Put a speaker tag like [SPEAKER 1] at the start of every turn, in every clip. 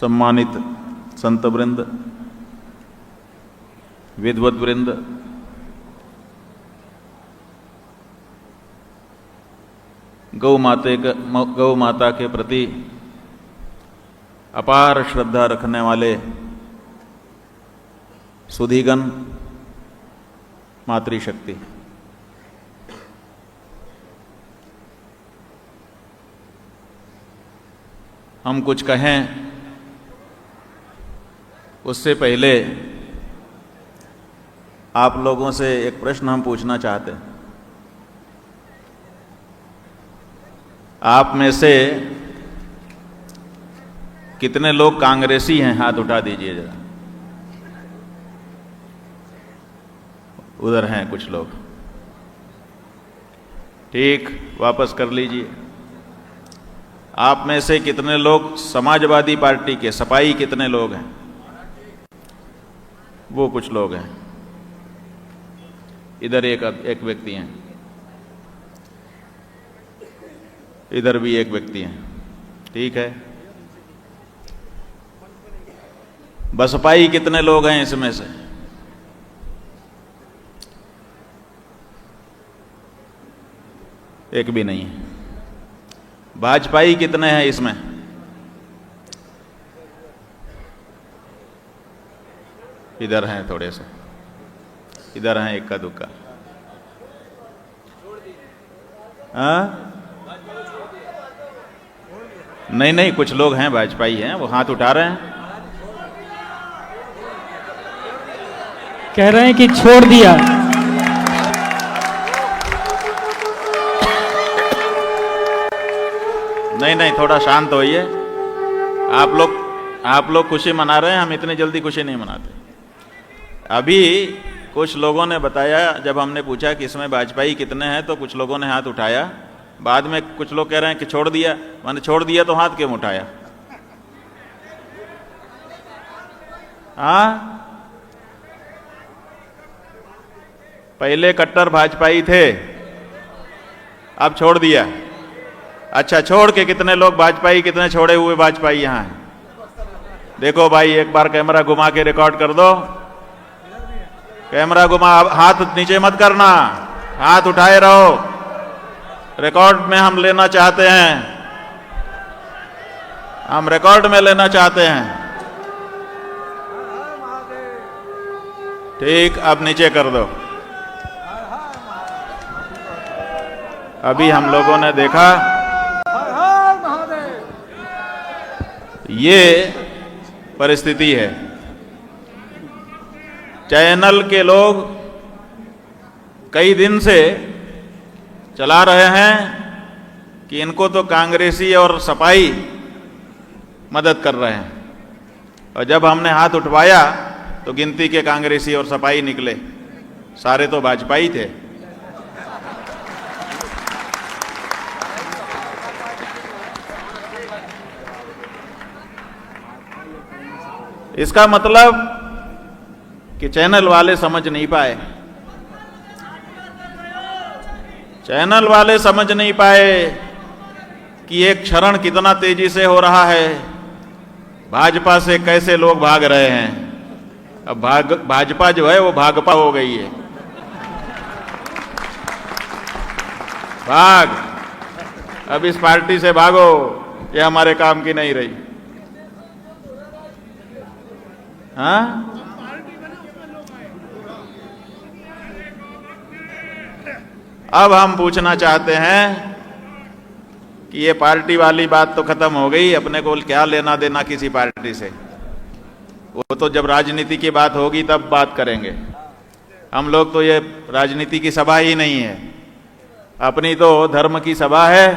[SPEAKER 1] सम्मानित संत वृंद, विद्वत वृंद, गौ माता के प्रति अपार श्रद्धा रखने वाले सुधीगण, मातृशक्ति, हम कुछ कहें उससे पहले आप लोगों से एक प्रश्न हम पूछना चाहते हैं। आप में से कितने लोग कांग्रेसी हैं? हाथ उठा दीजिए जरा। उधर हैं कुछ लोग, ठीक, वापस कर लीजिए। आप में से कितने लोग समाजवादी पार्टी के, सपाई कितने लोग हैं? वो कुछ लोग हैं। इधर एक व्यक्ति हैं, इधर भी एक व्यक्ति हैं, ठीक है। बसपाई कितने लोग हैं इसमें से? एक भी नहीं है। भाजपाई कितने हैं इसमें? इधर हैं थोड़े से, इधर हैं इक्का दुक्का। हाँ, नहीं, कुछ लोग हैं भाजपाई हैं, वो हाथ उठा रहे हैं,
[SPEAKER 2] कह रहे हैं कि छोड़ दिया।
[SPEAKER 1] नहीं, थोड़ा शांत होइए। आप लोग खुशी मना रहे हैं, हम इतनी जल्दी खुशी नहीं मनाते। अभी कुछ लोगों ने बताया, जब हमने पूछा कि इसमें भाजपाई कितने हैं, तो कुछ लोगों ने हाथ उठाया। बाद में कुछ लोग कह रहे हैं कि छोड़ दिया। मैंने छोड़ दिया तो हाथ क्यों उठाया? हाँ, पहले कट्टर भाजपाई थे, अब छोड़ दिया। अच्छा, छोड़ के कितने लोग भाजपाई, कितने छोड़े हुए भाजपाई यहां हैं? देखो भाई, एक बार कैमरा घुमा के रिकॉर्ड कर दो। कैमरा घुमा, हाथ नीचे मत करना, हाथ उठाए रहो। रिकॉर्ड में हम लेना चाहते हैं, हम रिकॉर्ड में लेना चाहते हैं। ठीक, अब नीचे कर दो। अभी हम लोगों ने देखा ये परिस्थिति है। चैनल के लोग कई दिन से चला रहे हैं कि इनको तो कांग्रेसी और सपाई मदद कर रहे हैं, और जब हमने हाथ उठवाया तो गिनती के कांग्रेसी और सपाई निकले, सारे तो भाजपाई थे। इसका मतलब कि चैनल वाले समझ नहीं पाए, चैनल वाले समझ नहीं पाए कि एक क्षरण कितना तेजी से हो रहा है, भाजपा से कैसे लोग भाग रहे हैं। अब भाजपा जो है वो भागपा हो गई है। भाग, अब इस पार्टी से भागो, ये हमारे काम की नहीं रही। हाँ, अब हम पूछना चाहते हैं कि ये पार्टी वाली बात तो खत्म हो गई, अपने को क्या लेना देना किसी पार्टी से? वो तो जब राजनीति की बात होगी तब बात करेंगे। हम लोग तो ये राजनीति की सभा ही नहीं है, अपनी तो धर्म की सभा है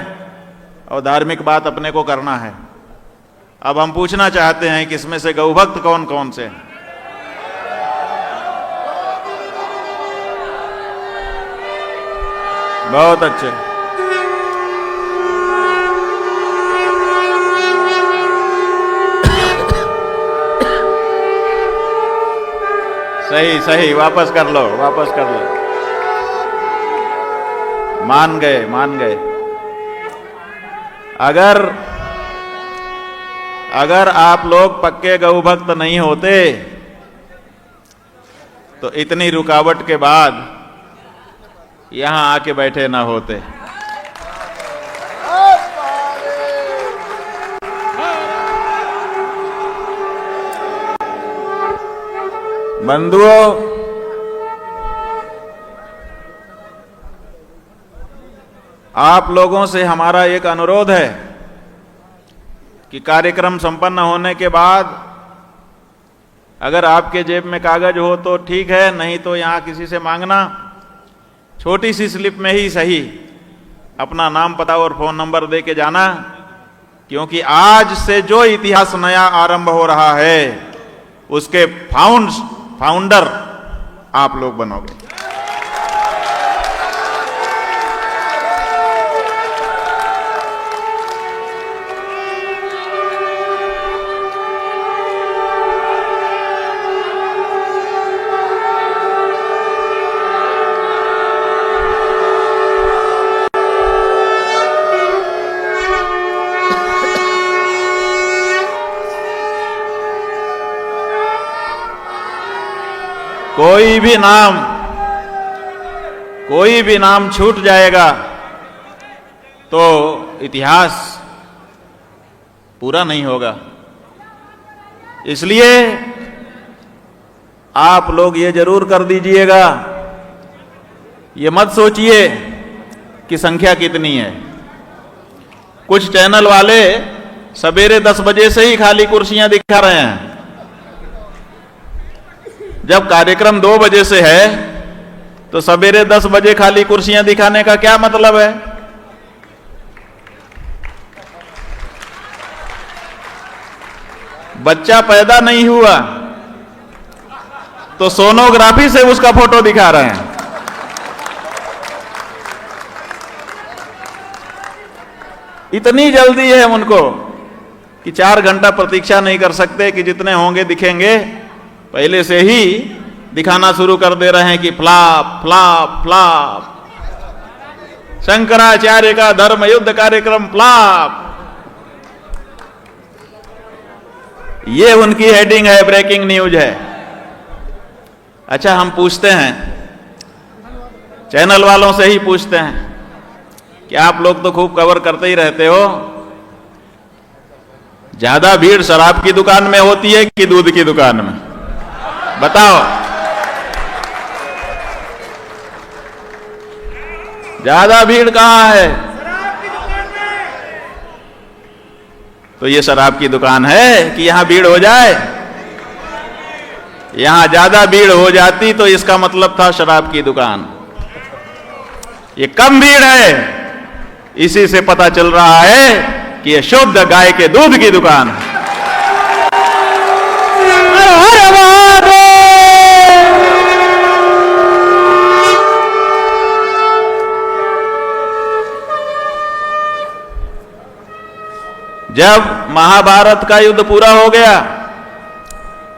[SPEAKER 1] और धार्मिक बात अपने को करना है। अब हम पूछना चाहते हैं कि इसमें से गौभक्त कौन कौन से हैं? बहुत अच्छे, सही, वापस कर लो, वापस कर लो। मान गए। अगर आप लोग पक्के गौ भक्त नहीं होते तो इतनी रुकावट के बाद यहां आके बैठे ना होते। बंधुओं, आप लोगों से हमारा एक अनुरोध है कि कार्यक्रम संपन्न होने के बाद अगर आपके जेब में कागज हो तो ठीक है, नहीं तो यहां किसी से मांगना, छोटी सी स्लिप में ही सही अपना नाम, पता और फोन नंबर दे के जाना, क्योंकि आज से जो इतिहास नया आरंभ हो रहा है उसके फाउंडर आप लोग बनोगे। कोई भी नाम छूट जाएगा तो इतिहास पूरा नहीं होगा। इसलिए आप लोग ये जरूर कर दीजिएगा, ये मत सोचिए कि संख्या कितनी है। कुछ चैनल वाले सवेरे 10 बजे से ही खाली कुर्सियां दिखा रहे हैं, जब कार्यक्रम 2 बजे से है तो सवेरे 10 बजे खाली कुर्सियां दिखाने का क्या मतलब है? बच्चा पैदा नहीं हुआ तो सोनोग्राफी से उसका फोटो दिखा रहे हैं। इतनी जल्दी है उनको कि 4 घंटा प्रतीक्षा नहीं कर सकते कि जितने होंगे दिखेंगे, पहले से ही दिखाना शुरू कर दे रहे हैं कि फ्लॉप फ्लॉप फ्लॉप, शंकराचार्य का धर्म युद्ध कार्यक्रम फ्लॉप। ये उनकी हेडिंग है, ब्रेकिंग न्यूज है। अच्छा, हम पूछते हैं, चैनल वालों से ही पूछते हैं कि आप लोग तो खूब कवर करते ही रहते हो, ज्यादा भीड़ शराब की दुकान में होती है कि दूध की दुकान में? बताओ, ज्यादा भीड़ कहां है? तो ये शराब की दुकान है कि यहां भीड़ हो जाए? यहां ज्यादा भीड़ हो जाती तो इसका मतलब था शराब की दुकान। ये कम भीड़ है, इसी से पता चल रहा है कि ये शुद्ध गाय के दूध की दुकान है। जब महाभारत का युद्ध पूरा हो गया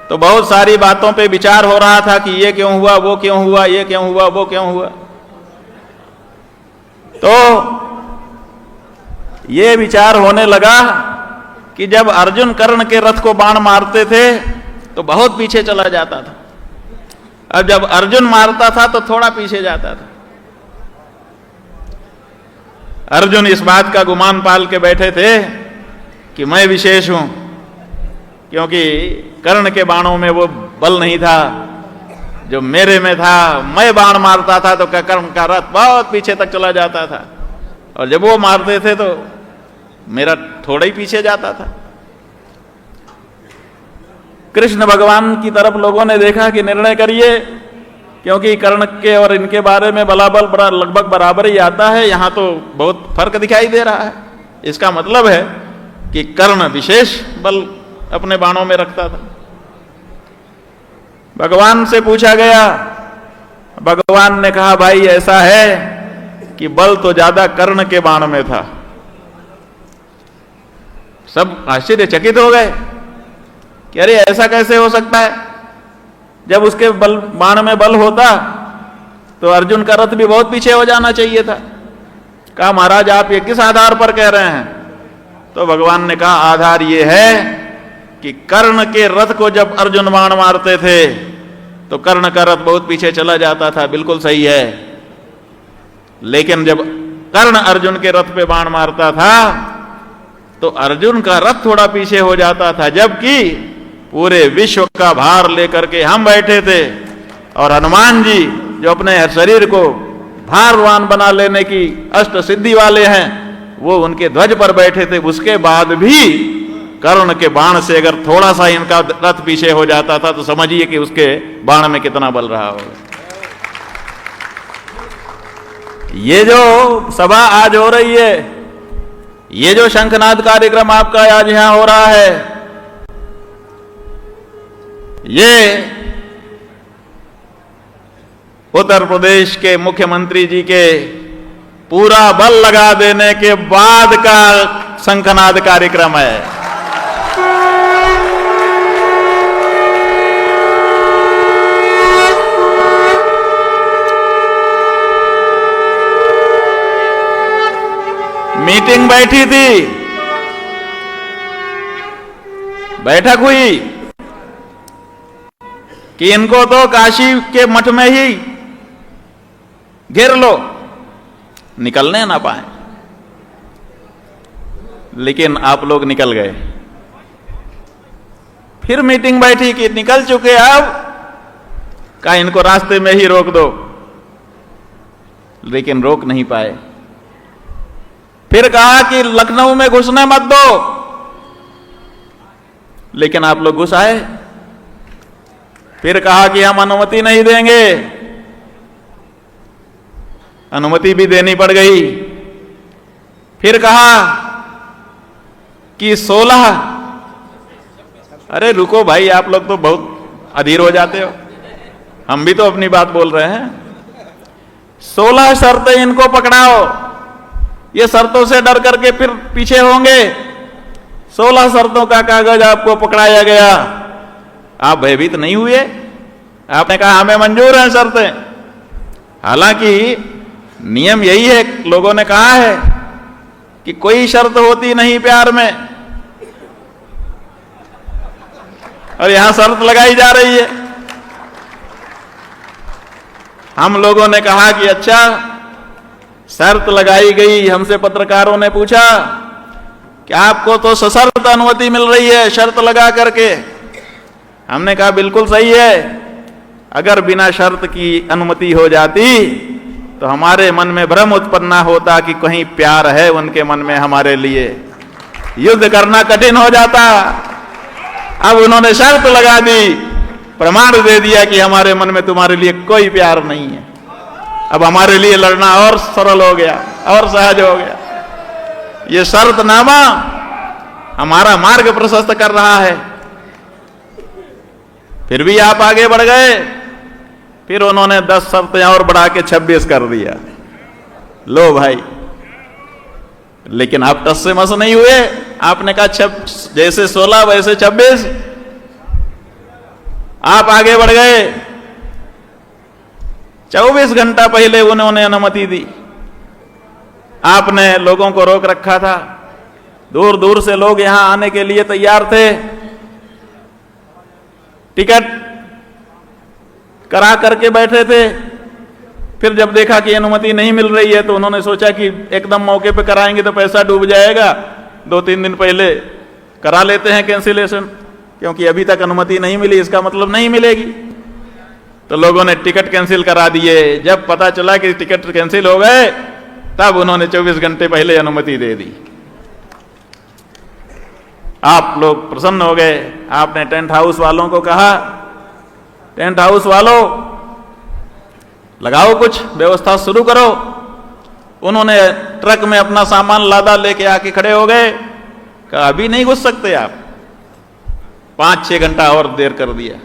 [SPEAKER 1] तो बहुत सारी बातों पे विचार हो रहा था कि ये क्यों हुआ, वो क्यों हुआ, ये क्यों हुआ, वो क्यों हुआ। तो ये विचार होने लगा कि जब अर्जुन कर्ण के रथ को बाण मारते थे तो बहुत पीछे चला जाता था, अब जब अर्जुन मारता था तो थोड़ा पीछे जाता था। अर्जुन इस बात का गुमान पाल के बैठे थे कि मैं विशेष हूं, क्योंकि कर्ण के बाणों में वो बल नहीं था जो मेरे में था। मैं बाण मारता था तो कर्ण का रथ बहुत पीछे तक चला जाता था, और जब वो मारते थे तो मेरा थोड़ा ही पीछे जाता था। कृष्ण भगवान की तरफ लोगों ने देखा कि निर्णय करिए, क्योंकि कर्ण के और इनके बारे में बलाबल लगभग बराबर ही आता है, यहां तो बहुत फर्क दिखाई दे रहा है। इसका मतलब है कि कर्ण विशेष बल अपने बाणों में रखता था। भगवान से पूछा गया, भगवान ने कहा भाई ऐसा है कि बल तो ज्यादा कर्ण के बाण में था। सब आश्चर्यचकित हो गए कि अरे ऐसा कैसे हो सकता है, जब उसके बाण में बल होता तो अर्जुन का रथ भी बहुत पीछे हो जाना चाहिए था। कहा महाराज आप ये किस आधार पर कह रहे हैं? तो भगवान ने कहा आधार ये है कि कर्ण के रथ को जब अर्जुन बाण मारते थे तो कर्ण का रथ बहुत पीछे चला जाता था, बिल्कुल सही है। लेकिन जब कर्ण अर्जुन के रथ पे बाण मारता था तो अर्जुन का रथ थोड़ा पीछे हो जाता था, जबकि पूरे विश्व का भार लेकर के हम बैठे थे और हनुमान जी जो अपने शरीर को भारवान बना लेने की अष्ट सिद्धि वाले हैं, वो उनके ध्वज पर बैठे थे। उसके बाद भी कर्ण के बाण से अगर थोड़ा सा इनका रथ पीछे हो जाता था तो समझिए कि उसके बाण में कितना बल रहा होगा। ये जो सभा आज हो रही है, ये जो शंखनाद कार्यक्रम आपका आज यहां हो रहा है, ये उत्तर प्रदेश के मुख्यमंत्री जी के पूरा बल लगा देने के बाद का शंखनाद कार्यक्रम है। मीटिंग बैठी थी, बैठक हुई कि इनको तो काशी के मठ में ही घेर लो, निकलने ना पाए। लेकिन आप लोग निकल गए। फिर मीटिंग बैठी कि निकल चुके, अब कहा इनको रास्ते में ही रोक दो, लेकिन रोक नहीं पाए। फिर कहा कि लखनऊ में घुसने मत दो, लेकिन आप लोग घुस आए। फिर कहा कि हम अनुमति नहीं देंगे, अनुमति भी देनी पड़ गई। फिर कहा कि 16, अरे रुको भाई, आप लोग तो बहुत अधीर हो जाते हो, हम भी तो अपनी बात बोल रहे हैं। 16 शर्तें इनको पकड़ाओ, ये शर्तों से डर करके फिर पीछे होंगे। 16 शर्तों का कागज आपको पकड़ाया गया, आप भयभीत नहीं हुए। आपने कहा हमें मंजूर है शर्तें। हालांकि नियम यही है, लोगों ने कहा है कि कोई शर्त होती नहीं प्यार में, और यहां शर्त लगाई जा रही है। हम लोगों ने कहा कि अच्छा, शर्त लगाई गई। हमसे पत्रकारों ने पूछा कि आपको तो सशर्त अनुमति मिल रही है शर्त लगा करके। हमने कहा बिल्कुल सही है, अगर बिना शर्त की अनुमति हो जाती तो हमारे मन में भ्रम उत्पन्न होता कि कहीं प्यार है उनके मन में हमारे लिए, युद्ध करना कठिन हो जाता। अब उन्होंने शर्त लगा दी, प्रमाण दे दिया कि हमारे मन में तुम्हारे लिए कोई प्यार नहीं है। अब हमारे लिए लड़ना और सरल हो गया और सहज हो गया। ये शर्तनामा हमारा मार्ग प्रशस्त कर रहा है। फिर भी आप आगे बढ़ गए। फिर उन्होंने 10 शर्तें और बढ़ा के 26 कर दिया। लो भाई, लेकिन आप टस से मस नहीं हुए। आपने कहा जैसे 16 वैसे 26। आप आगे बढ़ गए। 24 घंटा पहले उन्होंने अनुमति दी। आपने लोगों को रोक रखा था, दूर दूर से लोग यहां आने के लिए तैयार थे। टिकट करा करके बैठे थे। फिर जब देखा कि अनुमति नहीं मिल रही है तो उन्होंने सोचा कि एकदम मौके पे कराएंगे तो पैसा डूब जाएगा, 2-3 दिन पहले करा लेते हैं कैंसिलेशन, क्योंकि अभी तक अनुमति नहीं मिली, इसका मतलब नहीं मिलेगी। तो लोगों ने टिकट कैंसिल करा दिए। जब पता चला कि टिकट कैंसिल हो गए तब उन्होंने 24 घंटे पहले अनुमति दे दी। आप लोग प्रसन्न हो गए। आपने टेंट हाउस वालों को कहा, टेंट हाउस वालों लगाओ, कुछ व्यवस्था शुरू करो। उन्होंने ट्रक में अपना सामान लादा लेके आके खड़े हो गए। कहा अभी नहीं घुस सकते आप। 5-6 घंटा और देर कर दिया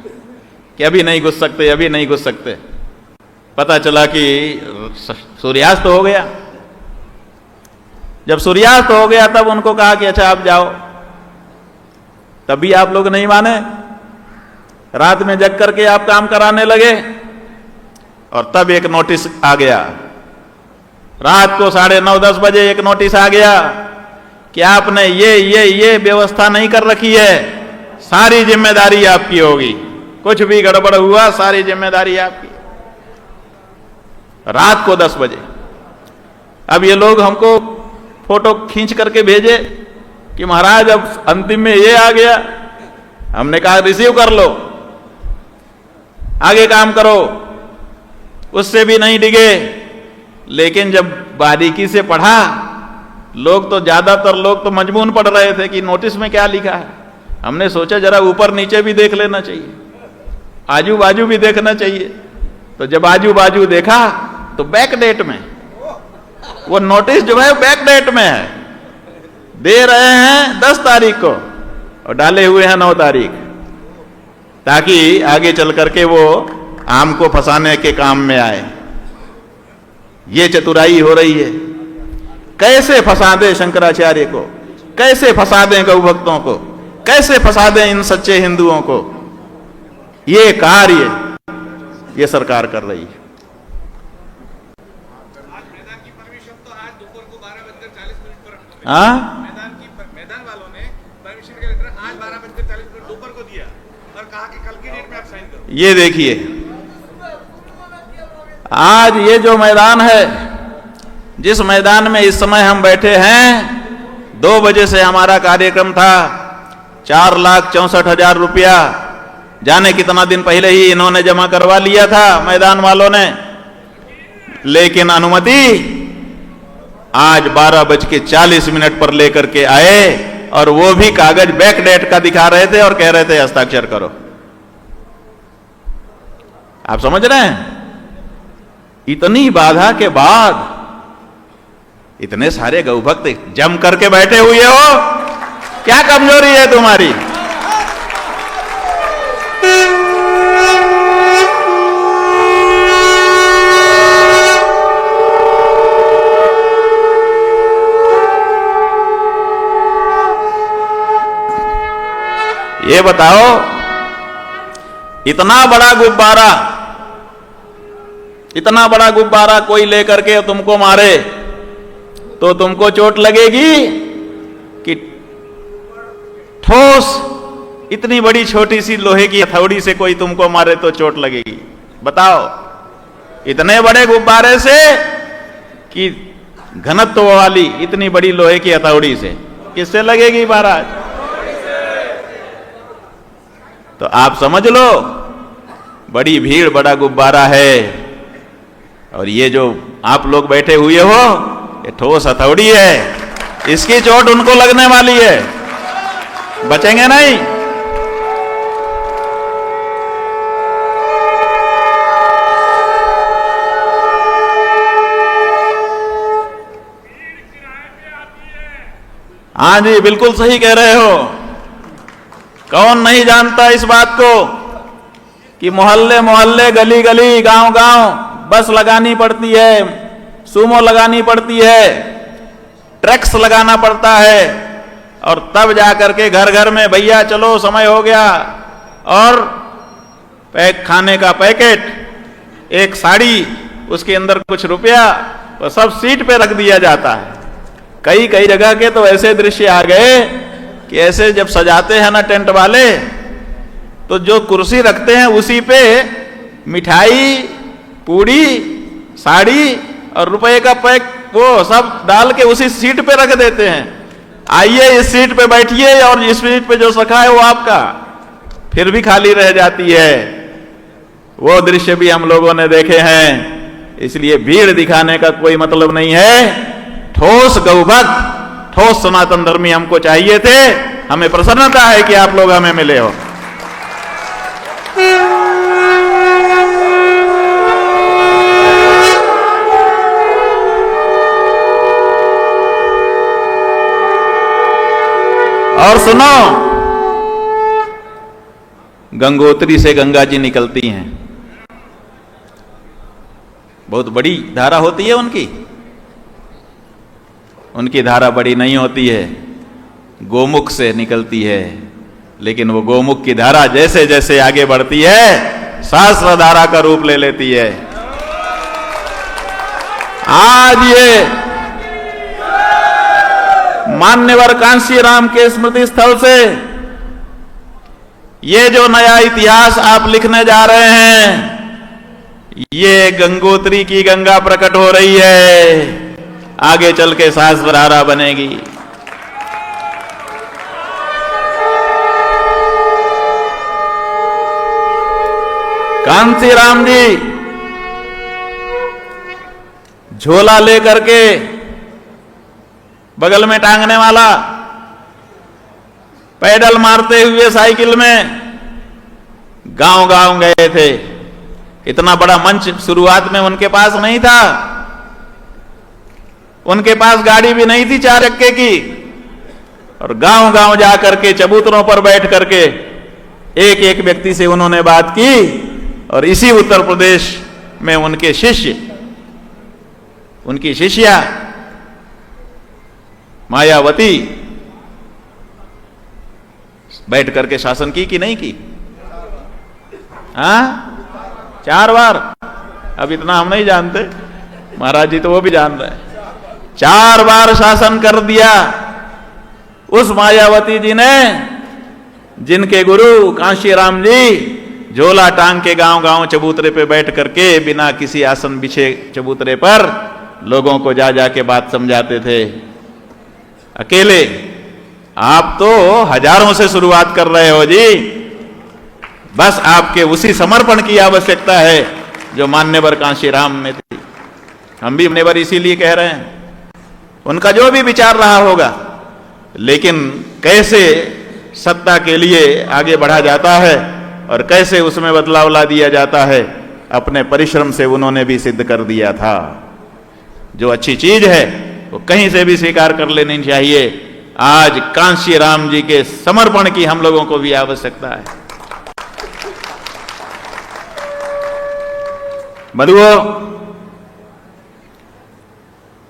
[SPEAKER 1] कि अभी नहीं घुस सकते, अभी नहीं घुस सकते। पता चला कि सूर्यास्त हो गया। जब सूर्यास्त हो गया तब उनको कहा कि अच्छा आप जाओ। तब भी आप लोग नहीं माने। रात में जग करके आप काम कराने लगे और तब एक नोटिस आ गया। रात को 9:30-10 बजे एक नोटिस आ गया कि आपने ये व्यवस्था नहीं कर रखी है, सारी जिम्मेदारी आपकी होगी, कुछ भी गड़बड़ हुआ सारी जिम्मेदारी आपकी। रात को 10 बजे अब ये लोग हमको फोटो खींच करके भेजे कि महाराज अब अंतिम में ये आ गया। हमने कहा रिसीव कर लो, आगे काम करो, उससे भी नहीं डिगे। लेकिन जब बारीकी से पढ़ा, लोग तो ज्यादातर लोग तो मजमून पढ़ रहे थे कि नोटिस में क्या लिखा है। हमने सोचा जरा ऊपर नीचे भी देख लेना चाहिए, आजू बाजू भी देखना चाहिए। तो जब आजू बाजू देखा तो बैक डेट में वो नोटिस जो है बैक डेट में है, दे रहे हैं 10 तारीख को और डाले हुए हैं 9 तारीख, ताकि आगे चल करके वो आम को फंसाने के काम में आए। ये चतुराई हो रही है। कैसे फंसा दे शंकराचार्य को, कैसे फंसा दें गौ भक्तों को, कैसे फंसा दें इन सच्चे हिंदुओं को, ये कार्य ये सरकार कर रही है।
[SPEAKER 3] मैदान वालों ने परमिशन के लेकर आज 12:40 दोपहर को दिया और कहा कि कल की डेट में आप साइन करो।
[SPEAKER 1] ये देखिए, आज ये जो मैदान है, जिस मैदान में इस समय हम बैठे हैं, 2 बजे से हमारा कार्यक्रम था। 4,64,000 रुपया जाने कितना दिन पहले ही इन्होंने जमा करवा लिया था मैदान वालों ने, लेकिन अनुमति आज 12:40 पर लेकर के आए और वो भी कागज बैक डेट का दिखा रहे थे और कह रहे थे हस्ताक्षर करो। आप समझ रहे हैं? इतनी बाधा के बाद इतने सारे गौभक्त जम करके बैठे हुए हो, क्या कमजोरी है तुम्हारी? ये बताओ, इतना बड़ा गुब्बारा कोई लेकर के तुमको मारे तो तुमको चोट लगेगी कि ठोस इतनी बड़ी छोटी सी लोहे की हथौड़ी से कोई तुमको मारे तो चोट लगेगी? बताओ, इतने बड़े गुब्बारे से कि घनत्व वाली इतनी बड़ी लोहे की हथौड़ी से किससे लगेगी महाराज? तो आप समझ लो, बड़ी भीड़, बड़ा गुब्बारा है। और ये जो आप लोग बैठे हुए हो, ये ठोस हथौड़ी है, इसकी चोट उनको लगने वाली है, बचेंगे नहीं। हाँ जी, बिल्कुल सही कह रहे हो। कौन नहीं जानता इस बात को कि मोहल्ले मोहल्ले, गली गली, गांव गांव बस लगानी पड़ती है, सूमो लगानी पड़ती है, ट्रैक्स लगाना पड़ता है, और तब जाकर के घर घर में भैया चलो समय हो गया, और खाने का पैकेट, एक साड़ी, उसके अंदर कुछ रुपया, तो सब सीट पे रख दिया जाता है। कई कई जगह के तो ऐसे दृश्य आ गए कि ऐसे जब सजाते हैं ना टेंट वाले, तो जो कुर्सी रखते हैं उसी पे मिठाई, पूड़ी, साड़ी और रुपए का पैक वो सब डाल के उसी सीट पे रख देते हैं। आइए इस सीट पे बैठिए, और इस सीट पे जो रखा है वो आपका, फिर भी खाली रह जाती है। वो दृश्य भी हम लोगों ने देखे हैं। इसलिए भीड़ दिखाने का कोई मतलब नहीं है। ठोस गौभक्त, ठोस सनातन धर्मी हमको चाहिए थे। हमें प्रसन्नता है कि आप लोग हमें मिले हो। और सुनो, गंगोत्री से गंगा जी निकलती हैं, बहुत बड़ी धारा होती है उनकी। उनकी धारा बड़ी नहीं होती है, गोमुख से निकलती है। लेकिन वो गोमुख की धारा जैसे जैसे आगे बढ़ती है, सहस्र धारा का रूप ले लेती है। आज ये मान्यवर कांशीराम के स्मृति स्थल से ये जो नया इतिहास आप लिखने जा रहे हैं, ये गंगोत्री की गंगा प्रकट हो रही है, आगे चल के शाश्वत धारा बनेगी। कांशीराम जी झोला लेकर के बगल में टांगने वाला, पैडल मारते हुए साइकिल में गांव गांव गए थे। इतना बड़ा मंच शुरुआत में उनके पास नहीं था, उनके पास गाड़ी भी नहीं थी 4 चक्के की, और गांव गांव जाकर के चबूतरों पर बैठ करके एक एक व्यक्ति से उन्होंने बात की। और इसी उत्तर प्रदेश में उनके शिष्य, उनकी शिष्या मायावती बैठ करके शासन की कि नहीं की? हाँ, 4 बार। अब इतना हम नहीं जानते, महाराज जी तो वो भी जान रहे हैं। 4 बार शासन कर दिया उस मायावती जी ने, जिनके गुरु कांशीराम जी झोला टांग के गांव गांव चबूतरे पे बैठ करके बिना किसी आसन बिछे चबूतरे पर लोगों को जा जा के बात समझाते थे अकेले। आप तो हजारों से शुरुआत कर रहे हो जी। बस आपके उसी समर्पण की आवश्यकता है जो मान्यवर कांशीराम में थी। हम भी मान्यवर इसीलिए कह रहे हैं, उनका जो भी विचार रहा होगा, लेकिन कैसे सत्ता के लिए आगे बढ़ा जाता है और कैसे उसमें बदलाव ला दिया जाता है, अपने परिश्रम से उन्होंने भी सिद्ध कर दिया था। जो अच्छी चीज है वो कहीं से भी स्वीकार कर लेनी चाहिए। आज कांशीराम जी के समर्पण की हम लोगों को भी आवश्यकता है। बंधुओं,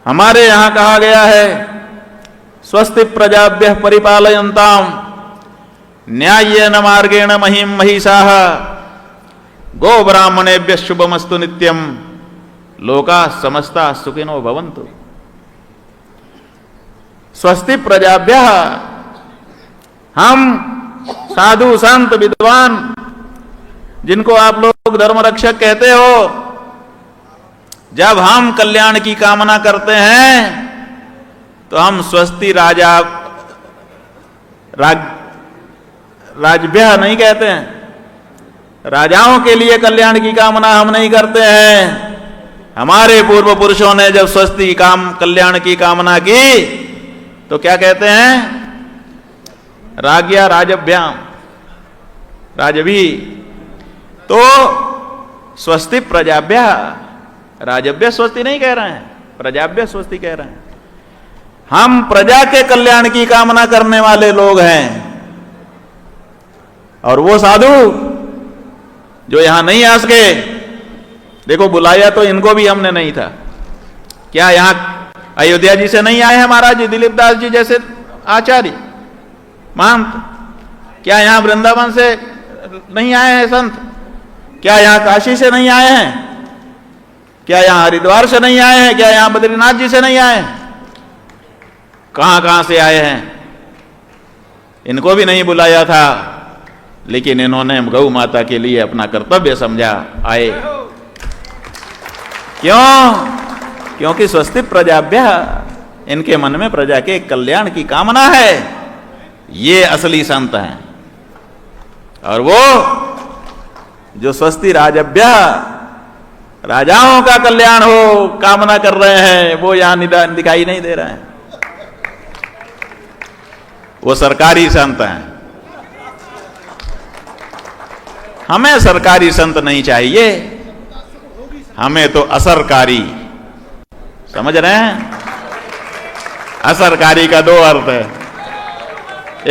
[SPEAKER 1] हमारे यहां कहा गया है, स्वस्ति प्रजाभ्यः परिपालयन्ताम् न्याय्येन मार्गेण महीम् महिषाः गो ब्राह्मणेभ्यः शुभमस्तु नित्यम् लोकाः समस्ताः सुखिनो भवन्तु। स्वस्ति प्रजाभ्यः, हम साधु संत विद्वान जिनको आप लोग धर्म रक्षक कहते हो, जब हम कल्याण की कामना करते हैं तो हम स्वस्ति राजभ्यः नहीं कहते हैं। राजाओं के लिए कल्याण की कामना हम नहीं करते हैं। हमारे पूर्व पुरुषों ने जब स्वस्ति कल्याण की कामना की तो क्या कहते हैं? राज्ञा राजभ्याम राजभी। तो स्वस्ति प्रजाभ्यः, राजभ्य स्वस्ति नहीं कह रहे हैं, प्रजाभ्य स्वस्ति कह रहे हैं। हम प्रजा के कल्याण की कामना करने वाले लोग हैं। और वो साधु जो यहां नहीं आ सके, देखो बुलाया तो इनको भी हमने नहीं था। क्या यहां अयोध्या जी से नहीं आए हैं महाराज जी, दिलीप दास जी जैसे आचार्य महंत? क्या यहां वृंदावन से नहीं आए हैं संत? क्या यहां काशी से नहीं आए हैं? क्या यहां हरिद्वार से नहीं आए हैं? क्या यहां बद्रीनाथ जी से नहीं आए हैं? कहां कहां से आए हैं? इनको भी नहीं बुलाया था, लेकिन इन्होंने गौ माता के लिए अपना कर्तव्य समझा, आए। क्यों? क्योंकि स्वस्ति प्रजाभ्यः, इनके मन में प्रजा के कल्याण की कामना है। ये असली संत हैं। और वो जो स्वस्ति राजभ्यः, राजाओं का कल्याण हो कामना कर रहे हैं, वो यहां दिखाई नहीं दे रहे हैं। वो सरकारी संत हैं। हमें सरकारी संत नहीं चाहिए, हमें तो असरकारी। समझ रहे हैं? असरकारी का 2 अर्थ है।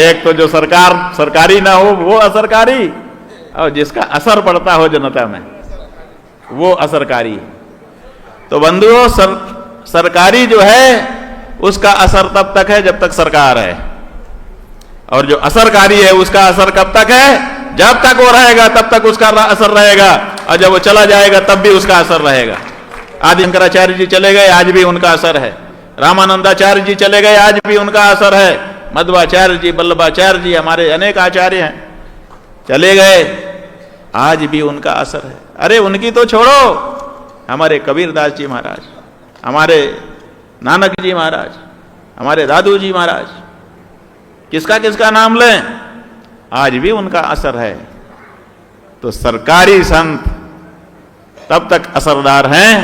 [SPEAKER 1] एक तो जो सरकारी ना हो वो असरकारी, और जिसका असर पड़ता हो जनता में वो असरकारी। तो बंधुओं, सरकारी जो है उसका असर तब तक है जब तक सरकार है, और जो असरकारी है उसका असर कब तक है? जब तक वो रहेगा तब तक उसका असर रहेगा, और जब वो चला जाएगा तब भी उसका असर रहेगा। आदि शंकराचार्य जी चले गए, आज भी उनका असर है। रामानंदाचार्य जी चले गए, आज भी उनका असर है। मध्वाचार्य जी, वल्लभाचार्य जी, हमारे अनेक आचार्य हैं, चले गए, आज भी उनका असर है। अरे उनकी तो छोड़ो, हमारे कबीरदास जी महाराज, हमारे नानक जी महाराज, हमारे दादू जी महाराज, किसका किसका नाम लें, आज भी उनका असर है। तो सरकारी संत तब तक असरदार हैं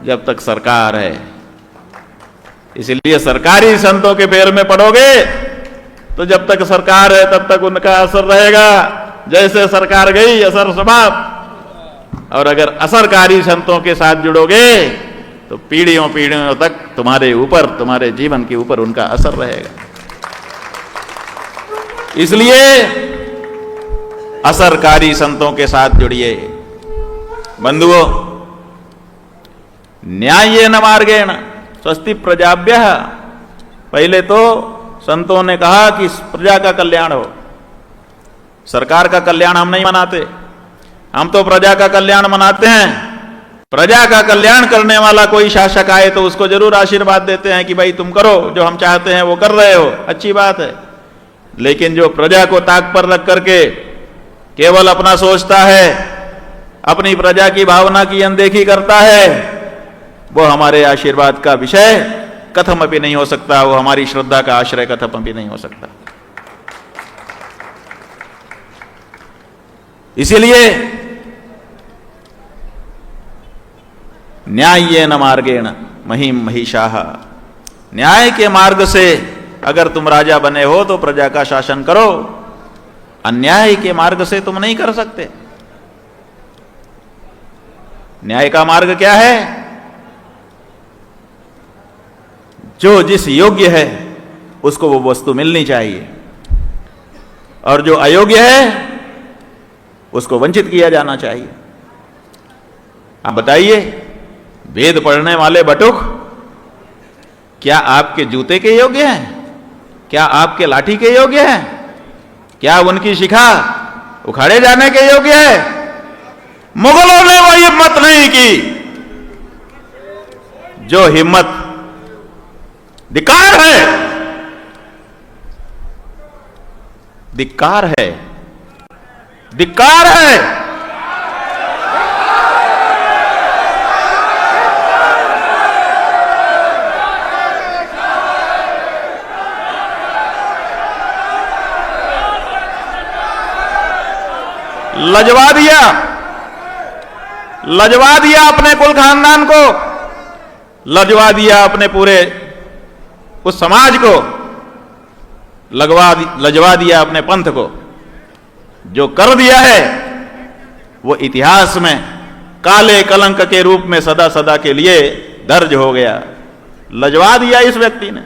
[SPEAKER 1] जब तक सरकार है। इसलिए सरकारी संतों के पैर में पड़ोगे तो जब तक सरकार है तब तक उनका असर रहेगा। जैसे सरकार गई असर समाप्त। और अगर असरकारी संतों के साथ जुड़ोगे तो पीढ़ियों पीढ़ियों तक तुम्हारे ऊपर, तुम्हारे जीवन के ऊपर उनका असर रहेगा। इसलिए असरकारी संतों के साथ जुड़िए बंधुओं। न्यायेन मार्गेण स्वस्ति प्रजाभ्यः। पहले तो संतों ने कहा कि प्रजा का कल्याण हो। सरकार का कल्याण हम नहीं मनाते, हम तो प्रजा का कल्याण मनाते हैं। प्रजा का कल्याण करने वाला कोई शासक आए तो उसको जरूर आशीर्वाद देते हैं कि भाई तुम करो, जो हम चाहते हैं वो कर रहे हो, अच्छी बात है। लेकिन जो प्रजा को ताक पर रख करके केवल अपना सोचता है, अपनी प्रजा की भावना की अनदेखी करता है, वो हमारे आशीर्वाद का विषय कथम भी नहीं हो सकता, वो हमारी श्रद्धा का आश्रय कथम भी नहीं हो सकता। इसीलिए न्यायेन मार्गेण महिम महिषाः। न्याय के मार्ग से अगर तुम राजा बने हो तो प्रजा का शासन करो, अन्याय के मार्ग से तुम नहीं कर सकते। न्याय का मार्ग क्या है? जो जिस योग्य है उसको वो वस्तु मिलनी चाहिए, और जो अयोग्य है उसको वंचित किया जाना चाहिए। आप बताइए, वेद पढ़ने वाले बटुक क्या आपके जूते के योग्य हैं? क्या आपके लाठी के योग्य हैं? क्या उनकी शिखा उखाड़े जाने के योग्य है? मुगलों ने वो हिम्मत नहीं की। जो हिम्मत धिक्कार है, धिक्कार है, धिक्कार है। लजवा दिया, लजवा दिया अपने कुल खानदान को, लजवा दिया अपने पूरे उस समाज को, लजवा दिया अपने पंथ को। जो कर दिया है वो इतिहास में काले कलंक के रूप में सदा सदा के लिए दर्ज हो गया। लजवा दिया इस व्यक्ति ने।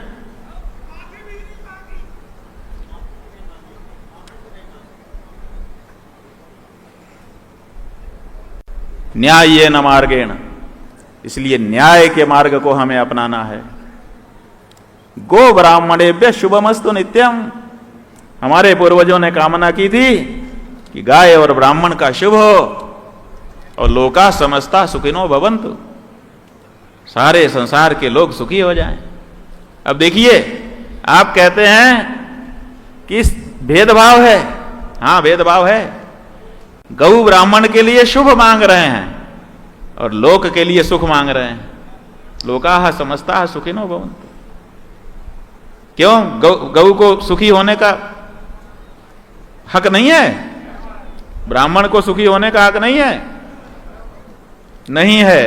[SPEAKER 1] न्यायेन मार्गेण, इसलिए न्याय के मार्ग को हमें अपनाना है। गो ब्राह्मणेभ्यः शुभमस्तु नित्यम। हमारे पूर्वजों ने कामना की थी कि गाय और ब्राह्मण का शुभ हो और लोका समस्ता सुखिनो भवन्तु, सारे संसार के लोग सुखी हो जाएं। अब देखिए, आप कहते हैं कि भेदभाव है। हाँ, भेदभाव है। गौ ब्राह्मण के लिए शुभ मांग रहे हैं और लोक के लिए सुख मांग रहे हैं। लोकाः समस्ताः सुखिनो भवन्तु। क्यों? गौ को सुखी होने का हक नहीं है? ब्राह्मण को सुखी होने का हक नहीं है? नहीं है।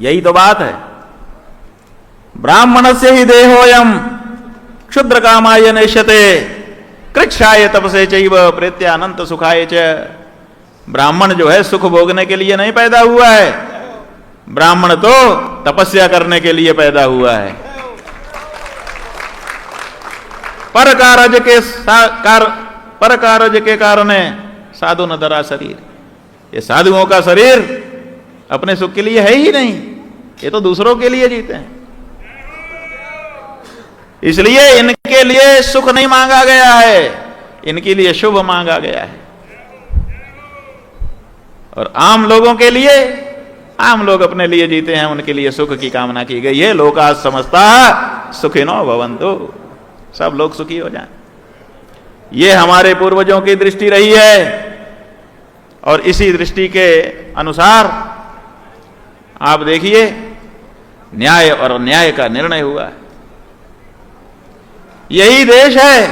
[SPEAKER 1] यही तो बात है। ब्राह्मणस्य हि देहोऽयं क्षुद्र कामाय नेष्यते कृच्छाय तपसे चैव प्रेत्यानंत सुखाय च। ब्राह्मण जो है सुख भोगने के लिए नहीं पैदा हुआ है, ब्राह्मण तो तपस्या करने के लिए पैदा हुआ है। पर कारज के कारण साधु न धरा शरीर। ये साधुओं का शरीर अपने सुख के लिए है ही नहीं, ये तो दूसरों के लिए जीते हैं। इसलिए इनके लिए सुख नहीं मांगा गया है, इनके लिए शुभ मांगा गया है। और आम लोगों के लिए आम लोग अपने लिए जीते हैं, उनके लिए सुख की कामना की गई है। लोका समझता सुखिनो भवन्तु, सब लोग सुखी हो जाएं। ये हमारे पूर्वजों की दृष्टि रही है और इसी दृष्टि के अनुसार आप देखिए न्याय और अन्याय का निर्णय हुआ है। यही देश है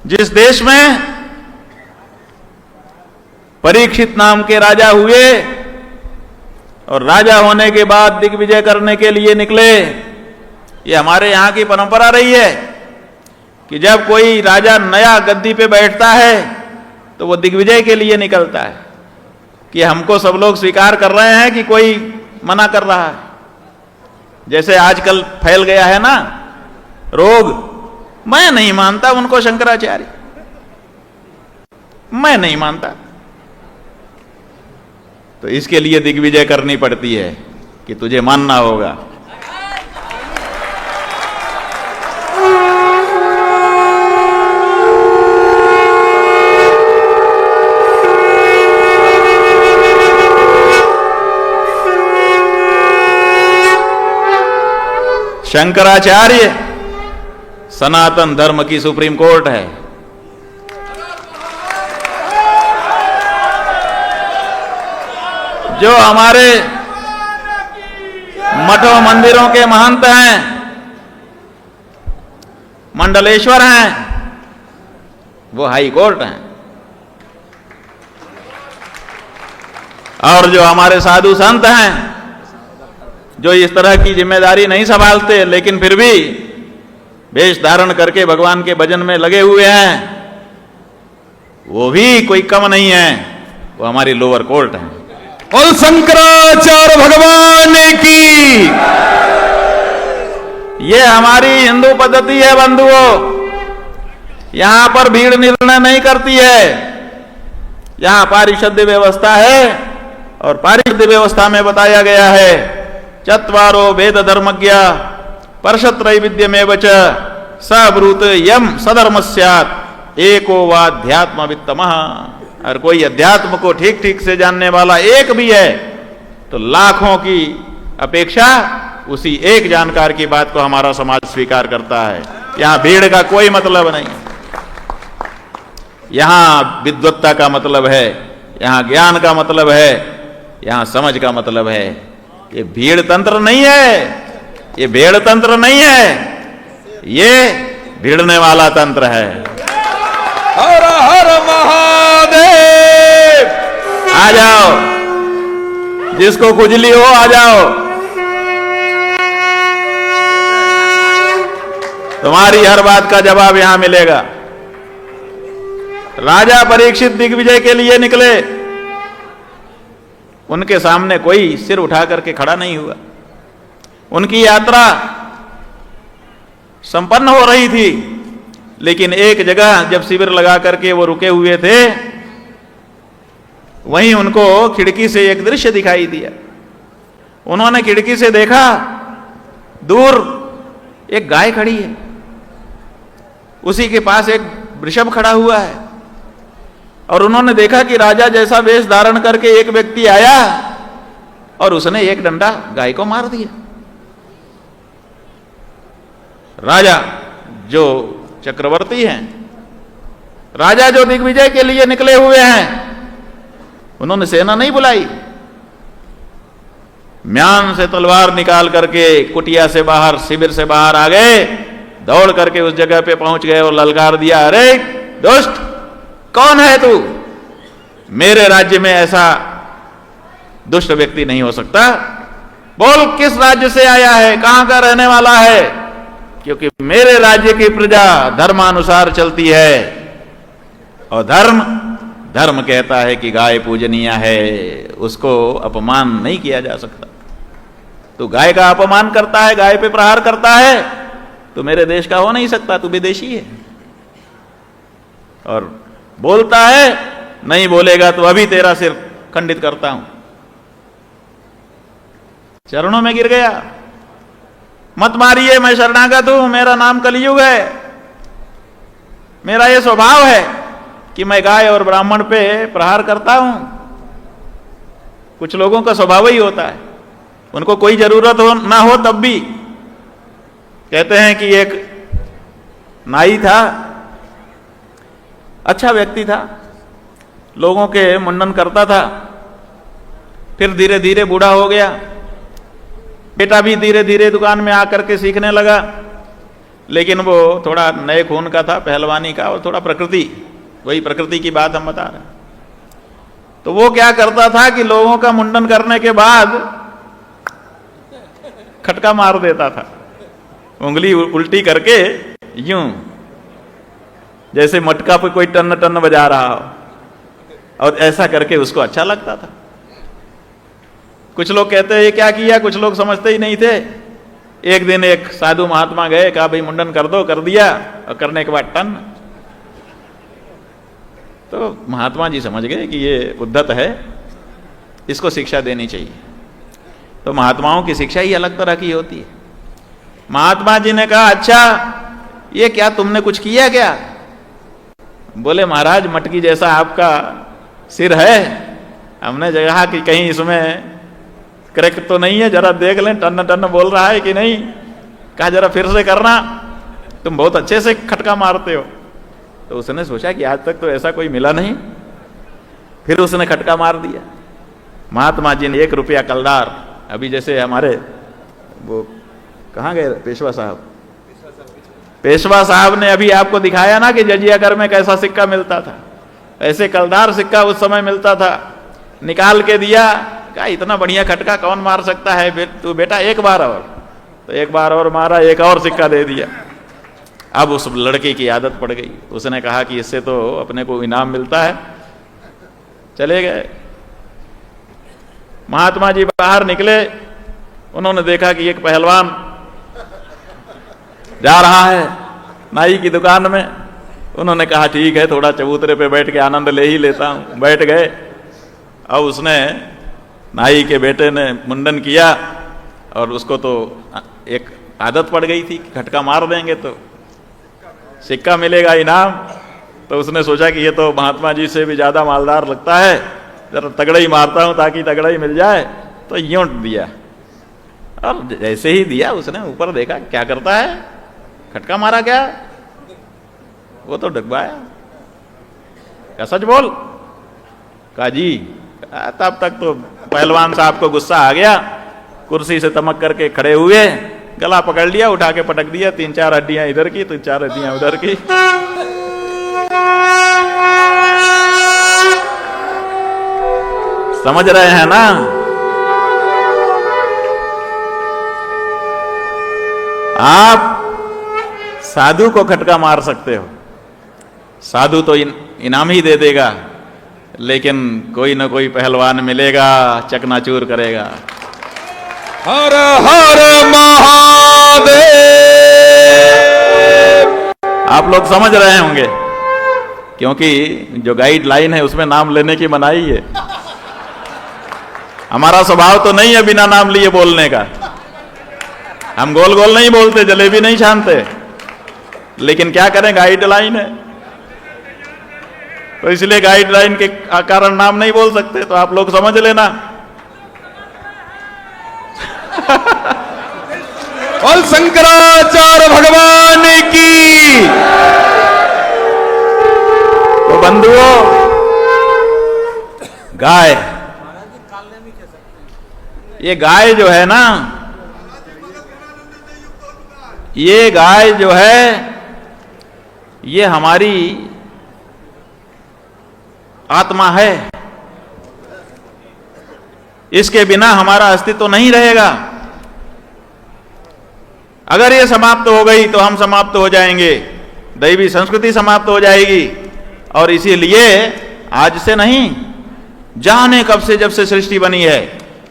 [SPEAKER 1] जिस देश में परीक्षित नाम के राजा हुए और राजा होने के बाद दिग्विजय करने के लिए निकले। ये हमारे यहां की परंपरा रही है कि जब कोई राजा नया गद्दी पे बैठता है तो वो दिग्विजय के लिए निकलता है कि हमको सब लोग स्वीकार कर रहे हैं कि कोई मना कर रहा है। जैसे आजकल फैल गया है ना रोग, मैं नहीं मानता उनको शंकराचार्य, मैं नहीं मानता, तो इसके लिए दिग्विजय करनी पड़ती है कि तुझे मानना होगा। शंकराचार्य सनातन धर्म की सुप्रीम कोर्ट है। जो हमारे मठों मंदिरों के महंत हैं, मंडलेश्वर हैं, वो हाई कोर्ट हैं। और जो हमारे साधु संत हैं, जो इस तरह की जिम्मेदारी नहीं संभालते लेकिन फिर भी वेश धारण करके भगवान के भजन में लगे हुए हैं, वो भी कोई कम नहीं है, वो हमारी लोअर कोर्ट है।
[SPEAKER 4] बोल शंकराचार्य भगवान की।
[SPEAKER 1] ये हमारी हिंदू पद्धति है बंधुओं। यहां पर भीड़ निर्णय नहीं करती है, यहां पारिषद्य व्यवस्था है और पारिषद्य व्यवस्था में बताया गया है चत्वारो वेद धर्मज्ञ परशत्रैविध्यमेव च सब्रूत यम सधर्म स्यात् एको वाध्यात्म वित्तमः। और कोई अध्यात्म को ठीक ठीक से जानने वाला एक भी है तो लाखों की अपेक्षा उसी एक जानकार की बात को हमारा समाज स्वीकार करता है। यहां भीड़ का कोई मतलब नहीं, यहां विद्वत्ता का मतलब है, यहां ज्ञान का मतलब है, यहां समझ का मतलब है। ये भीड़ तंत्र नहीं है, ये भेड़ तंत्र नहीं है, ये भिड़ने वाला तंत्र है।
[SPEAKER 4] हर हर महादेव।
[SPEAKER 1] आ जाओ, जिसको खुजली हो आ जाओ, तुम्हारी हर बात का जवाब यहां मिलेगा। राजा परीक्षित दिग्विजय के लिए निकले, उनके सामने कोई सिर उठा करके खड़ा नहीं हुआ। उनकी यात्रा संपन्न हो रही थी, लेकिन एक जगह जब शिविर लगा करके वो रुके हुए थे, वहीं उनको खिड़की से एक दृश्य दिखाई दिया। उन्होंने खिड़की से देखा, दूर एक गाय खड़ी है, उसी के पास एक वृषभ खड़ा हुआ है, और उन्होंने देखा कि राजा जैसा वेश धारण करके एक व्यक्ति आया और उसने एक डंडा गाय को मार दिया। राजा जो चक्रवर्ती हैं, राजा जो दिग्विजय के लिए निकले हुए हैं, उन्होंने सेना नहीं बुलाई, म्यान से तलवार निकाल करके कुटिया से बाहर, शिविर से बाहर आ गए, दौड़ करके उस जगह पे पहुंच गए और ललकार दिया, अरे दुष्ट, कौन है तू? मेरे राज्य में ऐसा दुष्ट व्यक्ति नहीं हो सकता। बोल किस राज्य से आया है, कहां का रहने वाला है? क्योंकि मेरे राज्य की प्रजा धर्मानुसार चलती है, और धर्म कहता है कि गाय पूजनीय है, उसको अपमान नहीं किया जा सकता। तू गाय का अपमान करता है, गाय पे प्रहार करता है, तो मेरे देश का हो नहीं सकता, तू विदेशी है। और बोलता है, नहीं बोलेगा तो अभी तेरा सिर खंडित करता हूं। चरणों में गिर गया, मत मारिए, मैं शरणागत हूं, मेरा नाम कलियुग है, मेरा यह स्वभाव है कि मैं गाय और ब्राह्मण पे प्रहार करता हूं। कुछ लोगों का स्वभाव ही होता है, उनको कोई जरूरत हो ना हो तब भी कहते हैं कि एक नाई था, अच्छा व्यक्ति था, लोगों के मुंडन करता था, फिर धीरे धीरे बूढ़ा हो गया, बेटा भी धीरे धीरे दुकान में आकर के सीखने लगा, लेकिन वो थोड़ा नए खून का था, पहलवानी का, और थोड़ा प्रकृति, वही प्रकृति की बात हम बता रहे हैं। तो वो क्या करता था कि लोगों का मुंडन करने के बाद खटका मार देता था, उंगली उल्टी करके यूं, जैसे मटका पे कोई टन टन बजा रहा हो, और ऐसा करके उसको अच्छा लगता था। कुछ लोग कहते हैं ये क्या किया, कुछ लोग समझते ही नहीं थे। एक दिन एक साधु महात्मा गए, कहा भाई मुंडन कर दो, कर दिया, और करने के बाद टन। तो महात्मा जी समझ गए कि ये उद्धत है, इसको शिक्षा देनी चाहिए। तो महात्माओं की शिक्षा ही अलग तरह की होती है। महात्मा जी ने कहा अच्छा ये क्या तुमने कुछ किया क्या? बोले महाराज मटकी जैसा आपका सिर है, हमने कहा कि कहीं इसमें क्रैक तो नहीं है, जरा देख लें, टन टन बोल रहा है कि नहीं। कहा जरा फिर से करना, तुम बहुत अच्छे से खटका मारते हो। तो उसने सोचा कि आज तक तो ऐसा कोई मिला नहीं, फिर उसने खटका मार दिया। महात्मा जी ने 1 रुपया कलदार, अभी जैसे हमारे वो कहाँ गए पेशवा साहब, पेशवा साहब ने अभी आपको दिखाया ना कि जजियागर में कैसा सिक्का मिलता था, ऐसे कलदार सिक्का उस समय मिलता था, निकाल के दिया। कहा इतना बढ़िया खटका कौन मार सकता है, तू बेटा एक बार और। तो एक बार और मारा, एक और सिक्का दे दिया। अब उस लड़के की आदत पड़ गई, उसने कहा कि इससे तो अपने को इनाम मिलता है, चले गए। महात्मा जी बाहर निकले, उन्होंने देखा कि एक पहलवान जा रहा है नाई की दुकान में। उन्होंने कहा ठीक है, थोड़ा चबूतरे पे बैठ के आनंद ले ही लेता हूं। बैठ गए। अब उसने नाई के बेटे ने मुंडन किया, और उसको तो एक आदत पड़ गई थी कि खटका मार देंगे तो सिक्का मिलेगा इनाम। तो उसने सोचा कि ये तो महात्मा जी से भी ज्यादा मालदार लगता है, जरा तगड़ा ही मारता हूं ताकि तगड़ा ही मिल जाए। तो यूं दिया, और जैसे ही दिया उसने ऊपर देखा, क्या करता है, खटका मारा क्या? वो तो डगवाया। क्या सच बोल? कहा जी। तब तक तो पहलवान साहब को गुस्सा आ गया, कुर्सी से तमक करके खड़े हुए, गला पकड़ लिया, उठा के पटक दिया। 3-4 हड्डियां इधर की, 3-4 हड्डियां उधर की। समझ रहे हैं ना? आप साधु को खटका मार सकते हो, साधु तो इनाम ही दे देगा, लेकिन कोई ना कोई पहलवान मिलेगा, चकनाचूर करेगा।
[SPEAKER 4] हर हर महादेव।
[SPEAKER 1] आप लोग समझ रहे होंगे, क्योंकि जो गाइडलाइन है उसमें नाम लेने की मनाही है। हमारा स्वभाव तो नहीं है बिना नाम लिए बोलने का। हम गोल गोल नहीं बोलते, जलेबी नहीं छानते, लेकिन क्या करें, गाइडलाइन है। तो इसलिए गाइडलाइन के कारण नाम नहीं बोल सकते, तो आप लोग समझ लेना।
[SPEAKER 4] और शंकराचार्य भगवान की।
[SPEAKER 1] तो बंधुओं, गाय, ये गाय जो है ना, ये गाय जो है, ये हमारी आत्मा है। इसके बिना हमारा अस्तित्व नहीं रहेगा। अगर ये समाप्त हो गई तो हम समाप्त हो जाएंगे, दैवी संस्कृति समाप्त हो जाएगी। और इसीलिए आज से नहीं, जाने कब से, जब से सृष्टि बनी है,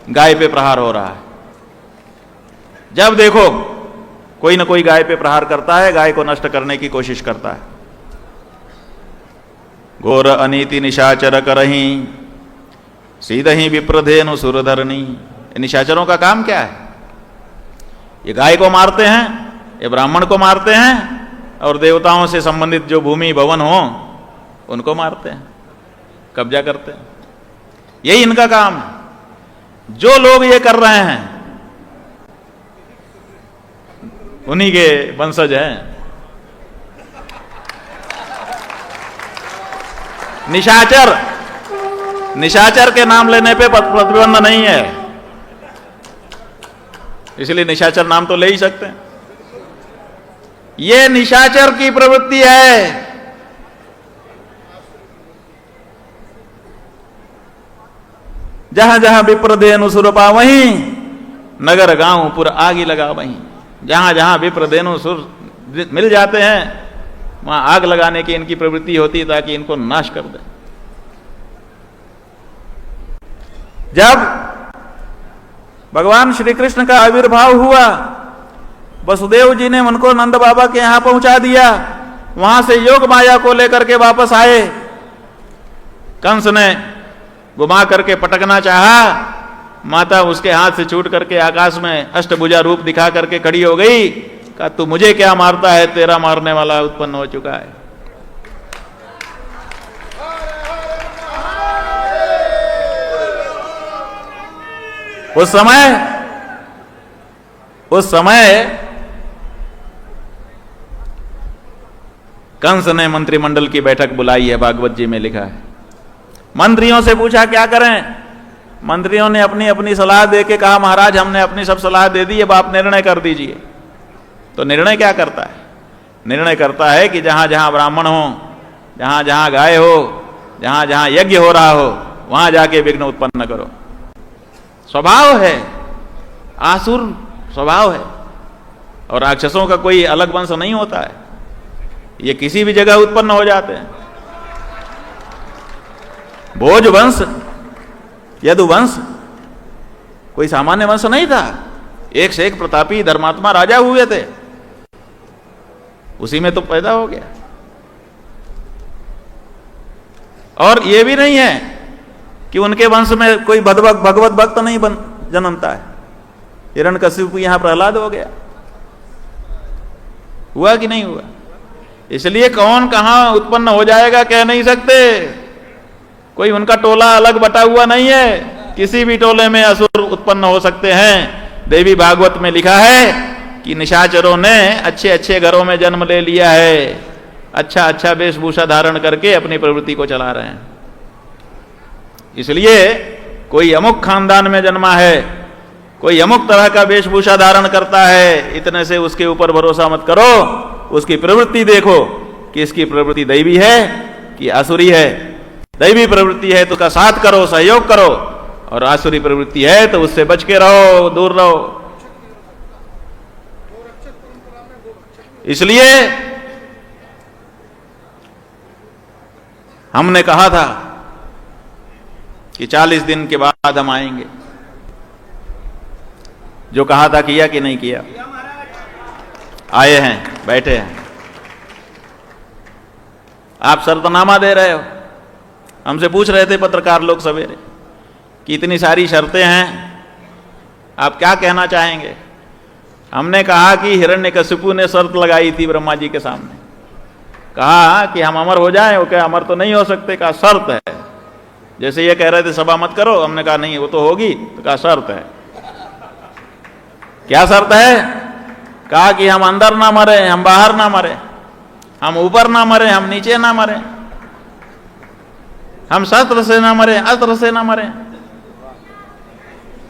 [SPEAKER 1] गाय पे प्रहार हो रहा है। जब देखो कोई ना कोई गाय पे प्रहार करता है, गाय को नष्ट करने की कोशिश करता है। घोर अनीति निशाचर करही, सीधही विप्रधेनु सुरधरणी। निशाचरों का काम क्या है? ये गाय को मारते हैं, ये ब्राह्मण को मारते हैं, और देवताओं से संबंधित जो भूमि भवन हो उनको मारते हैं, कब्जा करते हैं। यही इनका काम है। जो लोग ये कर रहे हैं उन्हीं के वंशज हैं। निशाचर के नाम लेने पे प्रतिबंध नहीं है, इसलिए निशाचर नाम तो ले ही सकते हैं। ये निशाचर की प्रवृत्ति है। जहां जहां विप्र धेनु सुर पा वहीं, नगर गांव पुर आग लगा वहीं। जहां जहां विप्र धेनु सुर मिल जाते हैं वहां आग लगाने की इनकी प्रवृत्ति होती है ताकि इनको नाश कर दे। जब भगवान श्री कृष्ण का आविर्भाव हुआ, वसुदेव जी ने उनको नंद बाबा के यहां पहुंचा दिया। वहां से योग माया को लेकर के वापस आए। कंस ने घुमा करके पटकना चाहा, माता उसके हाथ से छूट करके आकाश में अष्टभुजा रूप दिखा करके खड़ी हो गई। कहा तू मुझे क्या मारता है, तेरा मारने वाला उत्पन्न हो चुका है। उस समय कंस ने मंत्रिमंडल की बैठक बुलाई है, भागवत जी में लिखा है। मंत्रियों से पूछा क्या करें। मंत्रियों ने अपनी अपनी सलाह देके कहा महाराज हमने अपनी सब सलाह दे दी, अब आप निर्णय कर दीजिए। तो निर्णय क्या करता है? निर्णय करता है कि जहां जहां ब्राह्मण हो, जहां जहां गाय हो, जहां जहां यज्ञ हो रहा हो, वहां जाके विघ्न उत्पन्न करो। स्वभाव है, आसुर स्वभाव है। और राक्षसों का कोई अलग वंश नहीं होता है, ये किसी भी जगह उत्पन्न हो जाते हैं। भोज वंश, यदु वंश कोई सामान्य वंश नहीं था। एक से एक प्रतापी धर्मात्मा राजा हुए थे, उसी में तो पैदा हो गया। और ये भी नहीं है कि उनके वंश में कोई भगवत भक्त नहीं जन्मता है। हिरण्यकशिपु यहां प्रहलाद हो गया, हुआ कि नहीं हुआ? इसलिए कौन कहां उत्पन्न हो जाएगा कह नहीं सकते। कोई उनका टोला अलग बटा हुआ नहीं है, किसी भी टोले में असुर उत्पन्न हो सकते हैं। देवी भागवत में लिखा है कि निशाचरों ने अच्छे अच्छे घरों में जन्म ले लिया है, अच्छा अच्छा वेशभूषा धारण करके अपनी प्रवृत्ति को चला रहे हैं। इसलिए कोई अमुक खानदान में जन्मा है, कोई अमुक तरह का वेशभूषा धारण करता है, इतने से उसके ऊपर भरोसा मत करो। उसकी प्रवृत्ति देखो कि इसकी प्रवृत्ति दैवी है कि आसुरी है। दैवी प्रवृत्ति है तो उसका साथ करो, सहयोग करो, और आसुरी प्रवृत्ति है तो उससे बच के रहो, दूर रहो। इसलिए हमने कहा था कि 40 दिन के बाद हम आएंगे। जो कहा था किया कि नहीं किया? आए हैं, बैठे हैं। आप शर्तनामा दे रहे हो। हमसे पूछ रहे थे पत्रकार लोग सवेरे कि इतनी सारी शर्तें हैं, आप क्या कहना चाहेंगे? हमने कहा कि हिरण्यकशिपु ने शर्त लगाई थी ब्रह्मा जी के सामने, कहा कि हम अमर हो जाएं। वो क्या अमर तो नहीं हो सकते, कहा शर्त है। जैसे ये कह रहे थे सभा मत करो, हमने कहा नहीं वो तो होगी, तो कहा शर्त है। क्या शर्त है? कहा कि हम अंदर ना मरे, हम बाहर ना मरे, हम ऊपर ना मरे, हम नीचे ना मरे, हम शस्त्र से ना मरे, अस्त्र से ना मरे,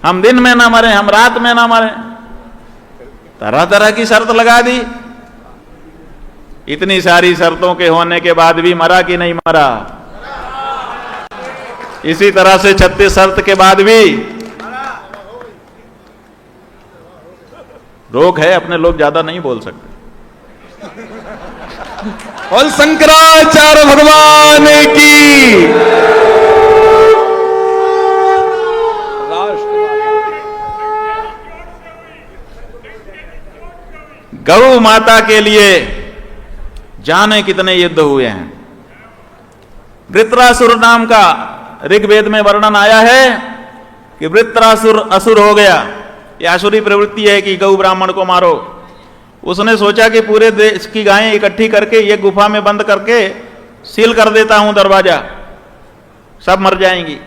[SPEAKER 1] हम दिन में ना मरे, हम रात में ना मरे। तरह तरह की शर्त लगा दी। इतनी सारी शर्तों के होने के बाद भी मरा कि नहीं मरा? इसी तरह से 36 शर्त के बाद भी रोक है, अपने लोग ज्यादा नहीं बोल सकते।
[SPEAKER 4] और शंकराचार्य भगवान की
[SPEAKER 1] गौ माता के लिए जाने कितने युद्ध हुए हैं। वृत्रासुर नाम का ऋग्वेद में वर्णन आया है कि वृत्रासुर असुर हो गया। यह आसुरी प्रवृत्ति है कि गौ ब्राह्मण को मारो। उसने सोचा कि पूरे देश की गायें इकट्ठी करके ये गुफा में बंद करके सील कर देता हूं दरवाजा, सब मर जाएंगी।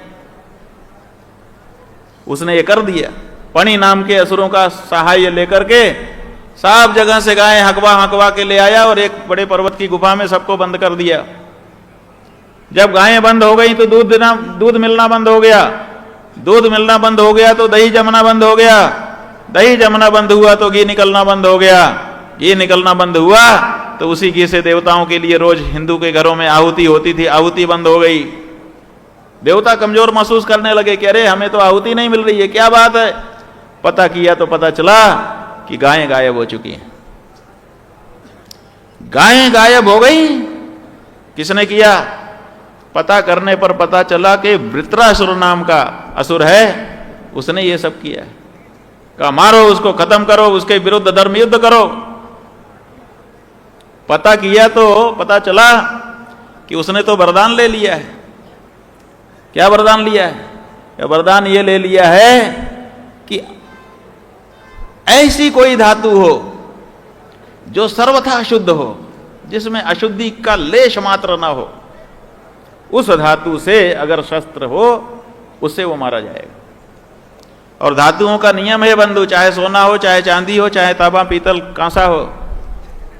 [SPEAKER 1] उसने ये कर दिया। पणी नाम के असुरों का सहाय लेकर के सब जगह से गाय हकवा हकवा के ले आया और एक बड़े पर्वत की गुफा में सबको बंद कर दिया। जब गायें बंद हो गई तो दूध मिलना बंद हो गया। दूध मिलना बंद हो गया तो दही जमना बंद हो गया। दही जमना बंद हुआ तो घी निकलना बंद हो गया। घी निकलना बंद हुआ तो उसी घी से देवताओं के लिए रोज हिंदू के घरों में आहुति होती थी, आहुति बंद हो गई। देवता कमजोर महसूस करने लगे कि अरे हमें तो आहुति नहीं मिल रही है, क्या बात है। पता किया तो पता चला कि गायें गायब हो चुकी हैं। गायें गायब हो गई, किसने किया? पता करने पर पता चला कि वृत्रासुर नाम का असुर है, उसने ये सब किया है। कहा मारो उसको, खत्म करो, उसके विरुद्ध धर्म युद्ध करो। पता किया तो पता चला कि उसने तो वरदान ले लिया है। क्या वरदान लिया है? वरदान ये ले लिया है कि ऐसी कोई धातु हो जो सर्वथा शुद्ध हो, जिसमें अशुद्धि का लेश मात्र ना हो, उस धातु से अगर शस्त्र हो उससे वो मारा जाएगा। और धातुओं का नियम है बंधु, चाहे सोना हो, चाहे चांदी हो, चाहे तांबा पीतल कांसा हो,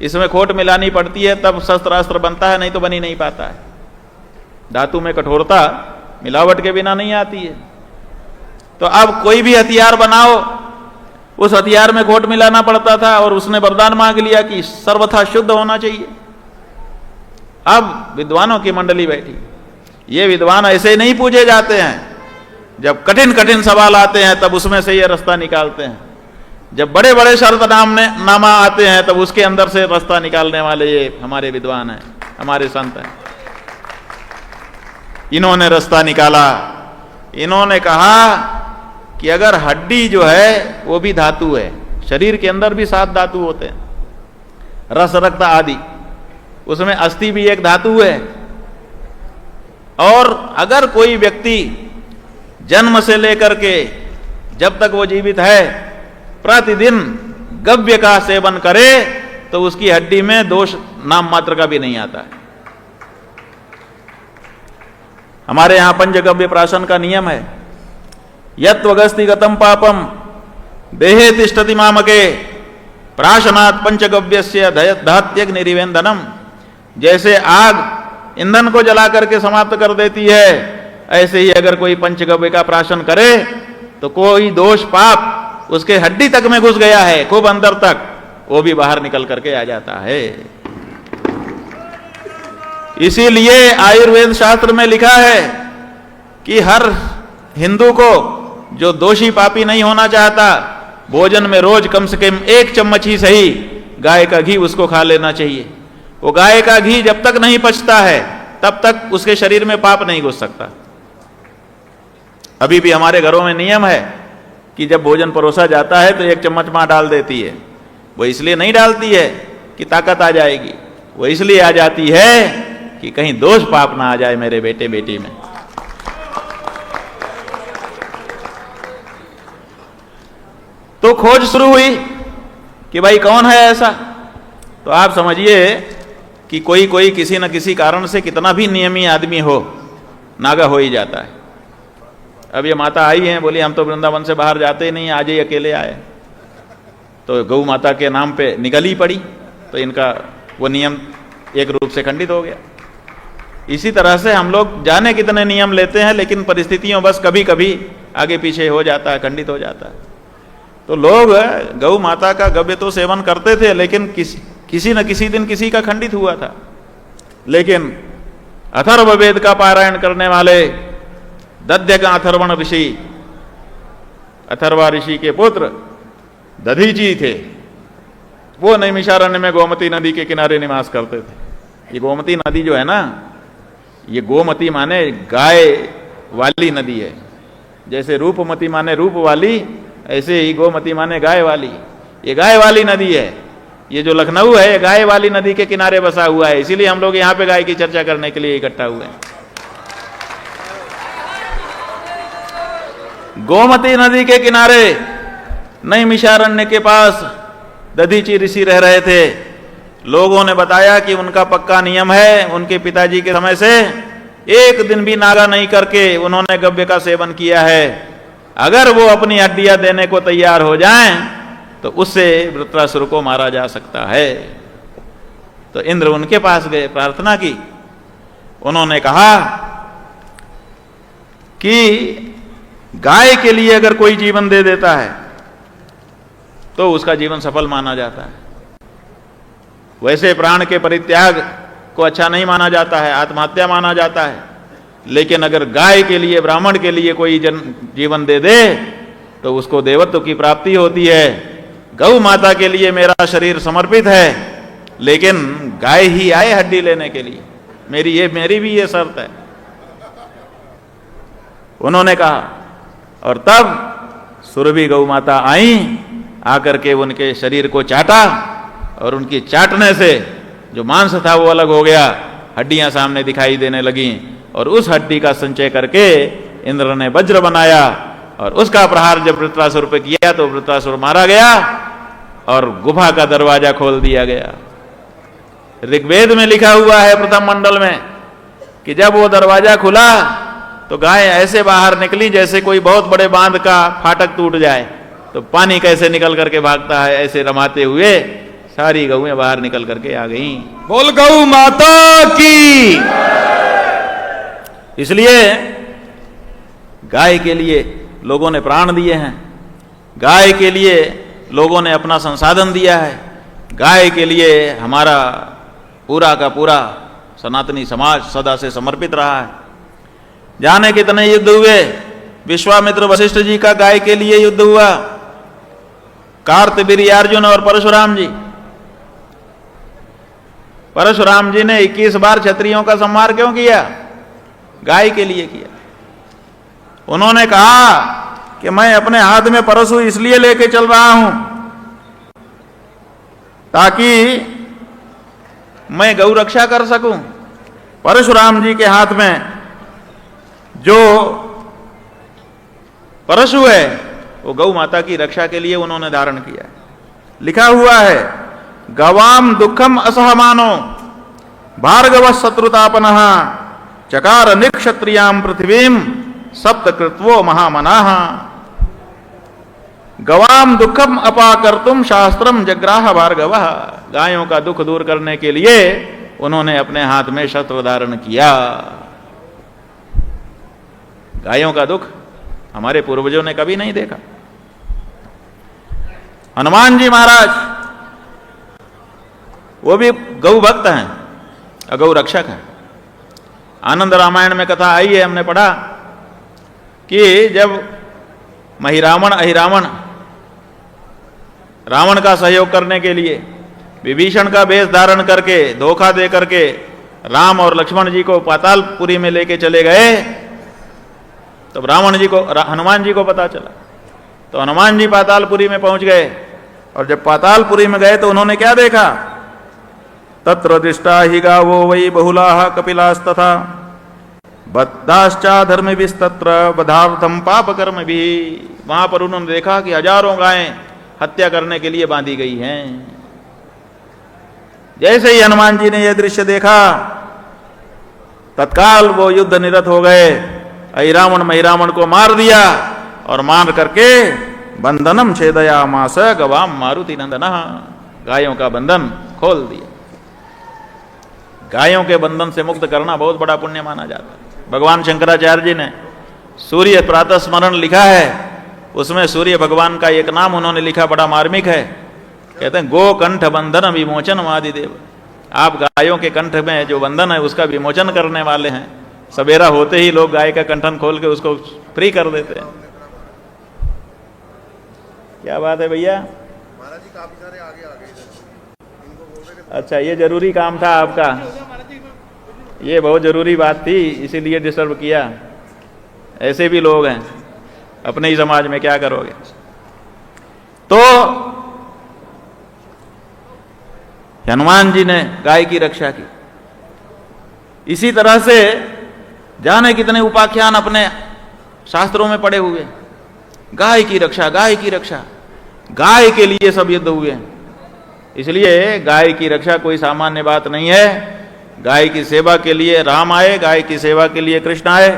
[SPEAKER 1] इसमें खोट मिलानी पड़ती है तब शस्त्रास्त्र बनता है, नहीं तो बनी नहीं पाता है। धातु में कठोरता मिलावट के बिना नहीं आती है। तो अब कोई भी हथियार बनाओ, उस हथियार में खोट मिलाना पड़ता था और उसने वरदान मांग लिया कि सर्वथा शुद्ध होना चाहिए। अब विद्वानों की मंडली बैठी। ये विद्वान ऐसे नहीं पूजे जाते हैं, जब कठिन कठिन सवाल आते हैं तब उसमें से ये रास्ता निकालते हैं। जब बड़े बड़े शर्त नामा आते हैं तब उसके अंदर से रास्ता निकालने वाले ये हमारे विद्वान हैं, हमारे संत हैं। इन्होंने रास्ता निकाला। इन्होंने कहा कि अगर हड्डी जो है वो भी धातु है, शरीर के अंदर भी 7 धातु होते हैं, रस रक्त आदि, उसमें अस्थि भी एक धातु है। और अगर कोई व्यक्ति जन्म से लेकर के जब तक वो जीवित है प्रतिदिन गव्य का सेवन करे तो उसकी हड्डी में दोष नाम मात्र का भी नहीं आता है। हमारे यहां पंचगव्य प्राशन का नियम है। यत्वगस्तिगतम पापम देहे तिष्ठति मामके प्राशनात् पंचगव्यस्य दहत्यग्निरिवेन्दनम। जैसे आग ईंधन को जला करके समाप्त कर देती है, ऐसे ही अगर कोई पंचगव्य का प्राशन करे तो कोई दोष पाप उसके हड्डी तक में घुस गया है, खूब अंदर तक, वो भी बाहर निकल करके आ जाता है। इसीलिए आयुर्वेद शास्त्र में लिखा है कि हर हिंदू को जो दोषी पापी नहीं होना चाहता, भोजन में रोज कम से कम 1 चम्मच ही सही गाय का घी उसको खा लेना चाहिए। वो गाय का घी जब तक नहीं पचता है तब तक उसके शरीर में पाप नहीं घुस सकता। अभी भी हमारे घरों में नियम है कि जब भोजन परोसा जाता है तो 1 चम्मच मां डाल देती है। वो इसलिए नहीं डालती है कि ताकत आ जाएगी, वो इसलिए आ जाती है कि कहीं दोष पाप ना आ जाए मेरे बेटे बेटी में। तो खोज शुरू हुई कि भाई कौन है ऐसा। तो आप समझिए कि कोई किसी न किसी कारण से कितना भी नियमी आदमी हो, नागा हो ही जाता है। अब ये माता आई हैं, बोली हम तो वृंदावन से बाहर जाते ही नहीं, आज ही अकेले आए। तो गौ माता के नाम पे निकल ही पड़ी, तो इनका वो नियम एक रूप से खंडित हो गया। इसी तरह से हम लोग जाने कितने नियम लेते हैं, लेकिन परिस्थितियों बस कभी कभी आगे पीछे हो जाता है, खंडित हो जाता है। तो लोग गौ माता का गव्य तो सेवन करते थे, लेकिन किसी न किसी दिन किसी का खंडित हुआ था। लेकिन अथर्ववेद का पारायण करने वाले दध्य का अथर्वण ऋषि, अथर्वा ऋषि के पुत्र दधीची थे। वो नैमिषारण्य में गोमती नदी के किनारे निवास करते थे। ये गोमती नदी जो है ना, ये गोमती माने गाय वाली नदी है। जैसे रूपमती माने रूप वाली, ऐसे ही गोमती माने गाय वाली। ये गाय वाली नदी है। ये जो लखनऊ है, ये गाय वाली नदी के किनारे बसा हुआ है। इसीलिए हम लोग यहाँ पे गाय की चर्चा करने के लिए इकट्ठा हुए हैं। गोमती नदी के किनारे नैमिषारण्य के पास दधीची ऋषि रह रहे थे। लोगों ने बताया कि उनका पक्का नियम है, उनके पिताजी के समय से एक दिन भी नागा नहीं करके उन्होंने गव्य का सेवन किया है। अगर वो अपनी हड्डियां देने को तैयार हो जाएं तो उससे वृत्रासुर को मारा जा सकता है। तो इंद्र उनके पास गए, प्रार्थना की। उन्होंने कहा कि गाय के लिए अगर कोई जीवन दे देता है तो उसका जीवन सफल माना जाता है। वैसे प्राण के परित्याग को अच्छा नहीं माना जाता है, आत्महत्या माना जाता है, लेकिन अगर गाय के लिए, ब्राह्मण के लिए कोई जीवन दे दे तो उसको देवत्व की प्राप्ति होती है। गौ माता के लिए मेरा शरीर समर्पित है, लेकिन गाय ही आए हड्डी लेने के लिए, मेरी भी ये शर्त है, उन्होंने कहा। और तब सुरभि गौ माता आई, आकर के उनके शरीर को चाटा, और उनकी चाटने से जो मांस था वो अलग हो गया, हड्डियां सामने दिखाई देने लगी, और उस हड्डी का संचय करके इंद्र ने वज्र बनाया, और उसका प्रहार जब वृत्रासुर पे किया तो वृत्रासुर मारा गया और गुफा का दरवाजा खोल दिया गया। ऋग्वेद में लिखा हुआ है प्रथम मंडल में कि जब वो दरवाजा खुला तो गाय ऐसे बाहर निकली जैसे कोई बहुत बड़े बांध का फाटक टूट जाए तो पानी कैसे निकल करके भागता है, ऐसे रमाते हुए सारी गौएं बाहर निकल करके आ गईं।
[SPEAKER 4] बोल गौ माता की।
[SPEAKER 1] इसलिए गाय के लिए लोगों ने प्राण दिए हैं, गाय के लिए लोगों ने अपना संसाधन दिया है, गाय के लिए हमारा पूरा का पूरा सनातनी समाज सदा से समर्पित रहा है। जाने कितने युद्ध हुए, विश्वामित्र वशिष्ठ जी का गाय के लिए युद्ध हुआ, कार्तवीर्यार्जुन और परशुराम जी। परशुराम जी ने 21 बार क्षत्रियों का संहार क्यों किया? गाय के लिए किया। उन्होंने कहा कि मैं अपने हाथ में परशु इसलिए लेके चल रहा हूं ताकि मैं गौ रक्षा कर सकूं। परशुराम जी के हाथ में जो परशु है वो गौ माता की रक्षा के लिए उन्होंने धारण किया। लिखा हुआ है, गवाम दुखम असहमानो भार्गव शत्रुतापनः चकार निक्षत्रियाम पृथ्वीम सप्तकृत्वो महामनाः। गवाम दुखम अपाकर्तुम शास्त्रम जग्राह भार्गव। गायों का दुख दूर करने के लिए उन्होंने अपने हाथ में शस्त्र धारण किया। गायों का दुख हमारे पूर्वजों ने कभी नहीं देखा। हनुमान जी महाराज वो भी गौ भक्त हैं, गौ रक्षक हैं। आनंद रामायण में कथा आई है, हमने पढ़ा कि जब महिरावण अहिरावण रावण का सहयोग करने के लिए विभीषण का वेश धारण करके धोखा दे करके राम और लक्ष्मण जी को पातालपुरी में लेके चले गए, तब हनुमान जी को पता चला। तो हनुमान जी पातालपुरी में पहुंच गए, और जब पातालपुरी में गए तो उन्होंने क्या देखा? तत्र दृष्टा ही गावो वै बहुलाः कपिलास्तथा बद्धाश्चा धर्मभिस्तत्र वधार्थम पाप कर्म भी। वहां पर उन्होंने देखा कि हजारों गायें हत्या करने के लिए बांधी गई हैं। जैसे ही हनुमान जी ने यह दृश्य देखा, तत्काल वो युद्ध निरत हो गए, अहिरावण महिरावण को मार दिया, और मार करके बंधनम छेदयामास गवाम मारुति नंदनः। गायों का बंधन खोल दिया। गायों के बंधन से मुक्त करना बहुत बड़ा पुण्य माना जाता है। भगवान शंकराचार्य जी ने सूर्य प्रातः स्मरण लिखा है, उसमें सूर्य भगवान का एक नाम उन्होंने लिखा, बड़ा मार्मिक है। कहते हैं गो कंठ बंधन विमोचन आदिदेव। आप गायों के कंठ में जो बंधन है उसका विमोचन करने वाले हैं। सवेरा होते ही लोग गाय का कंठन खोल के उसको फ्री कर देते हैं। क्या बात है भैया?
[SPEAKER 3] महाराज जी काफी सारे आगे आ गए।
[SPEAKER 1] अच्छा, ये जरूरी काम था आपका, ये बहुत जरूरी बात थी, इसीलिए डिस्टर्ब किया। ऐसे भी लोग हैं अपने ही समाज में, क्या करोगे। तो हनुमान जी ने गाय की रक्षा की। इसी तरह से जाने कितने उपाख्यान अपने शास्त्रों में पड़े हुए, गाय की रक्षा, गाय की रक्षा, गाय के लिए सब युद्ध हुए। इसलिए गाय की रक्षा कोई सामान्य बात नहीं है। गाय की सेवा के लिए राम आए, गाय की सेवा के लिए कृष्ण आए,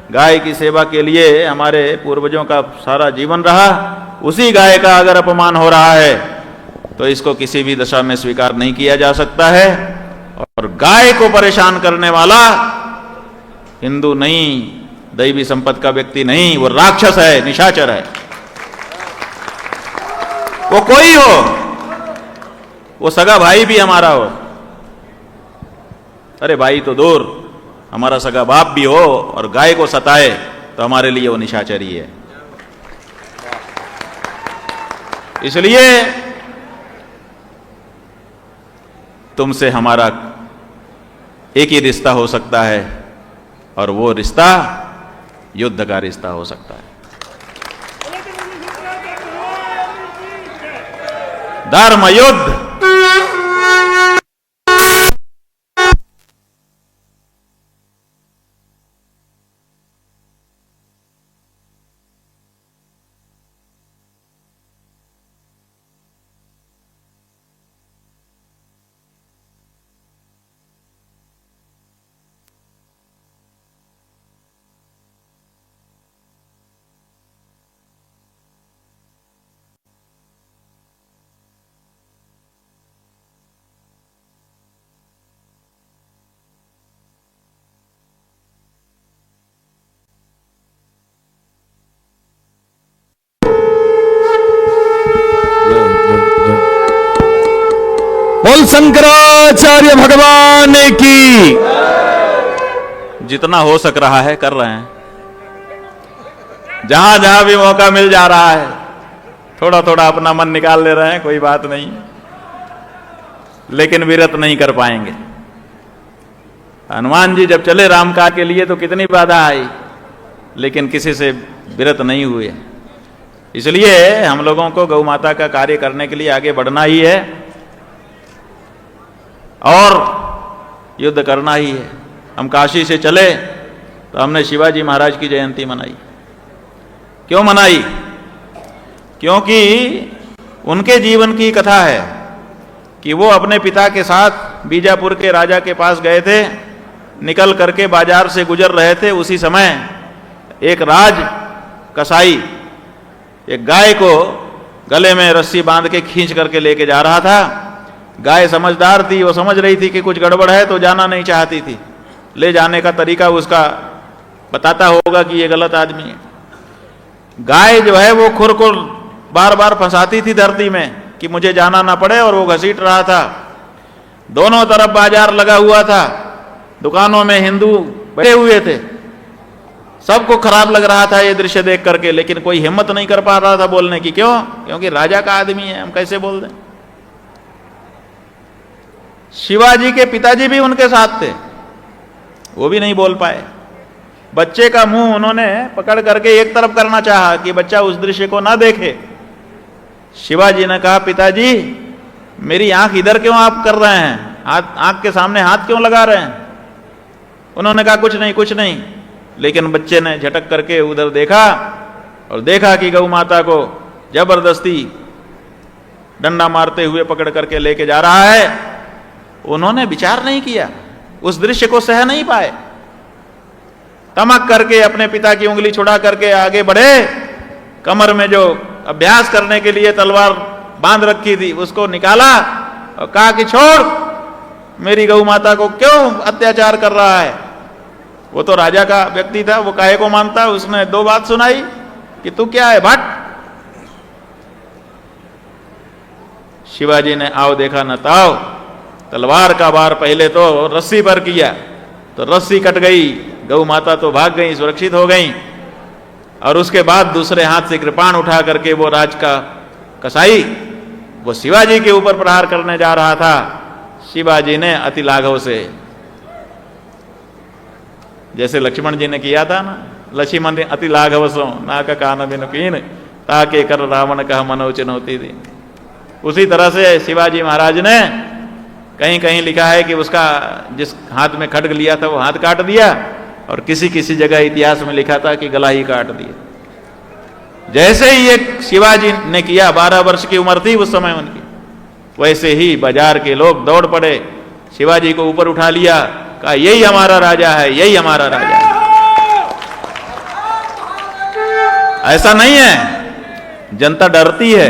[SPEAKER 1] गाय की सेवा के लिए हमारे पूर्वजों का सारा जीवन रहा, उसी गाय का अगर अपमान हो रहा है तो इसको किसी भी दशा में स्वीकार नहीं किया जा सकता है। और गाय को परेशान करने वाला हिंदू नहीं, दैवी संपत्ति का व्यक्ति नहीं, वो राक्षस है, निशाचर है। वो कोई हो, वो सगा भाई भी हमारा हो, अरे भाई तो दूर, हमारा सगा बाप भी हो और गाय को सताए तो हमारे लिए वो निशाचरी है। इसलिए तुमसे हमारा एक ही रिश्ता हो सकता है और वो रिश्ता युद्ध का रिश्ता हो सकता है। धर्म युद्ध।
[SPEAKER 4] बोल शंकराचार्य भगवान की।
[SPEAKER 1] जितना हो सक रहा है कर रहे हैं, जहां जहां भी मौका मिल जा रहा है थोड़ा थोड़ा अपना मन निकाल ले रहे हैं, कोई बात नहीं, लेकिन विरत नहीं कर पाएंगे। हनुमान जी जब चले राम काज के लिए तो कितनी बाधा आई, लेकिन किसी से विरत नहीं हुए। इसलिए हम लोगों को गौ माता का कार्य करने के लिए आगे बढ़ना ही है और युद्ध करना ही है। हम काशी से चले तो हमने शिवाजी महाराज की जयंती मनाई। क्यों मनाई? क्योंकि उनके जीवन की कथा है कि वो अपने पिता के साथ बीजापुर के राजा के पास गए थे, निकल करके बाजार से गुजर रहे थे। उसी समय एक राज कसाई एक गाय को गले में रस्सी बांध के खींच करके लेके जा रहा था। गाय समझदार थी, वो समझ रही थी कि कुछ गड़बड़ है तो जाना नहीं चाहती थी। ले जाने का तरीका उसका बताता होगा कि ये गलत आदमी है। गाय जो है वो खुर को बार बार फंसाती थी धरती में कि मुझे जाना ना पड़े, और वो घसीट रहा था। दोनों तरफ बाजार लगा हुआ था, दुकानों में हिंदू बैठे हुए थे। सबको खराब लग रहा था ये दृश्य देख करके, लेकिन कोई हिम्मत नहीं कर पा रहा था बोलने की। क्यों? क्योंकि राजा का आदमी है, हम कैसे बोल दें। शिवाजी के पिताजी भी उनके साथ थे, वो भी नहीं बोल पाए। बच्चे का मुंह उन्होंने पकड़ करके एक तरफ करना चाहा कि बच्चा उस दृश्य को ना देखे। शिवाजी ने कहा, पिताजी मेरी आंख इधर क्यों आप कर रहे हैं, आंख के सामने हाथ क्यों लगा रहे हैं? उन्होंने कहा कुछ नहीं कुछ नहीं। लेकिन बच्चे ने झटक करके उधर देखा और देखा कि गौ माता को जबरदस्ती डंडा मारते हुए पकड़ करके लेके जा रहा है। उन्होंने विचार नहीं किया, उस दृश्य को सह नहीं पाए। तमक करके अपने पिता की उंगली छुड़ा करके आगे बढ़े। कमर में जो अभ्यास करने के लिए तलवार बांध रखी थी उसको निकाला और कहा कि छोड़, मेरी गौ माता को क्यों अत्याचार कर रहा है। वो तो राजा का व्यक्ति था, वो काहे को मानता। उसने दो बात सुनाई कि तू क्या है, भट। शिवाजी ने आओ देखा न ताओ, तलवार का वार पहले तो रस्सी पर किया तो रस्सी कट गई, गौ माता तो भाग गई, सुरक्षित हो गई। और उसके बाद दूसरे हाथ से कृपाण उठा करके वो राज का कसाई वो शिवाजी के ऊपर प्रहार करने जा रहा था। शिवाजी ने अति लाघव से, जैसे लक्ष्मण जी ने किया था ना, लक्ष्मण अति लाघव सो नाक कान बिन कीन ताके कर रावण कह मनो चुनौती दी। उसी तरह से शिवाजी महाराज ने, कहीं कहीं लिखा है कि उसका जिस हाथ में खड्ग लिया था वो हाथ काट दिया, और किसी किसी जगह इतिहास में लिखा था कि गला ही काट दिया। जैसे ही ये शिवाजी ने किया, 12 वर्ष की उम्र थी उस समय उनकी, वैसे ही बाजार के लोग दौड़ पड़े, शिवाजी को ऊपर उठा लिया, कहा यही हमारा राजा है, यही हमारा राजा है। ऐसा नहीं है, जनता डरती है,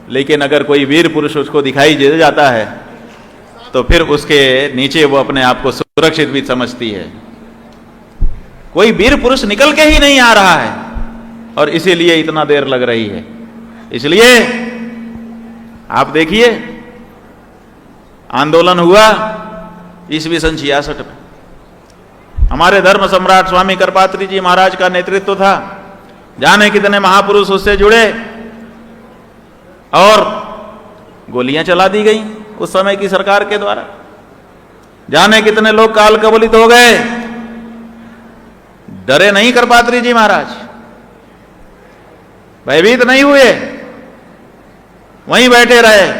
[SPEAKER 1] लेकिन अगर कोई वीर पुरुष उसको दिखाई दे जाता है तो फिर उसके नीचे वो अपने आप को सुरक्षित भी समझती है। कोई वीर पुरुष निकल के ही नहीं आ रहा है और इसीलिए इतना देर लग रही है। इसलिए आप देखिए, आंदोलन हुआ ईस्वी सन 66 में, हमारे धर्म सम्राट स्वामी करपात्री जी महाराज का नेतृत्व था। जाने कितने महापुरुष उससे जुड़े और गोलियां चला दी गई उस समय की सरकार के द्वारा। जाने कितने लोग काल कबलित हो गए। डरे नहीं करपात्री जी महाराज, भयभीत नहीं हुए, वहीं बैठे रहे।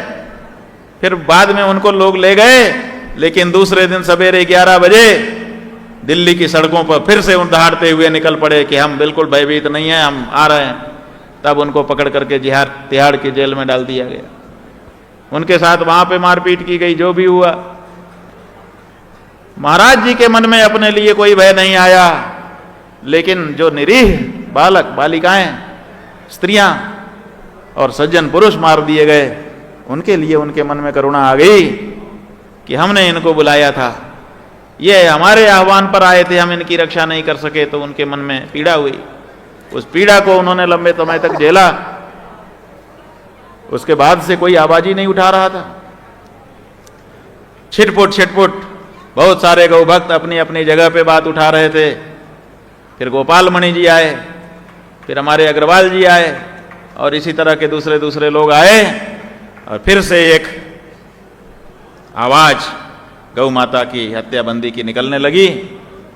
[SPEAKER 1] फिर बाद में उनको लोग ले गए, लेकिन दूसरे दिन सवेरे 11 बजे दिल्ली की सड़कों पर फिर से दहाड़ते हुए निकल पड़े कि हम बिल्कुल भयभीत नहीं हैं, हम आ रहे हैं। तब उनको पकड़ करके तिहाड़ की जेल में डाल दिया गया। उनके साथ वहां पे मारपीट की गई, जो भी हुआ। महाराज जी के मन में अपने लिए कोई भय नहीं आया, लेकिन जो निरीह बालक बालिकाएं, स्त्रियां और सज्जन पुरुष मार दिए गए, उनके लिए उनके मन में करुणा आ गई कि हमने इनको बुलाया था, ये हमारे आह्वान पर आए थे, हम इनकी रक्षा नहीं कर सके, तो उनके मन में पीड़ा हुई। उस पीड़ा को उन्होंने लंबे समय तक झेला। उसके बाद से कोई आवाज ही नहीं उठा रहा था। छिटपुट बहुत सारे गौ भक्त अपनी अपनी जगह पे बात उठा रहे थे। फिर गोपाल मणि जी आए, फिर हमारे अग्रवाल जी आए, और इसी तरह के दूसरे लोग आए, और फिर से एक आवाज गौ माता की हत्याबंदी की निकलने लगी।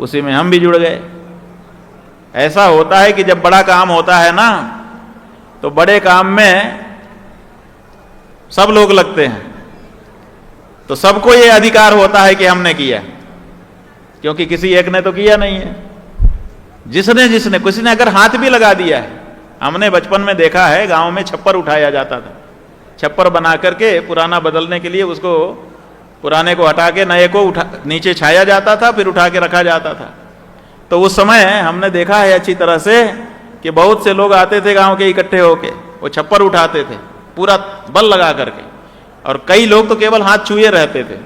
[SPEAKER 1] उसी में हम भी जुड़ गए। ऐसा होता है कि जब बड़ा काम होता है ना, तो बड़े काम में सब लोग लगते हैं, तो सबको ये अधिकार होता है कि हमने किया, क्योंकि किसी एक ने तो किया नहीं है। जिसने किसी ने अगर हाथ भी लगा दिया है। हमने बचपन में देखा है, गांव में छप्पर उठाया जाता था। छप्पर बना करके पुराना बदलने के लिए उसको, पुराने को हटा के नए को नीचे छाया जाता था, फिर उठा के रखा जाता था। तो उस समय हमने देखा है अच्छी तरह से कि बहुत से लोग आते थे गांव के इकट्ठे होके, वो छप्पर उठाते थे पूरा बल लगा करके, और कई लोग तो केवल हाथ छुए रहते थे,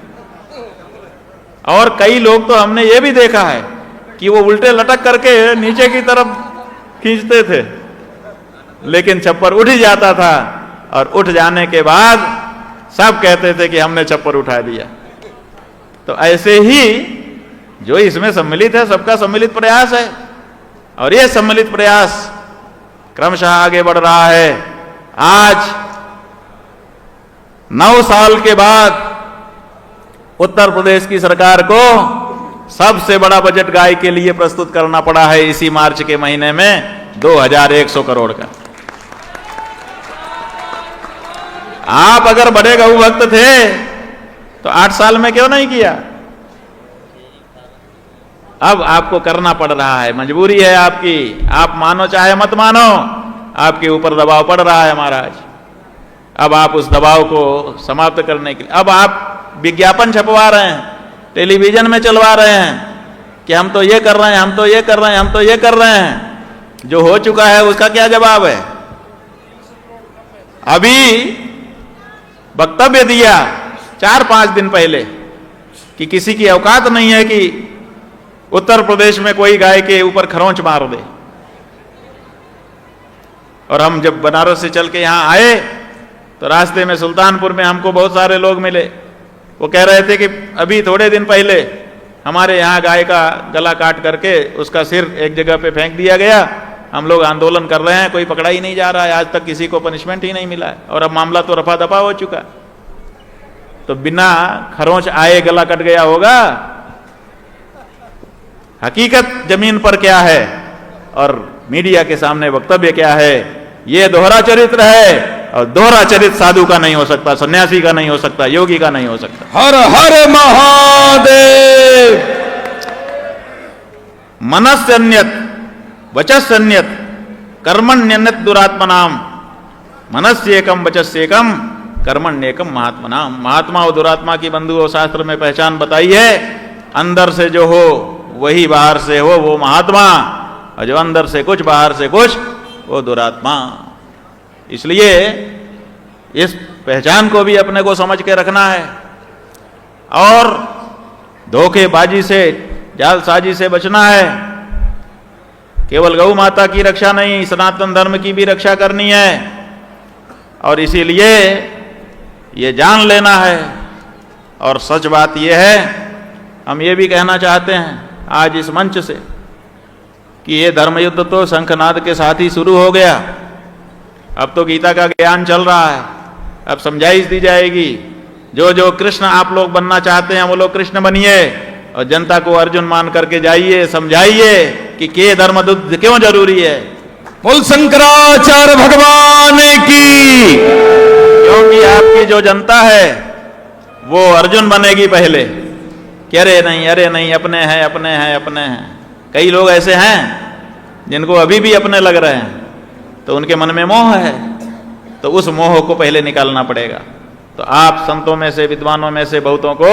[SPEAKER 1] और कई लोग तो हमने ये भी देखा है कि वो उल्टे लटक करके नीचे की तरफ खींचते थे, लेकिन छप्पर उठ ही जाता था, और उठ जाने के बाद सब कहते थे कि हमने छप्पर उठा दिया। तो ऐसे ही जो इसमें सम्मिलित है, सबका सम्मिलित प्रयास है, और यह सम्मिलित प्रयास क्रमशः आगे बढ़ रहा है। आज 9 साल के बाद उत्तर प्रदेश की सरकार को सबसे बड़ा बजट गाय के लिए प्रस्तुत करना पड़ा है इसी मार्च के महीने में, 2100 करोड़ का। आप अगर बड़े गौ भक्त थे तो 8 साल में क्यों नहीं किया? अब आपको करना पड़ रहा है, मजबूरी है आपकी। आप मानो चाहे मत मानो, आपके ऊपर दबाव पड़ रहा है महाराज। अब आप उस दबाव को समाप्त करने के लिए अब आप विज्ञापन छपवा रहे हैं, टेलीविजन में चलवा रहे हैं कि हम तो ये कर रहे हैं, हम तो ये कर रहे हैं, हम तो ये कर रहे हैं। जो हो चुका है उसका क्या जवाब है? अभी वक्तव्य दिया 4-5 दिन पहले कि किसी की औकात नहीं है कि उत्तर प्रदेश में कोई गाय के ऊपर खरोंच मार दे। और हम जब बनारस से चल के यहां आए तो रास्ते में सुल्तानपुर में हमको बहुत सारे लोग मिले। वो कह रहे थे कि अभी थोड़े दिन पहले हमारे यहाँ गाय का गला काट करके उसका सिर एक जगह पे फेंक दिया गया। हम लोग आंदोलन कर रहे हैं, कोई पकड़ा ही नहीं जा रहा है, आज तक किसी को पनिशमेंट ही नहीं मिला है, और अब मामला तो रफा दफा हो चुका। तो बिना खरोंच आए गला कट गया होगा? हकीकत जमीन पर क्या है और मीडिया के सामने वक्तव्य क्या है, ये दोहरा चरित्र है। और दोहरा चरित्र साधु का नहीं हो सकता, सन्यासी का नहीं हो सकता, योगी का नहीं हो सकता।
[SPEAKER 4] हर हर महादेव।
[SPEAKER 1] मनस्यन्यत वचस्यन्यत कर्मण्यन्यत दुरात्मनाम। मनस्येकम वचस्येकम कर्मण्येकम महात्मनाम। महात्मा और दुरात्मा की बंधु और शास्त्र में पहचान बताई है। अंदर से जो हो वही बाहर से हो, वो महात्मा, और जो अंदर से कुछ बाहर से कुछ, वो दुरात्मा। इसलिए इस पहचान को भी अपने को समझ के रखना है और धोखेबाजी से, जालसाजी से बचना है। केवल गौ माता की रक्षा नहीं, सनातन धर्म की भी रक्षा करनी है। और इसीलिए ये जान लेना है। और सच बात यह है, हम ये भी कहना चाहते हैं आज इस मंच से कि ये धर्म युद्ध तो शंखनाद के साथ ही शुरू हो गया। अब तो गीता का ज्ञान चल रहा है, अब समझाइश दी जाएगी। जो जो कृष्ण आप लोग बनना चाहते हैं वो लोग कृष्ण बनिए और जनता को अर्जुन मान करके जाइए, समझाइए कि के धर्म युद्ध क्यों जरूरी है।
[SPEAKER 4] बोल शंकराचार्य भगवान की।
[SPEAKER 1] क्योंकि आपकी जो जनता है वो अर्जुन बनेगी पहले कि अरे नहीं अपने हैं अपने हैं अपने हैं। कई लोग ऐसे हैं जिनको अभी भी अपने लग रहे हैं, तो उनके मन में मोह है, तो उस मोह को पहले निकालना पड़ेगा। तो आप संतों में से, विद्वानों में से बहुतों को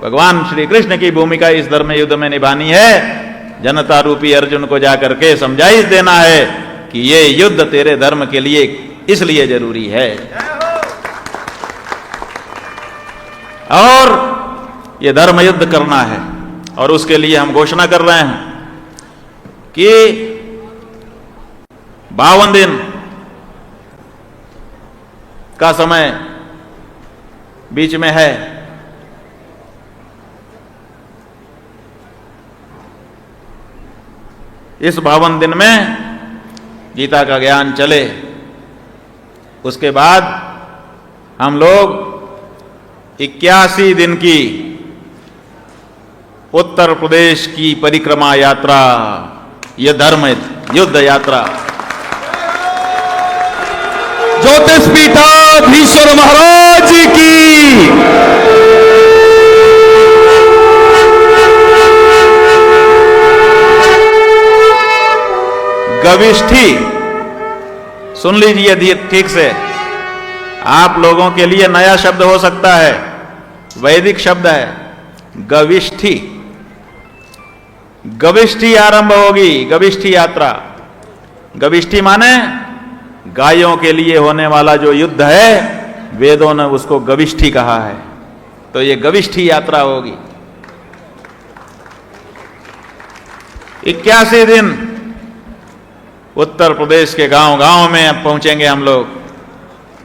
[SPEAKER 1] भगवान श्री कृष्ण की भूमिका इस धर्म युद्ध में निभानी है। जनता रूपी अर्जुन को जाकर के समझाइश देना है कि ये युद्ध तेरे धर्म के लिए इसलिए जरूरी है। और ये धर्म युद्ध करना है। और उसके लिए हम घोषणा कर रहे हैं कि 52 दिन का समय बीच में है। इस 52 दिन में गीता का ज्ञान चले। उसके बाद हम लोग 81 दिन की उत्तर प्रदेश की परिक्रमा यात्रा, यह धर्म युद्ध यात्रा,
[SPEAKER 4] ज्योतिषपीठाधीश्वर महाराज की।
[SPEAKER 1] गविष्ठी, सुन लीजिए ठीक से, आप लोगों के लिए नया शब्द हो सकता है, वैदिक शब्द है गविष्ठी। गविष्ठी आरंभ होगी, गविष्ठी यात्रा। गविष्ठी माने गायों के लिए होने वाला जो युद्ध है, वेदों ने उसको गविष्ठी कहा है। तो ये गविष्ठी यात्रा होगी। 81 दिन उत्तर प्रदेश के गांव-गांव में अब पहुंचेंगे हम लोग।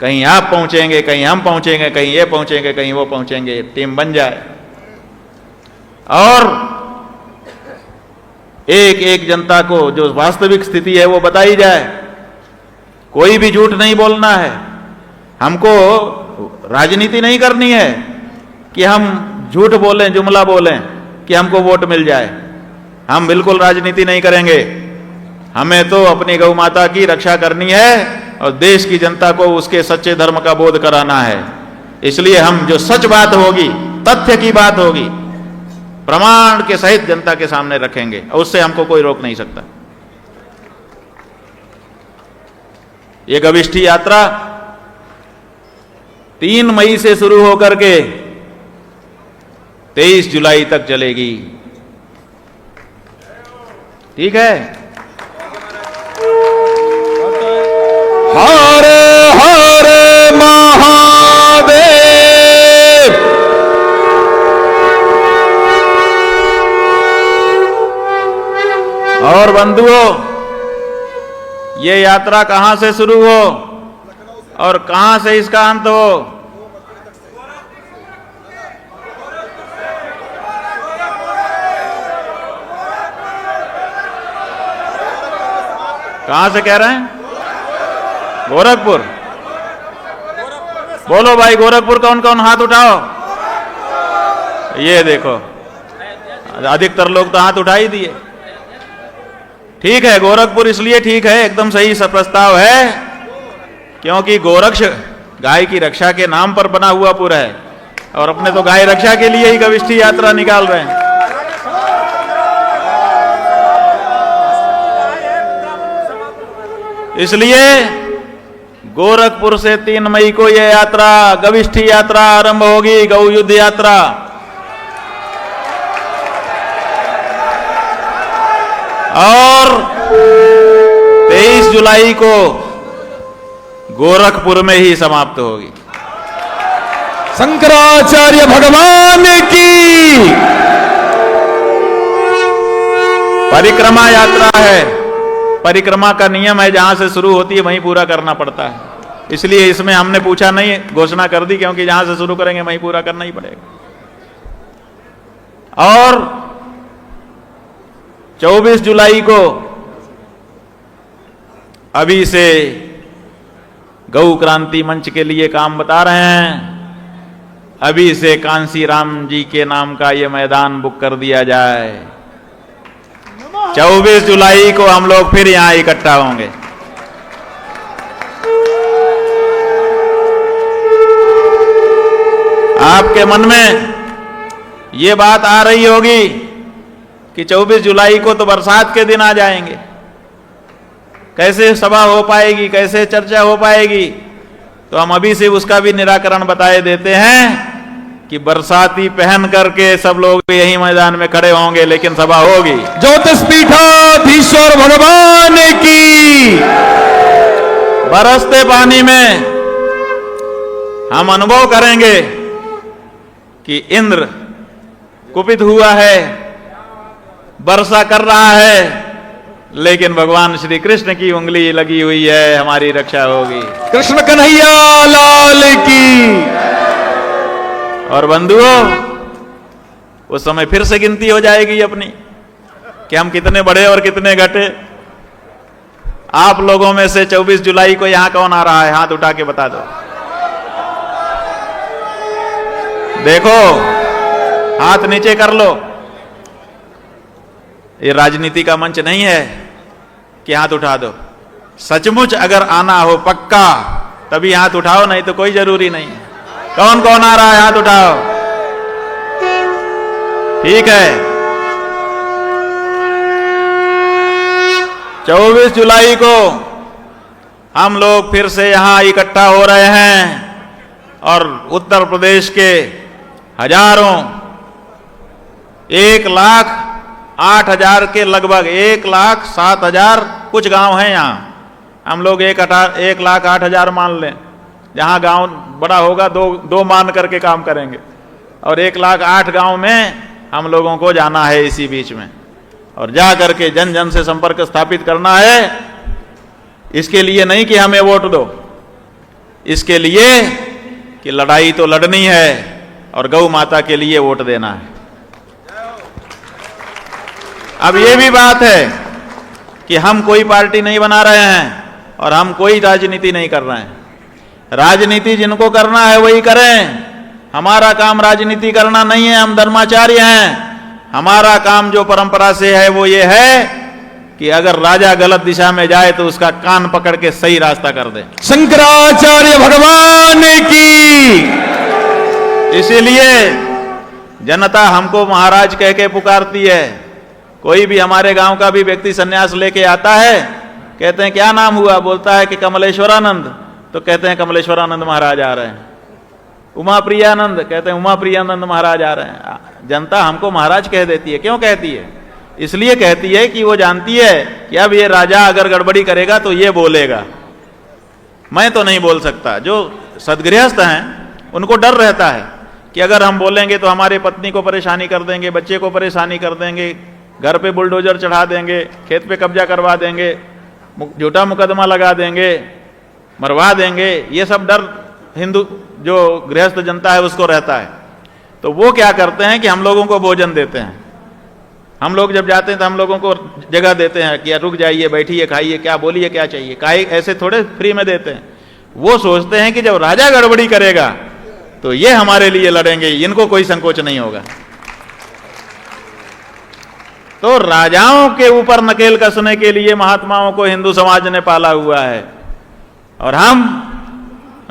[SPEAKER 1] कहीं आप पहुंचेंगे, कहीं हम पहुंचेंगे, कहीं ये पहुंचेंगे, कहीं वो पहुंचेंगे। टीम बन जाए और एक एक जनता को जो वास्तविक स्थिति है वो बताई जाए। कोई भी झूठ नहीं बोलना है। हमको राजनीति नहीं करनी है कि हम झूठ बोलें, जुमला बोलें कि हमको वोट मिल जाए। हम बिल्कुल राजनीति नहीं करेंगे। हमें तो अपनी गौ माता की रक्षा करनी है और देश की जनता को उसके सच्चे धर्म का बोध कराना है। इसलिए हम जो सच बात होगी, तथ्य की बात होगी, प्रमाण के सहित जनता के सामने रखेंगे और उससे हमको कोई रोक नहीं सकता। ये गविष्ठी यात्रा 3 मई से शुरू होकर के 23 जुलाई तक चलेगी। ठीक है?
[SPEAKER 4] हर हर महादेव।
[SPEAKER 1] और बंधुओं, ये यात्रा कहां से शुरू हो और कहां से इसका अंत हो? कहां से कह रहे हैं? गोरखपुर। बोलो भाई, गोरखपुर कौन कौन हाथ उठाओ। ये देखो, अधिकतर लोग तो हाथ उठा ही दिए। ठीक है, गोरखपुर इसलिए ठीक है, एकदम सही प्रस्ताव है, क्योंकि गोरक्ष गाय की रक्षा के नाम पर बना हुआ पुर है और अपने तो गाय रक्षा के लिए ही गविष्ठी यात्रा निकाल रहे हैं। इसलिए गोरखपुर से 3 मई को यह यात्रा, गविष्ठी यात्रा आरंभ होगी, गौ युद्ध यात्रा। और 23 जुलाई को गोरखपुर में ही समाप्त होगी।
[SPEAKER 4] शंकराचार्य भगवान की
[SPEAKER 1] परिक्रमा यात्रा है, परिक्रमा का नियम है जहां से शुरू होती है वहीं पूरा करना पड़ता है। इसलिए इसमें हमने पूछा नहीं, घोषणा कर दी, क्योंकि जहां से शुरू करेंगे वहीं पूरा करना ही पड़ेगा। और 24 जुलाई को अभी से गौ क्रांति मंच के लिए काम बता रहे हैं। अभी से कांसी राम जी के नाम का ये मैदान बुक कर दिया जाए। 24 जुलाई को हम लोग फिर यहां इकट्ठा होंगे। आपके मन में ये बात आ रही होगी कि 24 जुलाई को तो बरसात के दिन आ जाएंगे, कैसे सभा हो पाएगी, कैसे चर्चा हो पाएगी। तो हम अभी से उसका भी निराकरण बताए देते हैं कि बरसाती पहन करके सब लोग यही मैदान में खड़े होंगे, लेकिन सभा होगी।
[SPEAKER 4] ज्योतिषपीठाधीश्वर भगवान की।
[SPEAKER 1] बरसते पानी में हम अनुभव करेंगे कि इंद्र कुपित हुआ है, वर्षा कर रहा है, लेकिन भगवान श्री कृष्ण की उंगली लगी हुई है, हमारी रक्षा होगी।
[SPEAKER 4] कृष्ण कन्हैया लाल की।
[SPEAKER 1] और बंधुओं, उस समय फिर से गिनती हो जाएगी अपनी कि हम कितने बढ़े और कितने घटे। आप लोगों में से 24 जुलाई को यहां कौन आ रहा है? हाथ उठा के बता दो। देखो, हाथ नीचे कर लो। ये राजनीति का मंच नहीं है कि हाथ उठा दो। सचमुच अगर आना हो पक्का तभी हाथ उठाओ, नहीं तो कोई जरूरी नहीं है। कौन कौन आ रहा है? हाथ उठाओ। ठीक है, 24 जुलाई को हम लोग फिर से यहां इकट्ठा हो रहे हैं और उत्तर प्रदेश के हजारों 1,08,000 के लगभग 1,07,000 कुछ गांव हैं यहां। हम लोग 1,08,000 मान लें। जहां गांव बड़ा होगा दो मान करके काम करेंगे। और 1,08,000 गांव में हम लोगों को जाना है इसी बीच में, और जा करके जन जन से संपर्क स्थापित करना है। इसके लिए नहीं कि हमें वोट दो, इसके लिए कि लड़ाई तो लड़नी है और गौ माता के लिए वोट देना है। अब ये भी बात है कि हम कोई पार्टी नहीं बना रहे हैं और हम कोई राजनीति नहीं कर रहे हैं। राजनीति जिनको करना है वही करें। हमारा काम राजनीति करना नहीं है, हम धर्माचार्य हैं। हमारा काम जो परंपरा से है वो ये है कि अगर राजा गलत दिशा में जाए तो उसका कान पकड़ के सही रास्ता कर दे।
[SPEAKER 4] शंकराचार्य भगवान की।
[SPEAKER 1] इसीलिए जनता हमको महाराज कह के पुकारती है। कोई भी हमारे गांव का भी व्यक्ति सन्यास लेके आता है, कहते हैं क्या नाम हुआ? बोलता है कि कमलेश्वरानंद। तो कहते हैं कमलेश्वरानंद महाराज आ रहे हैं। उमा प्रियानंद, कहते हैं उमा प्रियानंद महाराज आ रहे हैं। जनता हमको महाराज कह देती है। क्यों कहती है? इसलिए कहती है कि वो जानती है कि अब ये राजा अगर गड़बड़ी करेगा तो ये बोलेगा, मैं तो नहीं बोल सकता। जो सदगृहस्थ हैं उनको डर रहता है कि अगर हम बोलेंगे तो हमारे पत्नी को परेशानी कर देंगे, बच्चे को परेशानी कर देंगे, घर पे बुलडोजर चढ़ा देंगे, खेत पे कब्जा करवा देंगे, झूठा मुकदमा लगा देंगे, मरवा देंगे। ये सब डर हिंदू जो गृहस्थ जनता है उसको रहता है। तो वो क्या करते हैं कि हम लोगों को भोजन देते हैं। हम लोग जब जाते हैं तो हम लोगों को जगह देते हैं कि रुक जाइए, बैठिए, खाइए, क्या बोलिए, क्या चाहिए, काहे ऐसे थोड़े फ्री में देते हैं। वो सोचते हैं कि जब राजा गड़बड़ी करेगा तो ये हमारे लिए लड़ेंगे, इनको कोई संकोच नहीं होगा। तो राजाओं के ऊपर नकेल कसने के लिए महात्माओं को हिंदू समाज ने पाला हुआ है। और हम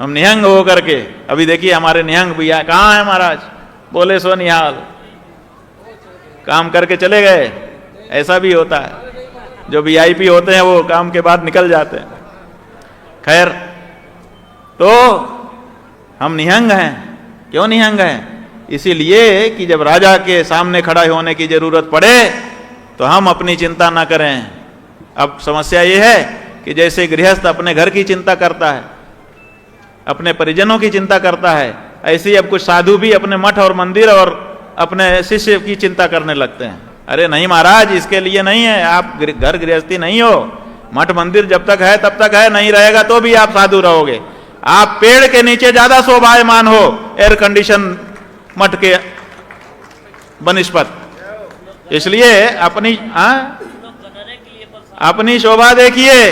[SPEAKER 1] निहंग होकर के, अभी देखिए हमारे निहंग भैया कहाँ है महाराज? बोले सो निहाल, काम करके चले गए। ऐसा भी होता है, जो वीआईपी होते हैं वो काम के बाद निकल जाते हैं। खैर, तो हम निहंग हैं। क्यों निहंग हैं? इसीलिए कि जब राजा के सामने खड़ा होने की जरूरत पड़े तो हम अपनी चिंता ना करें। अब समस्या ये है कि जैसे गृहस्थ अपने घर की चिंता करता है, अपने परिजनों की चिंता करता है, ऐसे ही अब कुछ साधु भी अपने मठ और मंदिर और अपने शिष्य की चिंता करने लगते हैं। अरे नहीं महाराज, इसके लिए नहीं है, आप घर गृहस्थी नहीं हो, मठ मंदिर जब तक है तब तक है, नहीं रहेगा तो भी आप साधु रहोगे। आप पेड़ के नीचे ज्यादा शोभायमान हो एयर कंडीशन मठ के बनस्पत, इसलिए अपनी शोभा देखिए,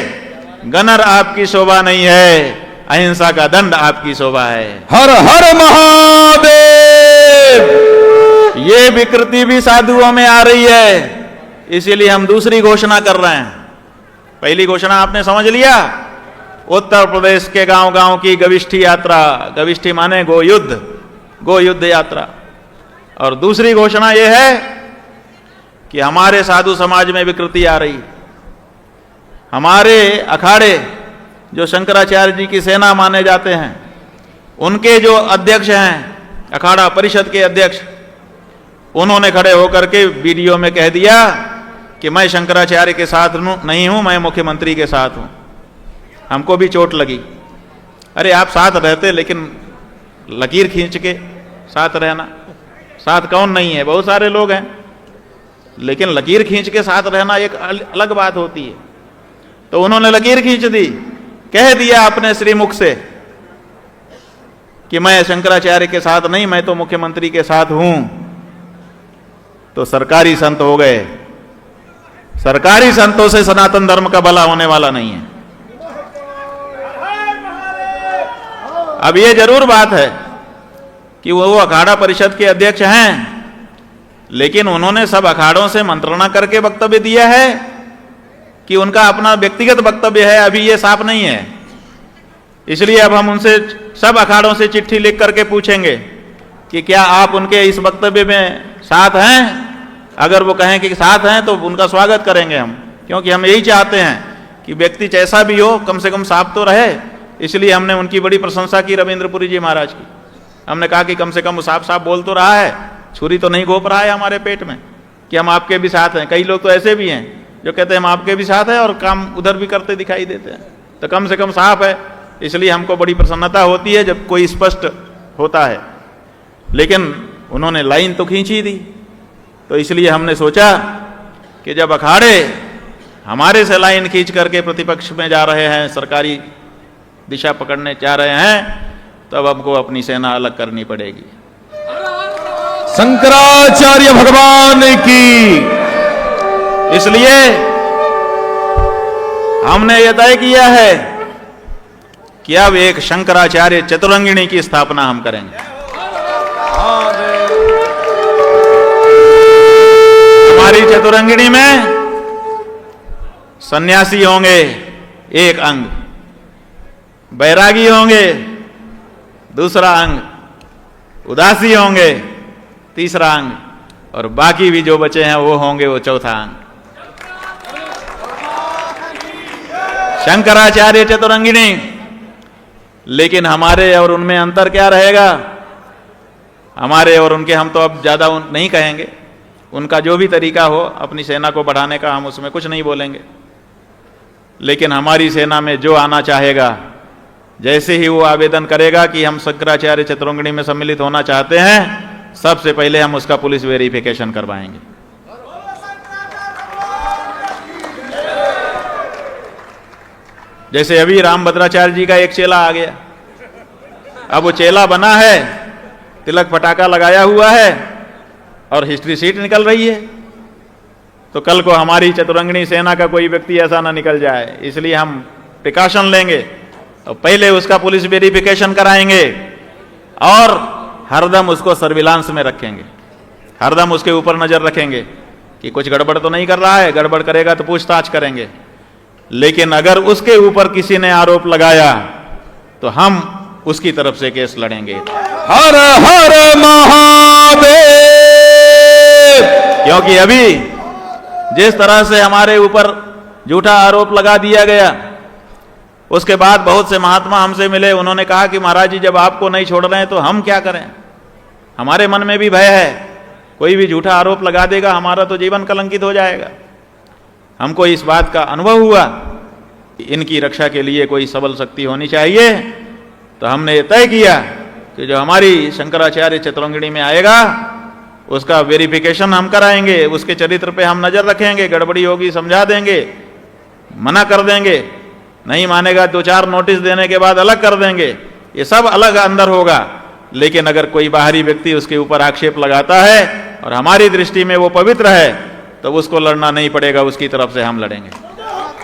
[SPEAKER 1] गनर आपकी शोभा नहीं है, अहिंसा का दंड आपकी शोभा है।
[SPEAKER 4] हर हर महादेव।
[SPEAKER 1] ये विकृति भी साधुओं में आ रही है, इसीलिए हम दूसरी घोषणा कर रहे हैं। पहली घोषणा आपने समझ लिया, उत्तर प्रदेश के गांव गांव की गविष्ठी यात्रा, गविष्ठी माने गोयुद्ध यात्रा। और दूसरी घोषणा यह है कि हमारे साधु समाज में विकृति आ रही, हमारे अखाड़े जो शंकराचार्य जी की सेना माने जाते हैं, उनके जो अध्यक्ष हैं, अखाड़ा परिषद के अध्यक्ष, उन्होंने खड़े होकर के वीडियो में कह दिया कि मैं शंकराचार्य के साथ नहीं हूं, मैं मुख्यमंत्री के साथ हूं। हमको भी चोट लगी। अरे आप साथ रहते, लेकिन लकीर खींच के साथ रहना, साथ कौन नहीं है, बहुत सारे लोग हैं, लेकिन लकीर खींच के साथ रहना एक अलग बात होती है। तो उन्होंने लकीर खींच दी, कह दिया अपने श्रीमुख से कि मैं शंकराचार्य के साथ नहीं, मैं तो मुख्यमंत्री के साथ हूं। तो सरकारी संत हो गए। सरकारी संतों से सनातन धर्म का भला होने वाला नहीं है। अब ये जरूर बात है कि वो अखाड़ा परिषद के अध्यक्ष हैं, लेकिन उन्होंने सब अखाड़ों से मंत्रणा करके वक्तव्य दिया है कि उनका अपना व्यक्तिगत वक्तव्य है, अभी ये साफ नहीं है। इसलिए अब हम उनसे, सब अखाड़ों से चिट्ठी लिख करके पूछेंगे कि क्या आप उनके इस वक्तव्य में साथ हैं। अगर वो कहें कि साथ हैं तो उनका स्वागत करेंगे हम, क्योंकि हम यही चाहते हैं कि व्यक्ति जैसा भी हो कम से कम साफ तो रहे। इसलिए हमने उनकी बड़ी प्रशंसा की, रविंद्रपुरी जी महाराज की। हमने कहा कि कम से कम वो साफ साफ बोल तो रहा है, छुरी तो नहीं घोप रहा है हमारे पेट में कि हम आपके भी साथ हैं। कई लोग तो ऐसे भी हैं जो कहते हैं हम आपके भी साथ हैं और काम उधर भी करते दिखाई देते हैं। तो कम से कम साफ है, इसलिए हमको बड़ी प्रसन्नता होती है जब कोई स्पष्ट होता है। लेकिन उन्होंने लाइन तो खींची दी, तो इसलिए हमने सोचा कि जब अखाड़े हमारे से लाइन खींच करके प्रतिपक्ष में जा रहे हैं, सरकारी दिशा पकड़ने जा रहे हैं, तब हमको अपनी सेना अलग करनी पड़ेगी।
[SPEAKER 4] शंकराचार्य भगवान की।
[SPEAKER 1] इसलिए हमने यह तय किया है कि अब एक शंकराचार्य चतुरंगिणी की स्थापना हम करेंगे। हमारी चतुरंगिणी में सन्यासी होंगे एक अंग, बैरागी होंगे दूसरा अंग, उदासी होंगे तीसरा अंग, और बाकी भी जो बचे हैं वो होंगे वो चौथा अंग। शंकराचार्य चतुरंगिणी। लेकिन हमारे और उनमें अंतर क्या रहेगा? हमारे और उनके हम तो अब ज्यादा नहीं कहेंगे, उनका जो भी तरीका हो अपनी सेना को बढ़ाने का, हम उसमें कुछ नहीं बोलेंगे। लेकिन हमारी सेना में जो आना चाहेगा, जैसे ही वो आवेदन करेगा कि हम शंकराचार्य चतुरंगिणी में सम्मिलित होना चाहते हैं, सबसे पहले हम उसका पुलिस वेरिफिकेशन करवाएंगे। जैसे अभी रामभद्राचार्य जी का एक चेला आ गया, अब वो चेला बना है, तिलक पटाखा लगाया हुआ है और हिस्ट्री सीट निकल रही है। तो कल को हमारी चतुरंगिणी सेना का कोई व्यक्ति ऐसा ना निकल जाए, इसलिए हम प्रिकॉशन लेंगे और पहले उसका पुलिस वेरिफिकेशन कराएंगे और हरदम उसको सर्विलांस में रखेंगे, हरदम उसके ऊपर नजर रखेंगे कि कुछ गड़बड़ तो नहीं कर रहा है। गड़बड़ करेगा तो पूछताछ करेंगे। लेकिन अगर उसके ऊपर किसी ने आरोप लगाया तो हम उसकी तरफ से केस लड़ेंगे।
[SPEAKER 4] हर हर महादेव।
[SPEAKER 1] क्योंकि अभी जिस तरह से हमारे ऊपर झूठा आरोप लगा दिया गया, उसके बाद बहुत से महात्मा हमसे मिले, उन्होंने कहा कि महाराज जी जब आपको नहीं छोड़ रहे हैं तो हम क्या करें। हमारे मन में भी भय है, कोई भी झूठा आरोप लगा देगा, हमारा तो जीवन कलंकित हो जाएगा। हमको इस बात का अनुभव हुआ इनकी रक्षा के लिए कोई सबल शक्ति होनी चाहिए। तो हमने ये तय किया कि जो हमारी शंकराचार्य चितरंगिणी में आएगा उसका वेरिफिकेशन हम कराएंगे, उसके चरित्र पे हम नजर रखेंगे, गड़बड़ी होगी समझा देंगे, मना कर देंगे, नहीं मानेगा 2-4 नोटिस देने के बाद अलग कर देंगे। ये सब अलग अंदर होगा। लेकिन अगर कोई बाहरी व्यक्ति उसके ऊपर आक्षेप लगाता है और हमारी दृष्टि में वो पवित्र है तो उसको लड़ना नहीं पड़ेगा, उसकी तरफ से हम लड़ेंगे।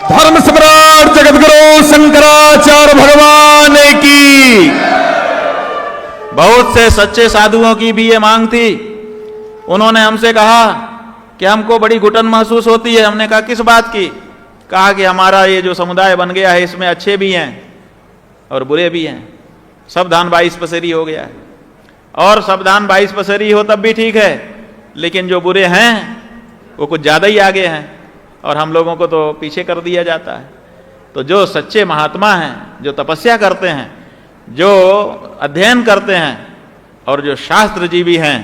[SPEAKER 4] धर्म सम्राट जगतगुरु शंकराचार्य भगवान की।
[SPEAKER 1] बहुत से सच्चे साधुओं की भी ये मांग थी। उन्होंने हमसे कहा कि हमको बड़ी घुटन महसूस होती है। हमने कहा किस बात की? कहा कि हमारा ये जो समुदाय बन गया है इसमें अच्छे भी हैं और बुरे भी हैं, सब धान 22 पसेरी हो गया है। और सब धान 22 पसेरी हो तब भी ठीक है, लेकिन जो बुरे हैं वो कुछ ज़्यादा ही आगे हैं और हम लोगों को तो पीछे कर दिया जाता है। तो जो सच्चे महात्मा हैं, जो तपस्या करते हैं, जो अध्ययन करते हैं और जो शास्त्रजीवी हैं,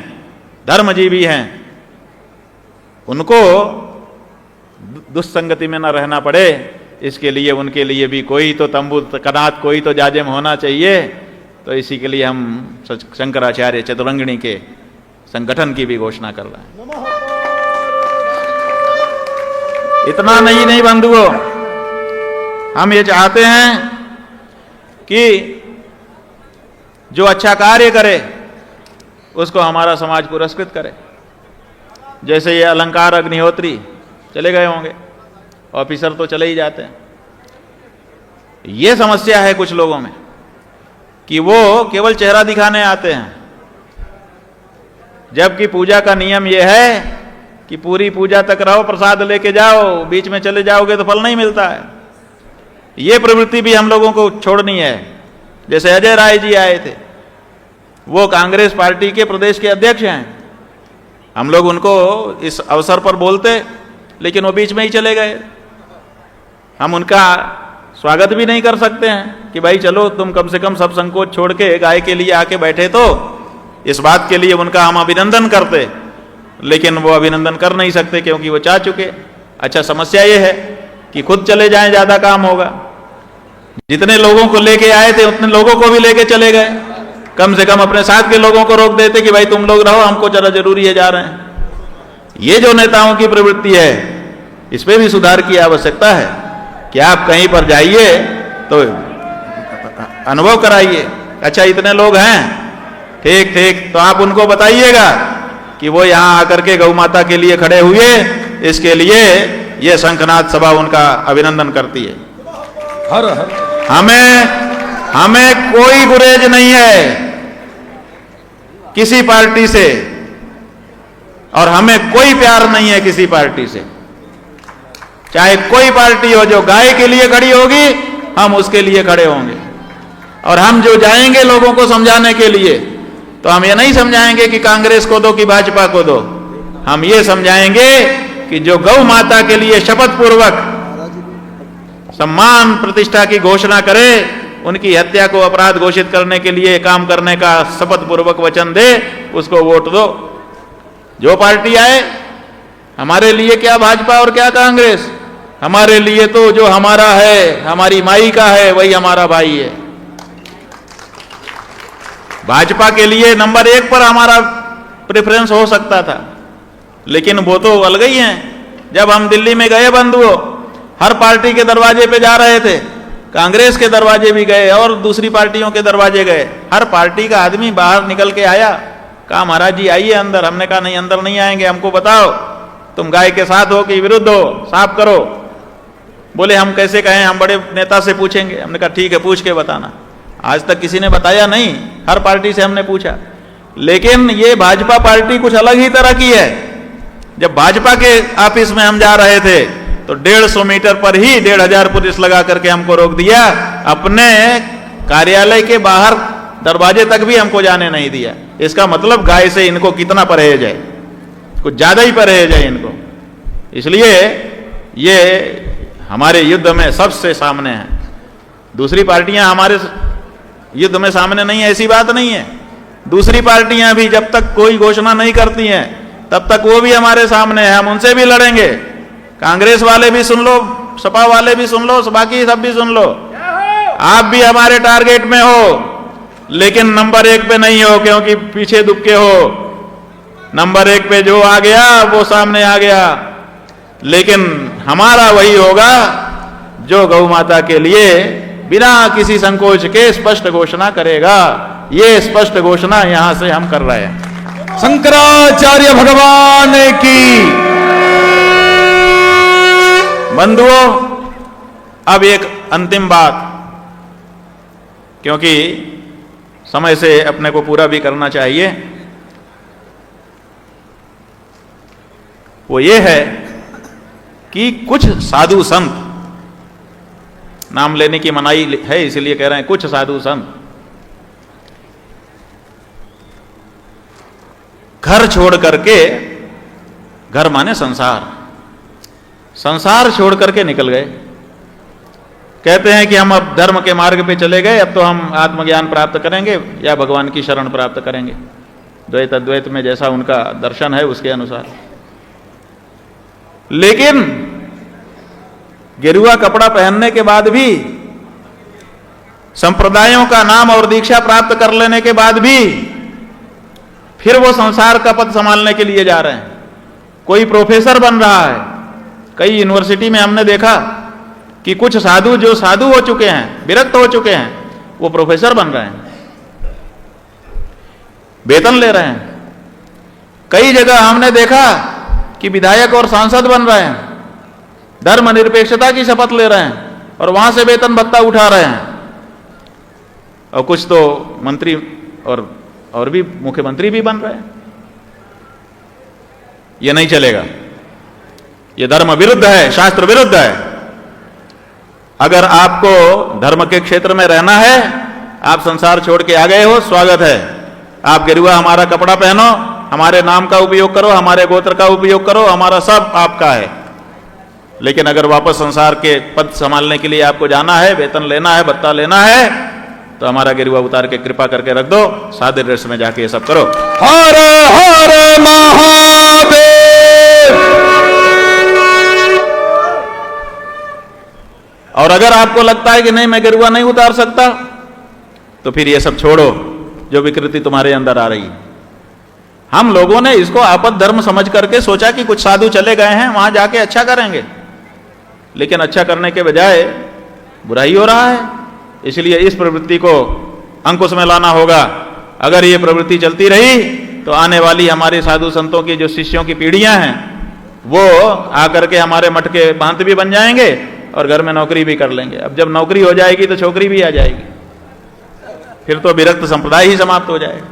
[SPEAKER 1] धर्मजीवी हैं, उनको दुस्संगति में न रहना पड़े, इसके लिए उनके लिए भी कोई तो तंबू कनात, कोई तो जाजिम होना चाहिए। तो इसी के लिए हम शंकराचार्य चितरंगिणी के संगठन की भी घोषणा कर रहे हैं। इतना नहीं बंधुओं, हम ये चाहते हैं कि जो अच्छा कार्य करे उसको हमारा समाज पुरस्कृत करे। जैसे ये अलंकार अग्निहोत्री चले गए होंगे, ऑफिसर तो चले ही जाते हैं। ये समस्या है कुछ लोगों में कि वो केवल चेहरा दिखाने आते हैं, जबकि पूजा का नियम यह है कि पूरी पूजा तक रहो, प्रसाद लेके जाओ, बीच में चले जाओगे तो फल नहीं मिलता है। ये प्रवृत्ति भी हम लोगों को छोड़नी है। जैसे अजय राय जी आए थे, वो कांग्रेस पार्टी के प्रदेश के अध्यक्ष हैं। हम लोग उनको इस अवसर पर बोलते, लेकिन वो बीच में ही चले गए। हम उनका स्वागत भी नहीं कर सकते हैं कि भाई चलो तुम कम से कम सब संकोच छोड़ के गाय के लिए आके बैठे। तो इस बात के लिए उनका हम अभिनंदन करते, लेकिन वो अभिनंदन कर नहीं सकते क्योंकि वो चाह चुके। अच्छा, समस्या ये है कि खुद चले जाएं, ज्यादा काम होगा। जितने लोगों को लेके आए थे उतने लोगों को भी लेके चले गए। कम से कम अपने साथ के लोगों को रोक देते कि भाई तुम लोग रहो, हमको जरा जरूरी है, जा रहे हैं। ये जो नेताओं की प्रवृत्ति है, इस पे भी सुधार की आवश्यकता है कि आप कहीं पर जाइए तो अनुभव कराइए। अच्छा, इतने लोग हैं, ठीक ठीक, तो आप उनको बताइएगा कि वो यहाँ आकर के गौ माता के लिए खड़े हुए। इसके लिए ये शंखनाद सभा उनका अभिनंदन करती है।
[SPEAKER 4] हर हर
[SPEAKER 1] हमें कोई गुरेज नहीं है किसी पार्टी से, और हमें कोई प्यार नहीं है किसी पार्टी से। चाहे कोई पार्टी हो, जो गाय के लिए खड़ी होगी हम उसके लिए खड़े होंगे। और हम जो जाएंगे लोगों को समझाने के लिए, तो हम ये नहीं समझाएंगे कि कांग्रेस को दो कि भाजपा को दो। हम ये समझाएंगे कि जो गौ माता के लिए शपथ पूर्वक सम्मान प्रतिष्ठा की घोषणा करे, उनकी हत्या को अपराध घोषित करने के लिए काम करने का शपथ पूर्वक वचन दे, उसको वोट दो। जो पार्टी आए, हमारे लिए क्या भाजपा और क्या कांग्रेस, हमारे लिए तो जो हमारा है, हमारी माई का है, वही हमारा भाई है। भाजपा के लिए नंबर 1 पर हमारा प्रेफरेंस हो सकता था, लेकिन वो तो अलग ही हैं। जब हम दिल्ली में गए बंधुओं, हर पार्टी के दरवाजे पे जा रहे थे, कांग्रेस के दरवाजे भी गए और दूसरी पार्टियों के दरवाजे गए। हर पार्टी का आदमी बाहर निकल के आया, कहा महाराज जी आइए अंदर। हमने कहा नहीं, अंदर नहीं आएंगे, हमको बताओ तुम गाय के साथ हो कि विरुद्ध हो, साफ करो। बोले हम कैसे कहें, हम बड़े नेता से पूछेंगे। हमने कहा ठीक है, पूछ के बताना। आज तक किसी ने बताया नहीं, हर पार्टी से हमने पूछा। लेकिन ये भाजपा पार्टी कुछ अलग ही तरह की है। जब भाजपा के ऑफिस में हम जा रहे थे तो 150 मीटर पर ही 1500 पुलिस लगा करके हमको रोक दिया। अपने कार्यालय के बाहर दरवाजे तक भी हमको जाने नहीं दिया। इसका मतलब गाय से इनको कितना परहेज है, कुछ ज्यादा ही परहेज है इनको। इसलिए ये हमारे युद्ध में सबसे सामने है। दूसरी पार्टियां हमारे युद्ध में सामने नहीं है, ऐसी बात नहीं है। दूसरी पार्टियां भी जब तक कोई घोषणा नहीं करती हैं तब तक वो भी हमारे सामने है, हम उनसे भी लड़ेंगे। कांग्रेस वाले भी सुन लो सपा वाले भी सुन लो, बाकी सब भी सुन लो, आप भी हमारे टारगेट में हो, लेकिन नंबर 1 पे नहीं हो, क्योंकि पीछे दुबके हो। नंबर 1 पे जो आ गया वो सामने आ गया, लेकिन हमारा वही होगा जो गौ माता के लिए बिना किसी संकोच के स्पष्ट घोषणा करेगा। ये स्पष्ट घोषणा यहां से हम कर रहे हैं।
[SPEAKER 4] शंकराचार्य भगवान की।
[SPEAKER 1] बंधुओं, अब एक अंतिम बात, क्योंकि समय से अपने को पूरा भी करना चाहिए, वो ये है कि कुछ साधु संत, नाम लेने की मनाही है इसलिए कह रहे हैं, कुछ साधु संत घर छोड़ करके, घर माने संसार, संसार छोड़ करके निकल गए। कहते हैं कि हम अब धर्म के मार्ग पे चले गए, अब तो हम आत्मज्ञान प्राप्त करेंगे या भगवान की शरण प्राप्त करेंगे, द्वैत अद्वैत में जैसा उनका दर्शन है उसके अनुसार। लेकिन गेरुआ कपड़ा पहनने के बाद भी, संप्रदायों का नाम और दीक्षा प्राप्त कर लेने के बाद भी, फिर वो संसार का पद संभालने के लिए जा रहे हैं। कोई प्रोफेसर बन रहा है, कई यूनिवर्सिटी में हमने देखा कि कुछ साधु जो साधु हो चुके हैं, विरक्त हो चुके हैं, वो प्रोफेसर बन रहे हैं, वेतन ले रहे हैं। कई जगह हमने देखा कि विधायक और सांसद बन रहे हैं, धर्मनिरपेक्षता की शपथ ले रहे हैं और वहां से वेतन भत्ता उठा रहे हैं। और कुछ तो मंत्री और भी मुख्यमंत्री भी बन रहे हैं। ये नहीं चलेगा, ये धर्म विरुद्ध है, शास्त्र विरुद्ध है। अगर आपको धर्म के क्षेत्र में रहना है, आप संसार छोड़ के आ गए हो, स्वागत है। आप गेरुआ हमारा कपड़ा पहनो, हमारे नाम का उपयोग करो, हमारे गोत्र का उपयोग करो, हमारा सब आपका है। लेकिन अगर वापस संसार के पद संभालने के लिए आपको जाना है, वेतन लेना है, भत्ता लेना है, तो हमारा गेरुआ उतार के कृपा करके रख दो, सादे ड्रेस में जाके ये सब करो।
[SPEAKER 4] हर हर महादेव।
[SPEAKER 1] और अगर आपको लगता है कि नहीं मैं गेरुआ नहीं उतार सकता, तो फिर ये सब छोड़ो जो विकृति तुम्हारे अंदर आ रही है। हम लोगों ने इसको आपद धर्म समझ करके सोचा कि कुछ साधु चले गए हैं, वहां जाके अच्छा करेंगे, लेकिन अच्छा करने के बजाय बुराई हो रहा है। इसलिए इस प्रवृत्ति को अंकुश में लाना होगा। अगर ये प्रवृत्ति चलती रही तो आने वाली हमारे साधु संतों की जो शिष्यों की पीढ़ियां हैं, वो आकर के हमारे मठ के महंत भी बन जाएंगे और घर में नौकरी भी कर लेंगे। अब जब नौकरी हो जाएगी तो छोकरी भी आ जाएगी, फिर तो विरक्त संप्रदाय ही समाप्त हो जाएगा।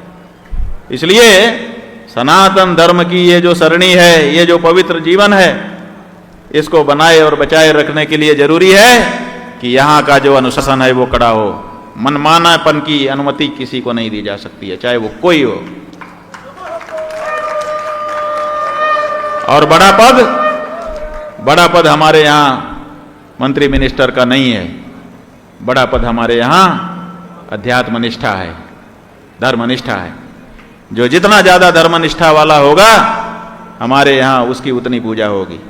[SPEAKER 1] इसलिए सनातन धर्म की ये जो सरणी है, ये जो पवित्र जीवन है, इसको बनाए और बचाए रखने के लिए जरूरी है कि यहाँ का जो अनुशासन है वो कड़ा हो। मनमानापन की अनुमति किसी को नहीं दी जा सकती है, चाहे वो कोई हो। और बड़ा पद हमारे यहाँ मंत्री मिनिस्टर का नहीं है, बड़ा पद हमारे यहाँ अध्यात्मनिष्ठा है, धर्मनिष्ठा है। जो जितना ज्यादा धर्मनिष्ठा वाला होगा, हमारे यहाँ उसकी उतनी पूजा होगी,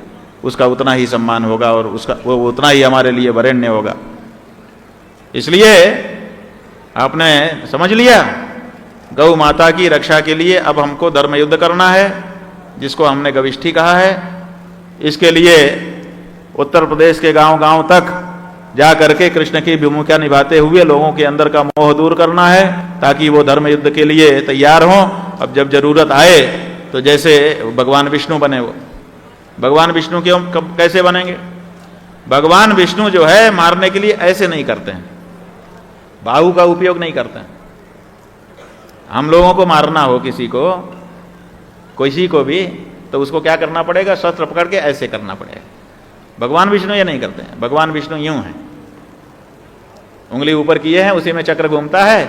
[SPEAKER 1] उसका उतना ही सम्मान होगा और उसका वो उतना ही हमारे लिए वरेण्य होगा। इसलिए आपने समझ लिया, गौ माता की रक्षा के लिए अब हमको धर्म युद्ध करना है, जिसको हमने गविष्ठी कहा है। इसके लिए उत्तर प्रदेश के गांव-गांव तक जा करके कृष्ण की भूमिका निभाते हुए लोगों के अंदर का मोह दूर करना है, ताकि वो धर्म युद्ध के लिए तैयार हों। अब जब जरूरत आए तो जैसे भगवान विष्णु बने, वो भगवान विष्णु क्यों कैसे बनेंगे? भगवान विष्णु जो है मारने के लिए ऐसे नहीं करते हैं, बाहु का उपयोग नहीं करते हैं। हम लोगों को मारना हो किसी को भी, तो उसको क्या करना पड़ेगा? शस्त्र पकड़ के ऐसे करना पड़ेगा। भगवान विष्णु ये नहीं करते हैं। भगवान विष्णु यूं है, उंगली ऊपर किए हैं, उसी में चक्र घूमता है,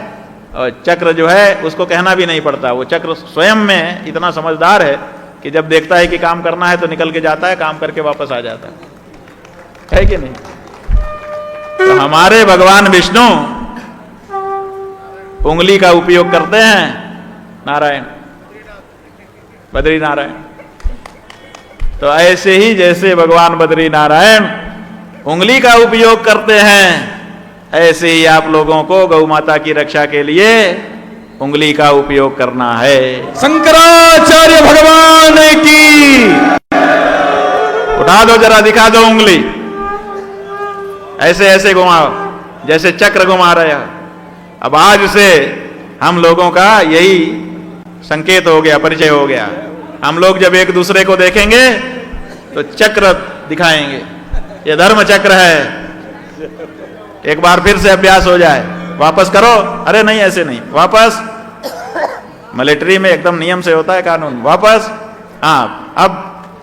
[SPEAKER 1] और चक्र जो है उसको कहना भी नहीं पड़ता। वो चक्र स्वयं में इतना समझदार है कि जब देखता है कि काम करना है तो निकल के जाता है, काम करके वापस आ जाता है कि नहीं? तो हमारे भगवान विष्णु उंगली का उपयोग करते हैं, नारायण, बद्री नारायण। तो ऐसे ही जैसे भगवान बद्री नारायण उंगली का उपयोग करते हैं, ऐसे ही आप लोगों को गौ माता की रक्षा के लिए उंगली का उपयोग करना है।
[SPEAKER 4] शंकराचार्य भगवान की।
[SPEAKER 1] उठा दो जरा, दिखा दो उंगली, ऐसे ऐसे घुमाओ जैसे चक्र घुमा रहे हो। अब आज से हम लोगों का यही संकेत हो गया, परिचय हो गया। हम लोग जब एक दूसरे को देखेंगे तो चक्र दिखाएंगे, ये धर्म चक्र है। एक बार फिर से अभ्यास हो जाए, वापस करो। अरे नहीं, ऐसे नहीं, वापस। मिलिट्री में एकदम नियम से होता है कानून। वापस। हाँ, अब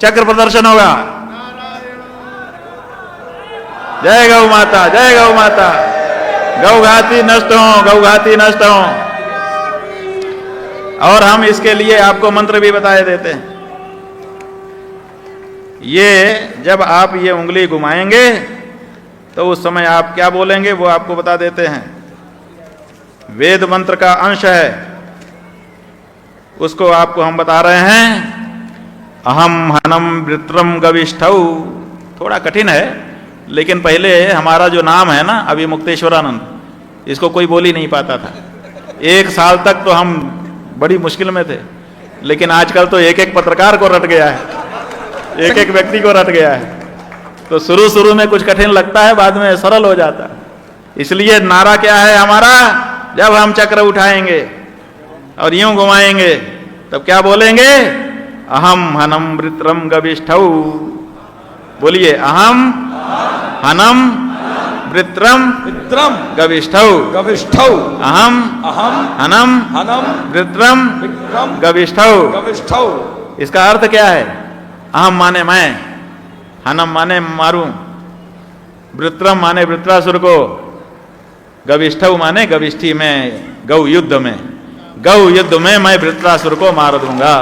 [SPEAKER 1] चक्र प्रदर्शन होगा। जय गौ माता, जय गौ माता। गौ घाती नष्ट हो, गौ घाती नष्ट हो। और हम इसके लिए आपको मंत्र भी बताए देते हैं। ये जब आप ये उंगली घुमाएंगे तो उस समय आप क्या बोलेंगे वो आपको बता देते हैं। वेद मंत्र का अंश है, उसको आपको हम बता रहे हैं। अहम हनम वृत्रम गविष्ठौ। थोड़ा कठिन है, लेकिन पहले हमारा जो नाम है ना, अभी मुक्तेश्वरानंद, इसको कोई बोल ही नहीं पाता था। 1 साल तक तो हम बड़ी मुश्किल में थे, लेकिन आजकल तो एक एक पत्रकार को रट गया है, एक एक व्यक्ति को रट गया है। तो शुरू में कुछ कठिन लगता है, बाद में सरल हो जाता है। इसलिए नारा क्या है हमारा, जब हम चक्र उठाएंगे और यूं घुमाएंगे तब क्या बोलेंगे? अहम हनम वृत्रम गविष्ठौ। बोलिए, अहम हनम वृत्रम
[SPEAKER 4] वित्रम
[SPEAKER 1] गविष्ठौ।
[SPEAKER 4] गविष्ठौ।
[SPEAKER 1] अहम
[SPEAKER 4] अहम
[SPEAKER 1] हनम
[SPEAKER 4] हनम
[SPEAKER 1] वृत्रम
[SPEAKER 4] विक्रम
[SPEAKER 1] गविष्ठौ।
[SPEAKER 4] गविष्ठौ।
[SPEAKER 1] इसका अर्थ क्या है? अहम माने मैं, हनम माने मारूं, वृत्रम माने वृत्रासुर को, गविष्ठौ माने गविष्ठी में, गौ युद्ध में, गौ युद्ध में मैं वृत्रासुर को मार दूंगा।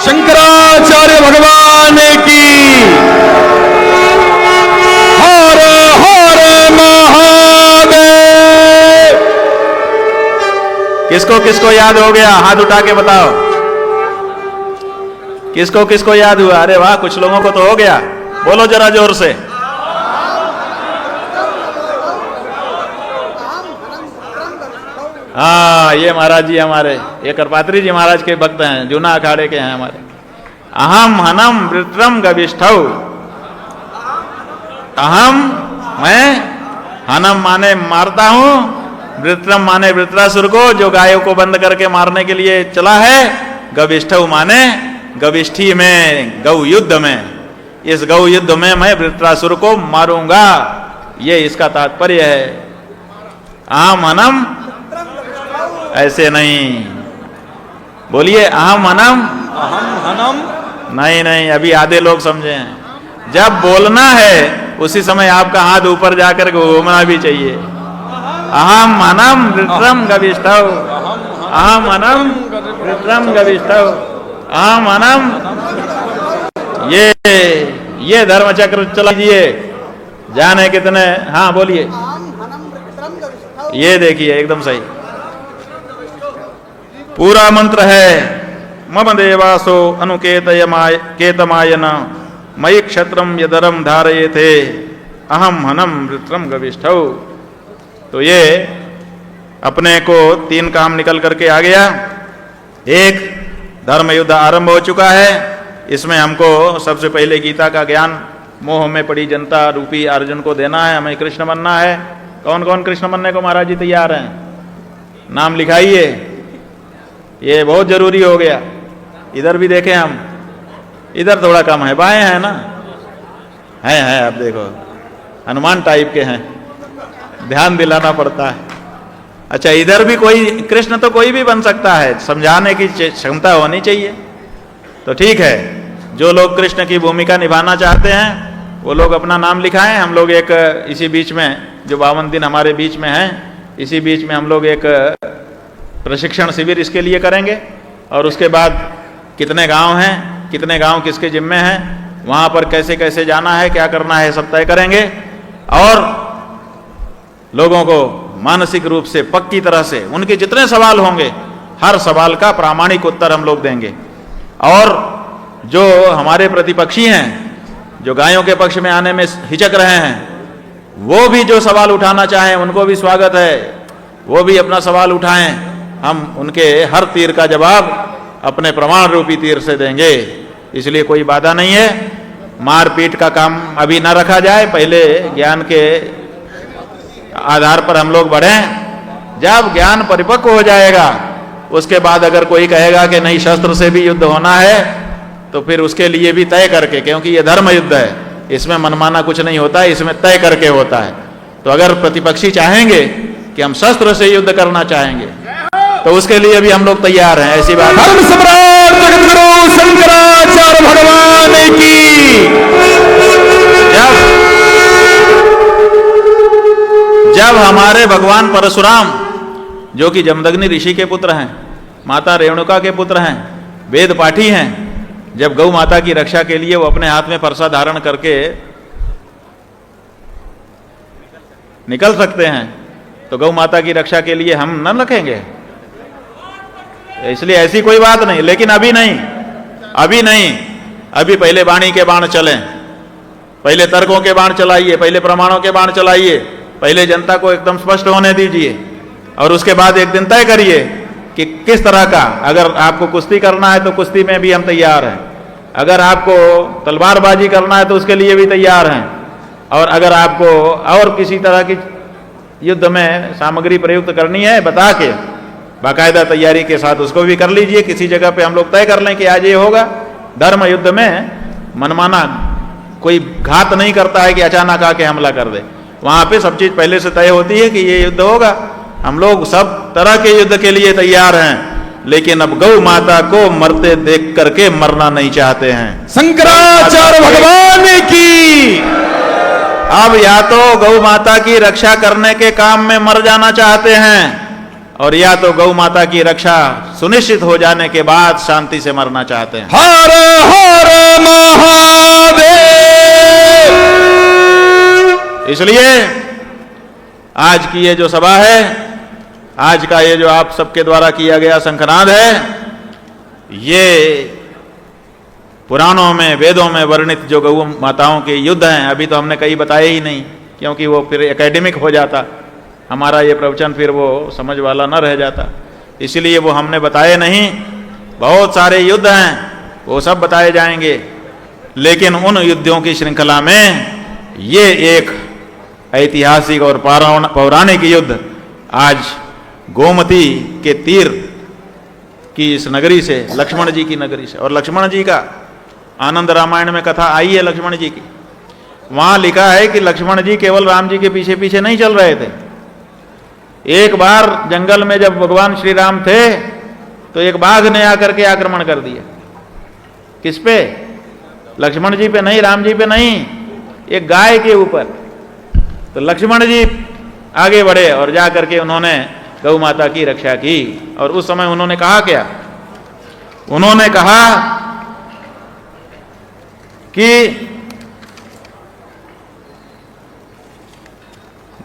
[SPEAKER 4] शंकराचार्य भगवान की। हर हर महादेव।
[SPEAKER 1] किसको किसको याद हो गया? हाथ उठा के बताओ, किसको किसको याद हुआ? अरे वाह, कुछ लोगों को तो हो गया। बोलो जरा जोर से। हाँ, ये महाराज जी हमारे, ये करपात्री जी महाराज के भक्त हैं, जूना अखाड़े के हैं हमारे। अहम हनम वृत्रम गविष्ठौ। अहम मैं, हनम माने मारता हूं, वृत्रम माने वृत्रासुर को जो गायों को बंद करके मारने के लिए चला है, गविष्ठौ माने गविष्ठी में, गौ युद्ध में। इस गौ युद्ध में मैं वृत्रासुर को मारूंगा, ये इसका तात्पर्य है। अहम हनम ऐसे नहीं, बोलिए अहम हनम।
[SPEAKER 4] अहम हनम।
[SPEAKER 1] नहीं नहीं, अभी आधे लोग समझे हैं। जब बोलना है उसी समय आपका हाथ ऊपर जाकर घूमना भी चाहिए। अहम हनम वृत्रम गविष्ठौ। अहम हनम वृत्रम गविष्ठौ। अहम हनम। ये धर्म चक्र चलाइए, जाने कितने। हाँ बोलिए, ये देखिए एकदम सही पूरा मंत्र है। मम देवासो अनुकेतमायन मयि क्षत्रम यदरम धारयेथे अहम हनम वृत्रम गविष्ठौ। तो ये अपने को 3 काम निकल करके आ गया। एक, धर्म युद्ध आरंभ हो चुका है। इसमें हमको सबसे पहले गीता का ज्ञान मोह में पड़ी जनता रूपी अर्जुन को देना है, हमें कृष्ण बनना है। कौन कौन कृष्ण बनने को महाराज जी तैयार हैं? नाम लिखाइए, ये बहुत जरूरी हो गया। इधर भी देखें हम, इधर थोड़ा कम है, बाएं है ना, है अब देखो हनुमान टाइप के हैं, ध्यान दिलाना पड़ता है। अच्छा, इधर भी कोई कृष्ण तो कोई भी बन सकता है, समझाने की क्षमता होनी चाहिए। तो ठीक है, जो लोग कृष्ण की भूमिका निभाना चाहते हैं वो लोग अपना नाम लिखाएं। हम लोग एक इसी बीच में, जो 52 दिन हमारे बीच में हैं, इसी बीच में हम लोग एक प्रशिक्षण शिविर इसके लिए करेंगे। और उसके बाद कितने गांव हैं, कितने गांव किसके जिम्मे हैं, वहां पर कैसे कैसे जाना है, क्या करना है, सब तय करेंगे। और लोगों को मानसिक रूप से पक्की तरह से उनके जितने सवाल होंगे, हर सवाल का प्रामाणिक उत्तर हम लोग देंगे। और जो हमारे प्रतिपक्षी हैं, जो गायों के पक्ष में आने में हिचक रहे हैं, वो भी जो सवाल उठाना चाहें उनको भी स्वागत है, वो भी अपना सवाल उठाएं। हम उनके हर तीर का जवाब अपने प्रमाण रूपी तीर से देंगे, इसलिए कोई बाधा नहीं है। मारपीट का काम अभी ना रखा जाए, पहले ज्ञान के आधार पर हम लोग बढ़ें। जब ज्ञान परिपक्व हो जाएगा उसके बाद अगर कोई कहेगा कि नहीं शस्त्र से भी युद्ध होना है, तो फिर उसके लिए भी तय करके, क्योंकि ये धर्म युद्ध है, इसमें मनमाना कुछ नहीं होता है, इसमें तय करके होता है। तो अगर प्रतिपक्षी चाहेंगे कि हम शस्त्र से युद्ध करना चाहेंगे तो उसके लिए भी हम लोग तैयार हैं। ऐसी बात
[SPEAKER 4] धर्म सम्राट जगतगुरु शंकराचार्य भगवान की।
[SPEAKER 1] जब हमारे भगवान परशुराम जो कि जमदग्नि ऋषि के पुत्र हैं, माता रेणुका के पुत्र हैं, वेद पाठी हैं, जब गौ माता की रक्षा के लिए वो अपने हाथ में फरसा धारण करके निकल सकते हैं, तो गौ माता की रक्षा के लिए हम न रखेंगे? इसलिए ऐसी कोई बात नहीं। लेकिन अभी नहीं, अभी नहीं, अभी पहले वाणी के बाण चलें, पहले तर्कों के बाण चलाइए, पहले प्रमाणों के बाण चलाइए, पहले जनता को एकदम स्पष्ट होने दीजिए, और उसके बाद एक दिन तय करिए कि किस तरह का। अगर आपको कुश्ती करना है तो कुश्ती में भी हम तैयार हैं, अगर आपको तलवारबाजी करना है तो उसके लिए भी तैयार हैं, और अगर आपको और किसी तरह की युद्ध में सामग्री प्रयुक्त करनी है बता के बाकायदा तैयारी के साथ उसको भी कर लीजिए। किसी जगह पे हम लोग तय कर लें कि आज ये होगा। धर्म युद्ध में मनमाना कोई घात नहीं करता है कि अचानक आके हमला कर दे। वहां पे सब चीज पहले से तय होती है कि ये युद्ध होगा। हम लोग सब तरह के युद्ध के लिए तैयार हैं, लेकिन अब गौ माता को मरते देख करके मरना नहीं चाहते हैं।
[SPEAKER 4] शंकराचार्य भगवान की।
[SPEAKER 1] अब या तो गौ माता की रक्षा करने के काम में मर जाना चाहते हैं, और या तो गौ माता की रक्षा सुनिश्चित हो जाने के बाद शांति से मरना चाहते हैं।
[SPEAKER 4] हर हर महादेव।
[SPEAKER 1] इसलिए आज की ये जो सभा है, आज का ये जो आप सबके द्वारा किया गया शंखनाद है, ये पुराणों में वेदों में वर्णित जो गौ माताओं के युद्ध हैं, अभी तो हमने कई बताए ही नहीं, क्योंकि वो फिर एकेडमिक हो जाता, हमारा ये प्रवचन फिर वो समझ वाला न रह जाता, इसलिए वो हमने बताए नहीं। बहुत सारे युद्ध हैं, वो सब बताए जाएंगे, लेकिन उन युद्धों की श्रृंखला में ये एक ऐतिहासिक और पौराणिक युद्ध आज गोमती के तीर की इस नगरी से, लक्ष्मण जी की नगरी से, और लक्ष्मण जी का आनंद रामायण में कथा आई है लक्ष्मण जी की। वहां लिखा है कि लक्ष्मण जी केवल राम जी के पीछे पीछे नहीं चल रहे थे। एक बार जंगल में जब भगवान श्री राम थे तो एक बाघ ने आकर के आक्रमण कर दिया। किस पे? लक्ष्मण जी पे नहीं, राम जी पे नहीं, एक गाय के ऊपर। तो लक्ष्मण जी आगे बढ़े और जा करके उन्होंने गौ माता की रक्षा की। और उस समय उन्होंने कहा क्या? उन्होंने कहा कि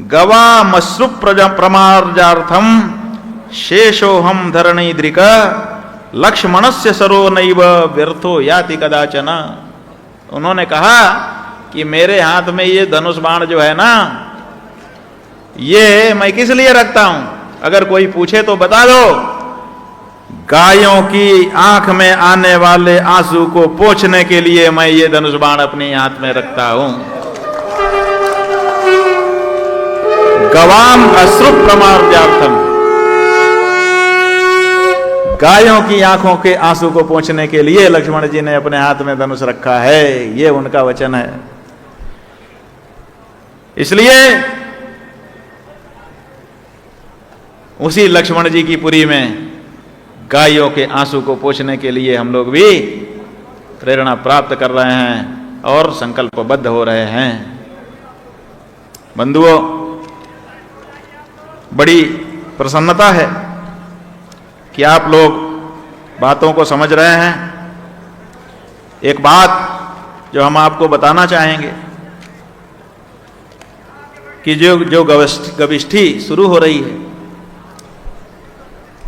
[SPEAKER 1] गवामश्रु प्रमार्जार्थम शेषोहम धरणीद्रिक लक्ष्मणस्य सरो नैव व्यर्थो याति कदाचन। उन्होंने कहा कि मेरे हाथ में ये धनुष बाण जो है ना, ये मैं किस लिए रखता हूं? अगर कोई पूछे तो बता दो, गायों की आंख में आने वाले आंसू को पोंछने के लिए मैं ये धनुष बाण अपने हाथ में रखता हूं। गवाम अश्रु प्रमार्जार्थम, गायों की आंखों के आंसू को पोंछने के लिए लक्ष्मण जी ने अपने हाथ में धनुष रखा है। ये उनका वचन है। इसलिए उसी लक्ष्मण जी की पुरी में गायों के आंसू को पोंछने के लिए हम लोग भी प्रेरणा प्राप्त कर रहे हैं और संकल्पबद्ध हो रहे हैं। बंधुओं, बड़ी प्रसन्नता है कि आप लोग बातों को समझ रहे हैं। एक बात जो हम आपको बताना चाहेंगे कि जो गविष्ठी शुरू हो रही है,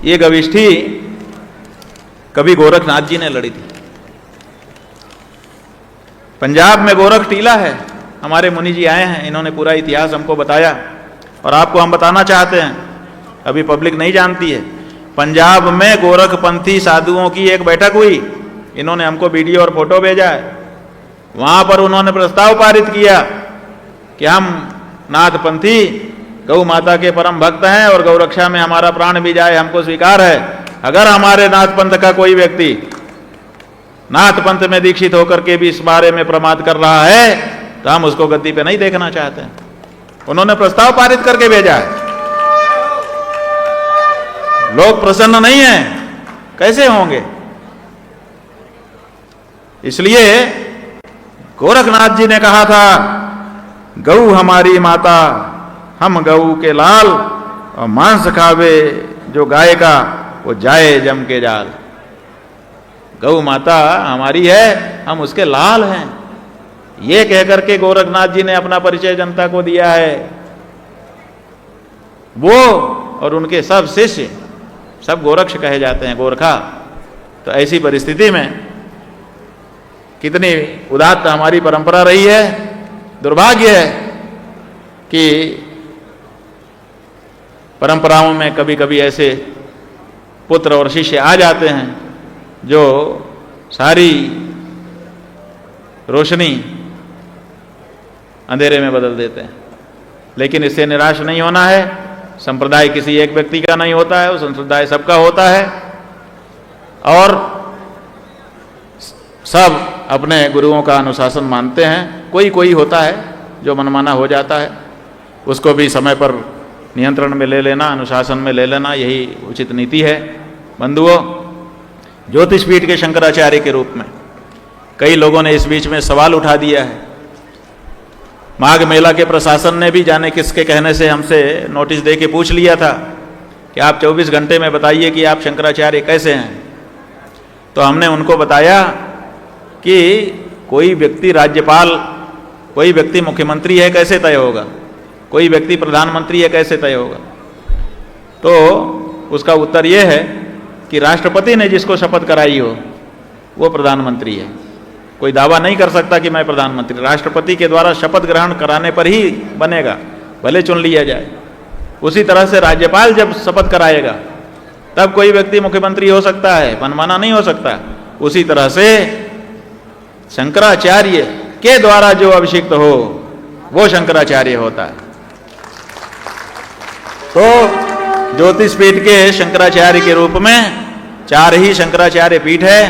[SPEAKER 1] ये गविष्ठी कभी गोरखनाथ जी ने लड़ी थी। पंजाब में गोरख टीला है, हमारे मुनि जी आए हैं, इन्होंने पूरा इतिहास हमको बताया और आपको हम बताना चाहते हैं, अभी पब्लिक नहीं जानती है। पंजाब में गोरखपंथी साधुओं की एक बैठक हुई, इन्होंने हमको वीडियो और फोटो भेजा है। वहां पर उन्होंने प्रस्ताव पारित किया कि हम नाथपंथी गौ माता के परम भक्त हैं और गौरक्षा में हमारा प्राण भी जाए हमको स्वीकार है। अगर हमारे नाथ पंथ का कोई व्यक्ति नाथ पंथ में दीक्षित होकर के भी इस बारे में प्रमाद कर रहा है तो हम उसको गद्दी पे नहीं देखना चाहते हैं। उन्होंने प्रस्ताव पारित करके भेजा है। लोग प्रसन्न नहीं हैं, कैसे होंगे? इसलिए गोरखनाथ जी ने कहा था, गऊ हमारी माता, हम गऊ के लाल, और मांस खावे जो गाय का वो जाए जम के जाल। गऊ माता हमारी है, हम उसके लाल हैं, ये कहकर के गोरखनाथ जी ने अपना परिचय जनता को दिया है। वो और उनके सब शिष्य सब गोरक्ष कहे जाते हैं, गोरखा। तो ऐसी परिस्थिति में कितनी उदात्त हमारी परंपरा रही है। दुर्भाग्य है कि परंपराओं में कभी कभी ऐसे पुत्र और शिष्य आ जाते हैं जो सारी रोशनी अंधेरे में बदल देते हैं। लेकिन इससे निराश नहीं होना है। संप्रदाय किसी एक व्यक्ति का नहीं होता है, वो संप्रदाय सबका होता है और सब अपने गुरुओं का अनुशासन मानते हैं। कोई कोई होता है जो मनमाना हो जाता है, उसको भी समय पर नियंत्रण में ले लेना, अनुशासन में ले लेना, यही उचित नीति है। बंधुओं, ज्योतिषपीठ के शंकराचार्य के रूप में कई लोगों ने इस बीच में सवाल उठा दिया है। माघ मेला के प्रशासन ने भी जाने किसके कहने से हमसे नोटिस दे के पूछ लिया था कि आप 24 घंटे में बताइए कि आप शंकराचार्य कैसे हैं। तो हमने उनको बताया कि कोई व्यक्ति राज्यपाल, कोई व्यक्ति मुख्यमंत्री है कैसे तय होगा, कोई व्यक्ति प्रधानमंत्री है कैसे तय होगा। तो उसका उत्तर यह है कि राष्ट्रपति ने जिसको शपथ कराई हो वो प्रधानमंत्री है। कोई दावा नहीं कर सकता कि मैं प्रधानमंत्री, राष्ट्रपति के द्वारा शपथ ग्रहण कराने पर ही बनेगा, भले चुन लिया जाए। उसी तरह से राज्यपाल जब शपथ कराएगा तब कोई व्यक्ति मुख्यमंत्री हो सकता है, मनमाना नहीं हो सकता। उसी तरह से शंकराचार्य के द्वारा जो अभिषिक्त हो वो शंकराचार्य होता है। तो ज्योतिषपीठ के शंकराचार्य के रूप में 4 ही शंकराचार्य पीठ है,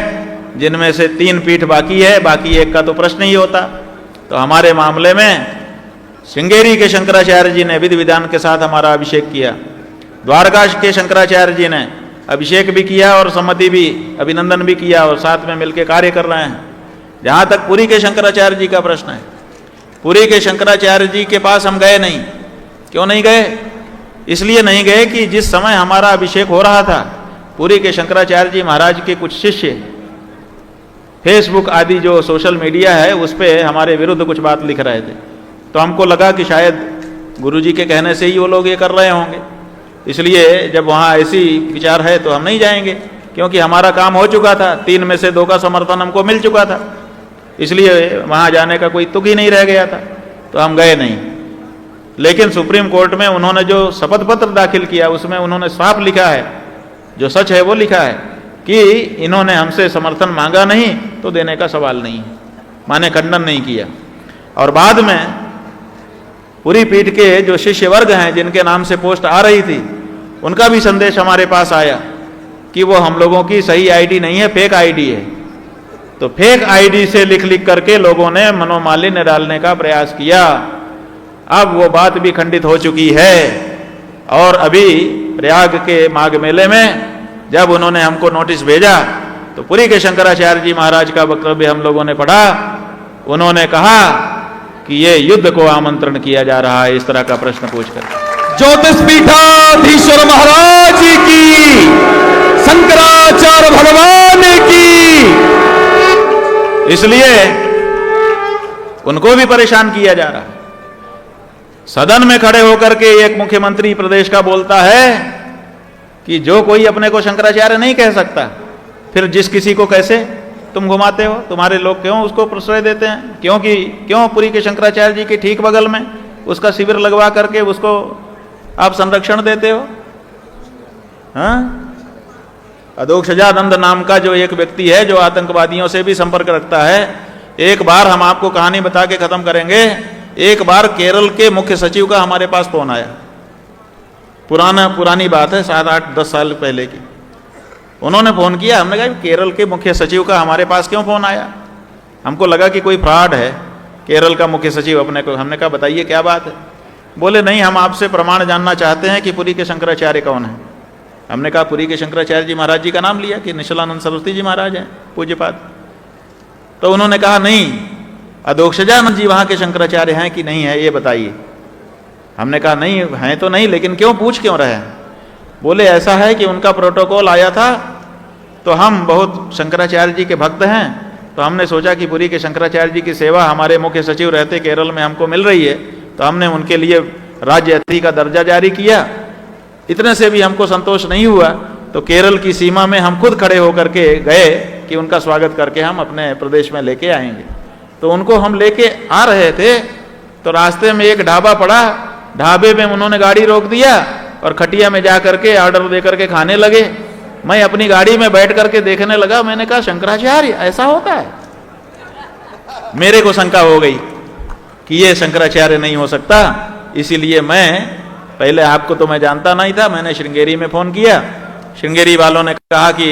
[SPEAKER 1] जिनमें से 3 पीठ बाकी है, बाकी एक का तो प्रश्न ही होता। तो हमारे मामले में श्रृंगेरी के शंकराचार्य जी ने विधि विधान के साथ हमारा अभिषेक किया। द्वारका के शंकराचार्य जी ने अभिषेक भी किया और सम्मति भी, अभिनंदन भी किया और साथ में मिलकर कार्य कर रहे हैं। जहां तक पुरी के शंकराचार्य जी का प्रश्न है, पुरी के शंकराचार्य जी के पास हम गए नहीं। क्यों नहीं गए? इसलिए नहीं गए कि जिस समय हमारा अभिषेक हो रहा था, पुरी के शंकराचार्य जी महाराज के कुछ शिष्य फेसबुक आदि जो सोशल मीडिया है उस पर हमारे विरुद्ध कुछ बात लिख रहे थे। तो हमको लगा कि शायद गुरुजी के कहने से ही वो लोग ये कर रहे होंगे, इसलिए जब वहाँ ऐसी विचार है तो हम नहीं जाएंगे, क्योंकि हमारा काम हो चुका था, 3 में से 2 का समर्थन हमको मिल चुका था, इसलिए वहाँ जाने का कोई तुक ही नहीं रह गया था। तो हम गए नहीं। लेकिन सुप्रीम कोर्ट में उन्होंने जो शपथ पत्र दाखिल किया उसमें उन्होंने साफ लिखा है, जो सच है वो लिखा है कि इन्होंने हमसे समर्थन मांगा नहीं तो देने का सवाल नहीं है, माने खंडन नहीं किया। और बाद में पूरी पीठ के जो शिष्य वर्ग हैं जिनके नाम से पोस्ट आ रही थी, उनका भी संदेश हमारे पास आया कि वो हम लोगों की सही आईडी नहीं है, फेक आईडी है। तो फेक आईडी से लिख लिख करके लोगों ने मनोमालिन्य डालने का प्रयास किया। अब वो बात भी खंडित हो चुकी है। और अभी प्रयाग के माघ मेले में जब उन्होंने हमको नोटिस भेजा तो पुरी के शंकराचार्य जी महाराज का वक्तव्य हम लोगों ने पढ़ा। उन्होंने कहा कि ये युद्ध को आमंत्रण किया जा रहा है, इस तरह का प्रश्न पूछकर।
[SPEAKER 4] ज्योतिषपीठाधीश्वर महाराज की, शंकराचार्य भगवान की।
[SPEAKER 1] इसलिए उनको भी परेशान किया जा रहा है। सदन में खड़े होकर के एक मुख्यमंत्री प्रदेश का बोलता है कि जो कोई अपने को शंकराचार्य नहीं कह सकता, फिर जिस किसी को कैसे तुम घुमाते हो, तुम्हारे लोग क्यों उसको प्रश्रय देते हैं? क्यों पुरी के शंकराचार्य जी के ठीक बगल में उसका शिविर लगवा करके उसको आप संरक्षण देते हो? हाँ, अधोक्षजानंद नाम का जो एक व्यक्ति है जो आतंकवादियों से भी संपर्क रखता है, एक बार हम आपको कहानी बता के खत्म करेंगे। एक बार केरल के मुख्य सचिव का हमारे पास फोन आया, पुरानी बात है, 7-8-10 साल पहले की। उन्होंने फोन किया, हमने कहा केरल के मुख्य सचिव का हमारे पास क्यों फोन आया? हमको लगा कि कोई फ्रॉड है, केरल का मुख्य सचिव अपने को। हमने कहा बताइए क्या बात है? बोले नहीं, हम आपसे प्रमाण जानना चाहते हैं कि पुरी के शंकराचार्य कौन है। हमने कहा पुरी के शंकराचार्य जी महाराज जी का नाम लिया कि निश्चलानंद सरस्वती जी महाराज हैं पूज्यपाद। तो उन्होंने कहा नहीं, अधोक्षजानंद जी वहां के शंकराचार्य हैं कि नहीं है, ये बताइए। हमने कहा नहीं हैं तो नहीं, लेकिन क्यों पूछ क्यों रहे हैं? बोले ऐसा है कि उनका प्रोटोकॉल आया था, तो हम बहुत शंकराचार्य जी के भक्त हैं, तो हमने सोचा कि पुरी के शंकराचार्य जी की सेवा हमारे मुख्य सचिव रहते केरल में हमको मिल रही है, तो हमने उनके लिए राज्य अतिथि का दर्जा जारी किया। इतने से भी हमको संतोष नहीं हुआ, तो केरल की सीमा में हम खुद खड़े होकर के गए कि उनका स्वागत करके हम अपने प्रदेश में लेके आएंगे। तो उनको हम लेके आ रहे थे, तो रास्ते में एक ढाबा पड़ा, ढाबे में उन्होंने गाड़ी रोक दिया और खटिया में जा करके ऑर्डर दे करके खाने लगे। मैं अपनी गाड़ी में बैठ करके देखने लगा। मैंने कहा शंकराचार्य ऐसा होता है? मेरे को शंका हो गई कि ये शंकराचार्य नहीं हो सकता। इसीलिए मैं पहले, आपको तो मैं जानता नहीं था, मैंने श्रृंगेरी में फोन किया। श्रृंगेरी वालों ने कहा कि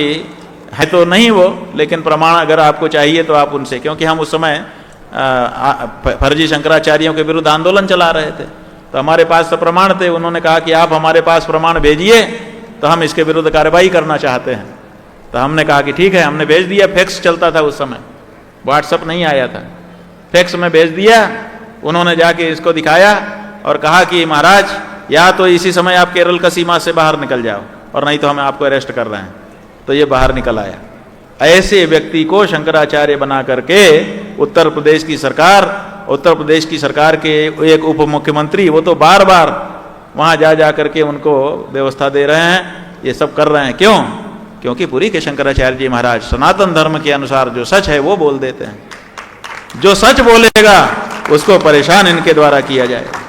[SPEAKER 1] है तो नहीं वो, लेकिन प्रमाण अगर आपको चाहिए तो आप उनसे, क्योंकि हम उस समय फर्जी शंकराचार्यों के विरुद्ध आंदोलन चला रहे थे, तो हमारे पास तो प्रमाण थे। उन्होंने कहा कि आप हमारे पास प्रमाण भेजिए, तो हम इसके विरुद्ध कार्रवाई करना चाहते हैं। तो हमने कहा कि ठीक है, हमने भेज दिया। फैक्स चलता था उस समय, व्हाट्सएप नहीं आया था। फैक्स में भेज दिया। उन्होंने जाके इसको दिखाया और कहा कि महाराज या तो इसी समय आप केरल का सीमा से बाहर निकल जाओ, और नहीं तो हम आपको अरेस्ट कर रहे हैं। तो ये बाहर निकल आया। ऐसे व्यक्ति को शंकराचार्य बना करके उत्तर प्रदेश की सरकार के एक उप मुख्यमंत्री, वो तो बार बार वहां जा करके उनको व्यवस्था दे रहे हैं, ये सब कर रहे हैं। क्यों? क्योंकि पुरी के शंकराचार्य जी महाराज सनातन धर्म के अनुसार जो सच है वो बोल देते हैं। जो सच बोलेगा उसको परेशान इनके द्वारा किया जाएगा।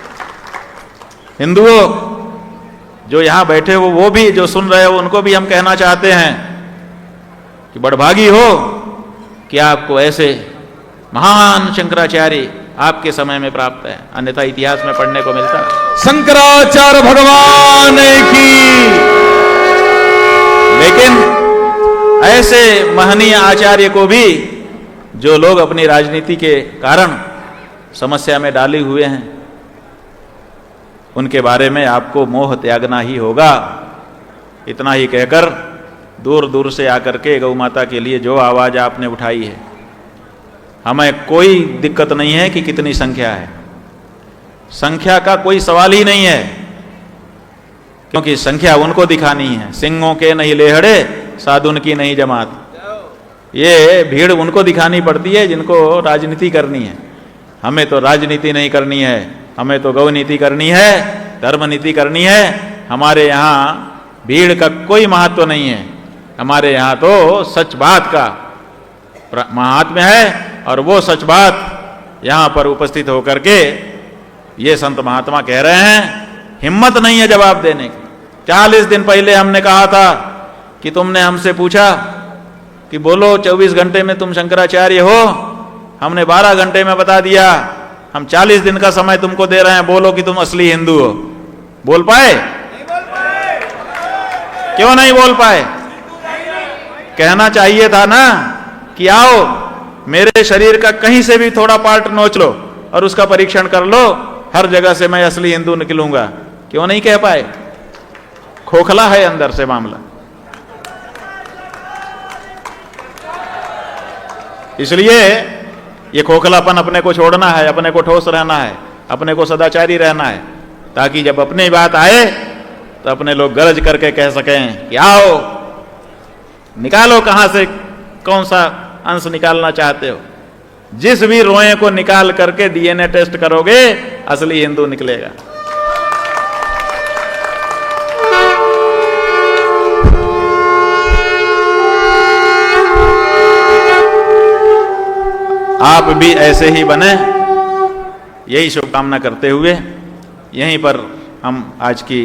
[SPEAKER 1] हिंदुओं जो यहां बैठे हो, वो भी जो सुन रहे हो, उनको भी हम कहना चाहते हैं कि बड़भागी हो कि आपको ऐसे महान शंकराचार्य आपके समय में प्राप्त है, अन्यथा इतिहास में पढ़ने को मिलता है।
[SPEAKER 4] शंकराचार्य भगवान की।
[SPEAKER 1] लेकिन ऐसे महनीय आचार्य को भी जो लोग अपनी राजनीति के कारण समस्या में डाले हुए हैं, उनके बारे में आपको मोह त्यागना ही होगा। इतना ही कहकर दूर दूर से आकर के गौ माता के लिए जो आवाज आपने उठाई है, हमें कोई दिक्कत नहीं है कि कितनी संख्या है। संख्या का कोई सवाल ही नहीं है, क्योंकि संख्या उनको दिखानी है। सिंहों के नहीं लेहड़े, साधुन की नहीं जमात। ये भीड़ उनको दिखानी पड़ती है जिनको राजनीति करनी है। हमें तो राजनीति नहीं करनी है, हमें तो गौ नीति करनी है, धर्म नीति करनी है। हमारे यहाँ भीड़ का कोई महत्व नहीं है। हमारे यहाँ तो सच बात का महात्म्य है, और वो सच बात यहाँ पर उपस्थित होकर के ये संत महात्मा कह रहे हैं। हिम्मत नहीं है जवाब देने की। 40 दिन पहले हमने कहा था कि तुमने हमसे पूछा कि बोलो 24 घंटे में तुम शंकराचार्य हो, हमने 12 घंटे में बता दिया। हम 40 दिन का समय तुमको दे रहे हैं, बोलो कि तुम असली हिंदू हो। बोल पाए? क्यों नहीं बोल पाए? कहना चाहिए था ना कि आओ मेरे शरीर का कहीं से भी थोड़ा पार्ट नोच लो और उसका परीक्षण कर लो, हर जगह से मैं असली हिंदू निकलूंगा। क्यों नहीं कह पाए? खोखला है अंदर से मामला। इसलिए ये खोखलापन अपने को छोड़ना है, अपने को ठोस रहना है, अपने को सदाचारी रहना है, ताकि जब अपनी बात आए तो अपने लोग गरज करके कह सकें कि आओ निकालो कहां से कौन सा अंश निकालना चाहते हो। जिस भी रोए को निकाल करके डीएनए टेस्ट करोगे, असली हिंदू निकलेगा। आप भी ऐसे ही बने, यही शुभकामना करते हुए यहीं पर हम आज की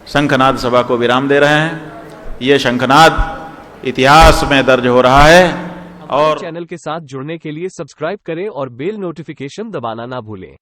[SPEAKER 1] शंखनाद सभा को विराम दे रहे हैं। ये शंखनाद इतिहास में दर्ज हो रहा है। और
[SPEAKER 5] चैनल के साथ जुड़ने के लिए सब्सक्राइब करें और बेल नोटिफिकेशन दबाना ना भूलें।